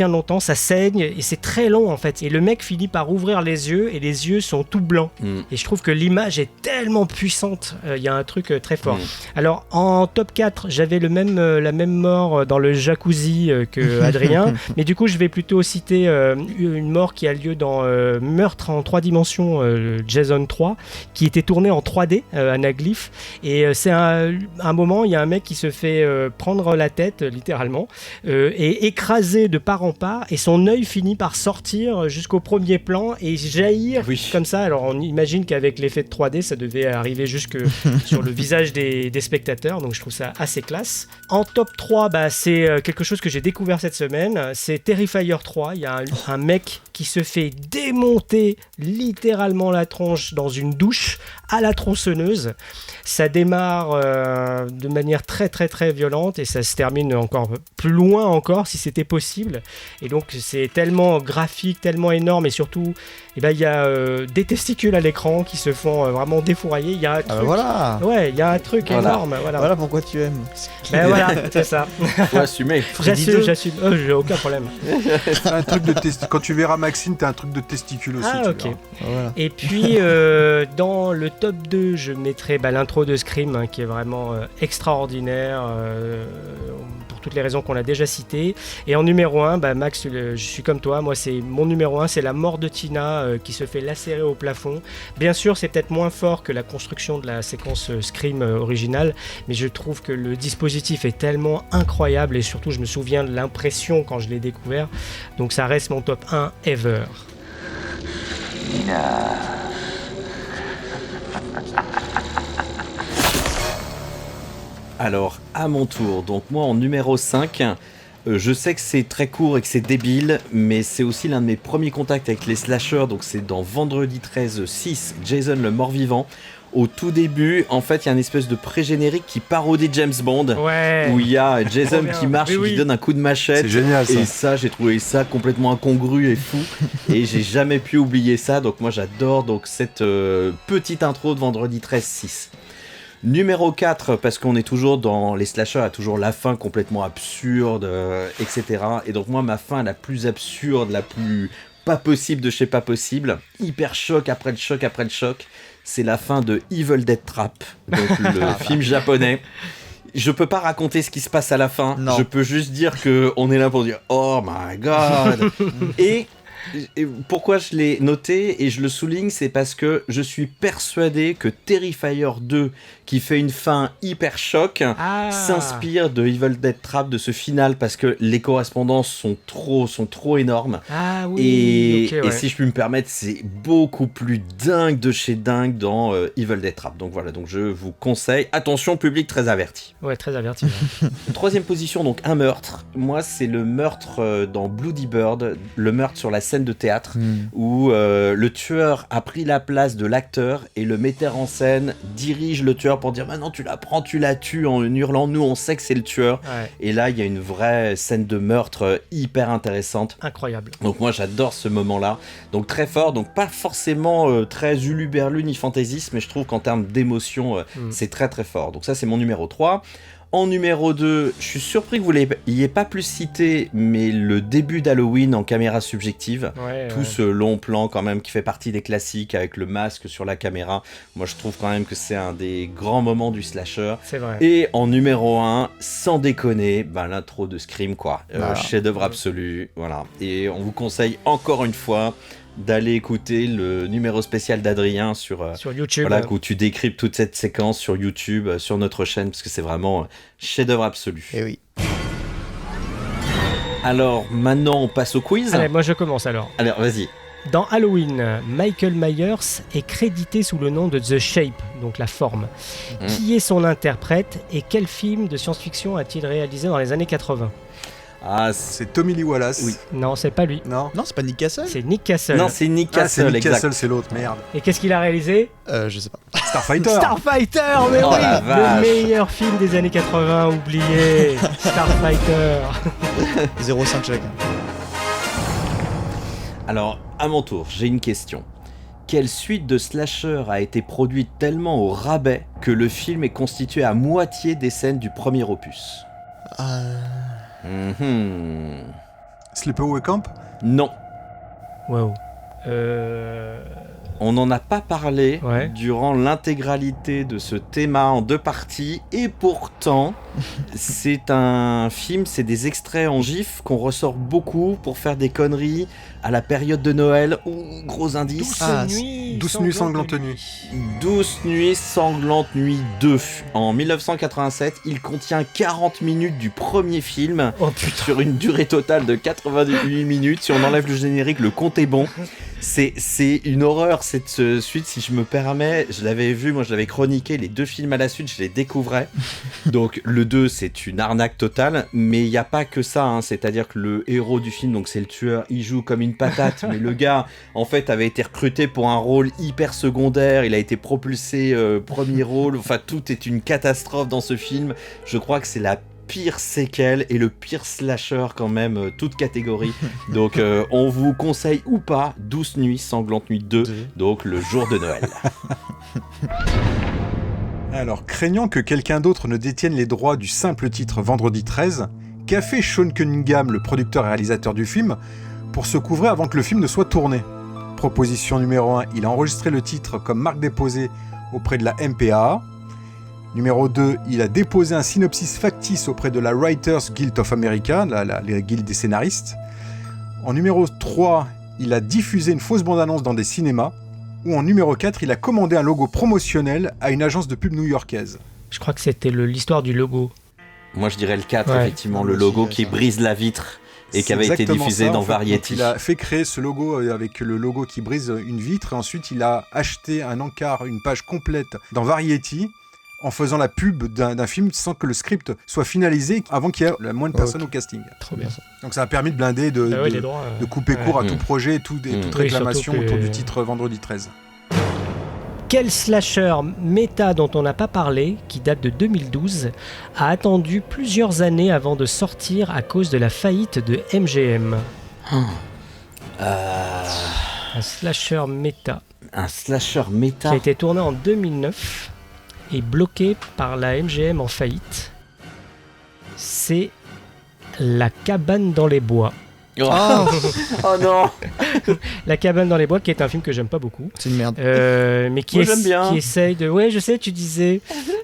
F: longtemps, ça saigne, et c'est très long en fait, et le mec finit par ouvrir les yeux et les yeux sont tout blancs. Et je trouve que l'image est tellement puissante, il y a un truc très fort. Alors en top 4, j'avais la même mort dans le jacuzzi que Adrien, mais du coup je vais plutôt citer une mort qui a lieu dans Meurtre en 3 dimensions, Jason 3, qui était tourné en 3D, anaglyphe, et c'est un moment, il y a un mec qui se fait prendre la tête littéralement et écrasé de part en part, et son œil finit par sortir jusqu'au premier plan et jaillir comme ça. Alors on imagine qu'avec l'effet de 3D ça devait arriver jusque sur le visage des spectateurs, donc je trouve ça assez classe. En top 3, c'est quelque chose que j'ai découvert cette semaine, c'est Terrifier 3. Il y a un mec qui se fait démonter littéralement la tronche dans une douche à la tronçonneuse. Ça démarre de manière très très très violente et ça se termine encore plus loin encore si c'était possible, et donc c'est tellement graphique, tellement énorme, et surtout il y a des testicules à l'écran qui se font vraiment défourailler. Il y a un truc, il y a un truc énorme.
G: Voilà pourquoi tu aimes.
F: Voilà, c'est ça.
C: Faut assumer.
F: J'assume. J'ai aucun problème.
D: Un truc de quand tu verras Maxine, t'as un truc de testicule aussi.
F: Ah ok. Voilà. Et puis dans le top 2, je mettrai l'intro de Scream, qui est vraiment extraordinaire pour toutes les raisons qu'on a déjà citées. Et en numéro 1, Max, je suis comme toi, moi c'est mon numéro 1, c'est la mort de Tina qui se fait lacérer au plafond. Bien sûr, c'est peut-être moins fort que la construction de la séquence Scream originale, mais je trouve que le dispositif est tellement incroyable, et surtout je me souviens de l'impression quand je l'ai découvert, donc ça reste mon top 1 ever.
B: Tina.
C: Alors, à mon tour, donc moi en numéro 5, je sais que c'est très court et que c'est débile, mais c'est aussi l'un de mes premiers contacts avec les slashers, donc c'est dans Vendredi 13-6, Jason le mort-vivant. Au tout début, en fait, il y a une espèce de pré-générique qui parodie James Bond, où il y a Jason qui marche et qui donne un coup de machette.
D: C'est génial, ça.
C: Et ça, j'ai trouvé ça complètement incongru et fou. Et j'ai jamais pu oublier ça. Donc moi, j'adore cette petite intro de Vendredi 13-6. Numéro 4, parce qu'on est toujours dans les slashers, il y a toujours la fin complètement absurde, etc. Et donc moi, ma fin la plus absurde, la plus pas possible de chez pas possible, hyper choc après le choc après le choc, c'est la fin de Evil Dead Trap, donc le film japonais. Je peux pas raconter ce qui se passe à la fin, je peux juste dire qu'on est là pour dire « Oh my God !» Et pourquoi je l'ai noté et je le souligne, c'est parce que je suis persuadé que Terrifier 2, qui fait une fin hyper choc, s'inspire de Evil Dead Trap, de ce final, parce que les correspondances sont trop énormes.
F: Ah oui.
C: Et si je puis me permettre, c'est beaucoup plus dingue de chez dingue dans Evil Dead Trap. Donc voilà, donc je vous conseille. Attention, public très averti.
F: Ouais, très averti.
C: Troisième position, donc un meurtre. Moi, c'est le meurtre dans Bloody Bird, le meurtre sur la scène de théâtre, où le tueur a pris la place de l'acteur et le metteur en scène dirige le tueur pour dire maintenant tu la prends, tu la tues, en hurlant nous on sait que c'est le tueur.
F: Ouais.
C: Et là il y a une vraie scène de meurtre hyper intéressante.
F: Incroyable.
C: Donc moi j'adore ce moment-là. Donc très fort, donc pas forcément très uluberlu ni fantaisiste, mais je trouve qu'en termes d'émotion c'est très très fort. Donc ça c'est mon numéro 3. En numéro 2, je suis surpris que vous l'ayez pas plus cité, mais le début d'Halloween en caméra subjective, ce long plan quand même qui fait partie des classiques avec le masque sur la caméra, moi je trouve quand même que c'est un des grands moments du slasher.
F: C'est vrai.
C: Et en numéro 1, sans déconner, l'intro de Scream quoi, chef-d'œuvre absolu, voilà. Et on vous conseille encore une fois d'aller écouter le numéro spécial d'Adrien sur
F: YouTube,
C: voilà, où tu décryptes toute cette séquence sur YouTube, sur notre chaîne, parce que c'est vraiment chef-d'œuvre absolu.
G: Et oui.
C: Alors maintenant on passe au quiz.
F: Allez, moi je commence alors.
C: Alors vas-y.
F: Dans Halloween, Michael Myers est crédité sous le nom de The Shape, donc la forme. Qui est son interprète et quel film de science-fiction a-t-il réalisé dans les années 80 ?
D: Ah, c'est Tommy Lee Wallace.
F: Oui. Non, c'est pas lui.
D: Non,
G: c'est pas Nick Castle.
F: C'est Nick Castle.
C: Non, c'est Nick Castle.
D: C'est Nick Castle, c'est l'autre, merde.
F: Et qu'est-ce qu'il a réalisé ?
G: Je sais pas.
D: Starfighter.
F: Starfighter, mais oui, le meilleur film des années 80, oublié. Starfighter.
G: 0,5 chacun.
C: Alors, à mon tour, j'ai une question. Quelle suite de slasher a été produite tellement au rabais que le film est constitué à moitié des scènes du premier opus ?
D: Sleepaway Camp ?
C: Non.
F: Wow.
C: On n'en a pas parlé durant l'intégralité de ce thème en 2 parties, et pourtant, c'est un film, c'est des extraits en gif qu'on ressort beaucoup pour faire des conneries à la période de Noël. Gros indice.
D: Douce nuit sanglante nuit.
C: Douce nuit sanglante nuit 2. En 1987, il contient 40 minutes du premier film sur une durée totale de 88 minutes. Si on enlève le générique, le compte est bon. C'est une horreur cette suite, si je me permets. Je l'avais vu, moi je l'avais chroniqué, les 2 films à la suite, je les découvrais. Donc le 2 c'est une arnaque totale, mais il n'y a pas que ça, hein. C'est-à-dire que le héros du film, donc c'est le tueur, il joue comme une patate, mais le gars en fait avait été recruté pour un rôle hyper secondaire, il a été propulsé premier rôle, enfin tout est une catastrophe dans ce film. Je crois que c'est la pire séquelle et le pire slasher quand même, toute catégorie. Donc on vous conseille ou pas Douce nuit sanglante nuit 2, donc le jour de Noël.
D: Alors, craignant que quelqu'un d'autre ne détienne les droits du simple titre Vendredi 13, qu'a fait Sean Cunningham, le producteur et réalisateur du film, pour se couvrir avant que le film ne soit tourné ? Proposition numéro 1, il a enregistré le titre comme marque déposée auprès de la MPAA. Numéro 2, il a déposé un synopsis factice auprès de la Writers Guild of America, la guilde des scénaristes. En numéro 3, il a diffusé une fausse bande-annonce dans des cinémas. Ou en numéro 4, il a commandé un logo promotionnel à une agence de pub new-yorkaise.
F: Je crois que c'était l'histoire du logo.
C: Moi je dirais le 4, effectivement, le logo qui brise la vitre et qui avait été diffusé dans Variety.
D: Il a fait créer ce logo avec le logo qui brise une vitre, et ensuite il a acheté un encart, une page complète dans Variety, en faisant la pub d'un film sans que le script soit finalisé avant qu'il y ait la moindre personne au casting.
F: Trop bien.
D: Donc ça a permis de blinder, de couper court à tout projet et toute réclamation autour du titre Vendredi 13.
F: Quel slasher méta dont on n'a pas parlé, qui date de 2012, a attendu plusieurs années avant de sortir à cause de la faillite de MGM ? Un slasher méta.
C: Un slasher méta.
F: Qui a été tourné en 2009 et bloqué par la MGM en faillite. C'est La cabane dans les bois.
C: Oh non.
F: La cabane dans les bois, qui est un film que j'aime pas beaucoup.
G: C'est une merde.
F: Mais qui,
C: Moi, j'aime bien.
F: Qui essaye de... Ouais, je sais, tu disais.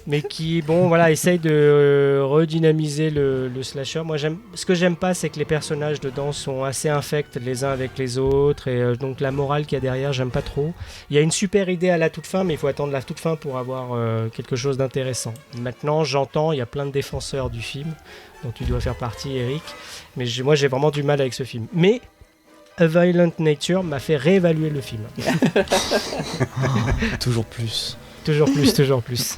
F: mais qui, bon, voilà, essaye de redynamiser le slasher. Moi, ce que j'aime pas, c'est que les personnages dedans sont assez infects les uns avec les autres, et donc la morale qu'il y a derrière, j'aime pas trop. Il y a une super idée à la toute fin, mais il faut attendre la toute fin pour avoir quelque chose d'intéressant. Maintenant, j'entends, il y a plein de défenseurs du film, dont tu dois faire partie, Eric, mais moi, j'ai vraiment du mal avec ce film. Mais A Violent Nature m'a fait réévaluer le film.
G: Toujours plus.
F: Toujours plus.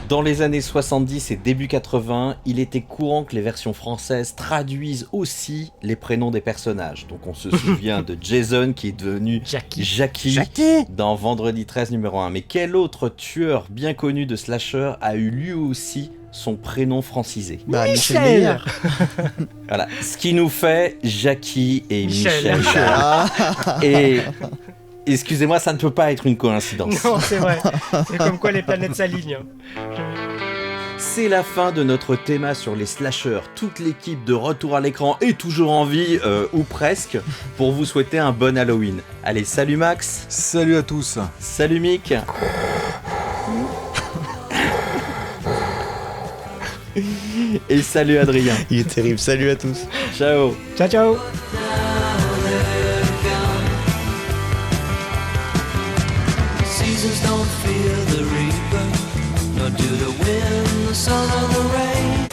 C: Dans les années 70 et début 80, il était courant que les versions françaises traduisent aussi les prénoms des personnages. Donc on se souvient de Jason qui est devenu Jackie dans Vendredi 13 numéro 1. Mais quel autre tueur bien connu de slasher a eu lui aussi son prénom francisé?
G: Michel.
C: Voilà, ce qui nous fait Jackie et Michel. Et excusez-moi, ça ne peut pas être une coïncidence.
F: Non, c'est vrai. C'est comme quoi les planètes s'alignent.
C: C'est la fin de notre théma sur les slashers. Toute l'équipe de retour à l'écran est toujours en vie, ou presque, pour vous souhaiter un bon Halloween. Allez, salut Max.
D: Salut à tous.
C: Salut Mick. Et salut Adrien.
G: Il est terrible, salut à tous.
C: Ciao.
F: Ciao.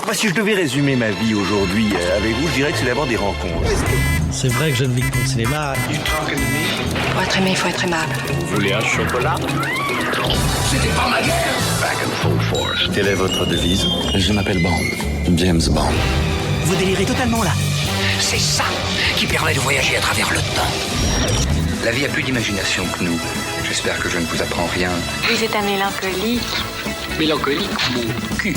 S: Moi, si je devais résumer ma vie aujourd'hui avec vous, je dirais que c'est d'abord des rencontres.
H: C'est vrai que je ne vis que pour le cinéma.
V: Pour être aimé, il faut être aimable.
M: Vous voulez un chocolat?
E: C'était pas ma guerre.
S: Back and full force. Quelle est votre devise?
E: Je m'appelle Bond. James Bond.
P: Vous délirez totalement là. C'est ça qui permet de voyager à travers le temps.
I: La vie a plus d'imagination que nous. J'espère que je ne vous apprends rien.
T: Vous êtes un mélancolique.
I: Mélancolique, mon cul.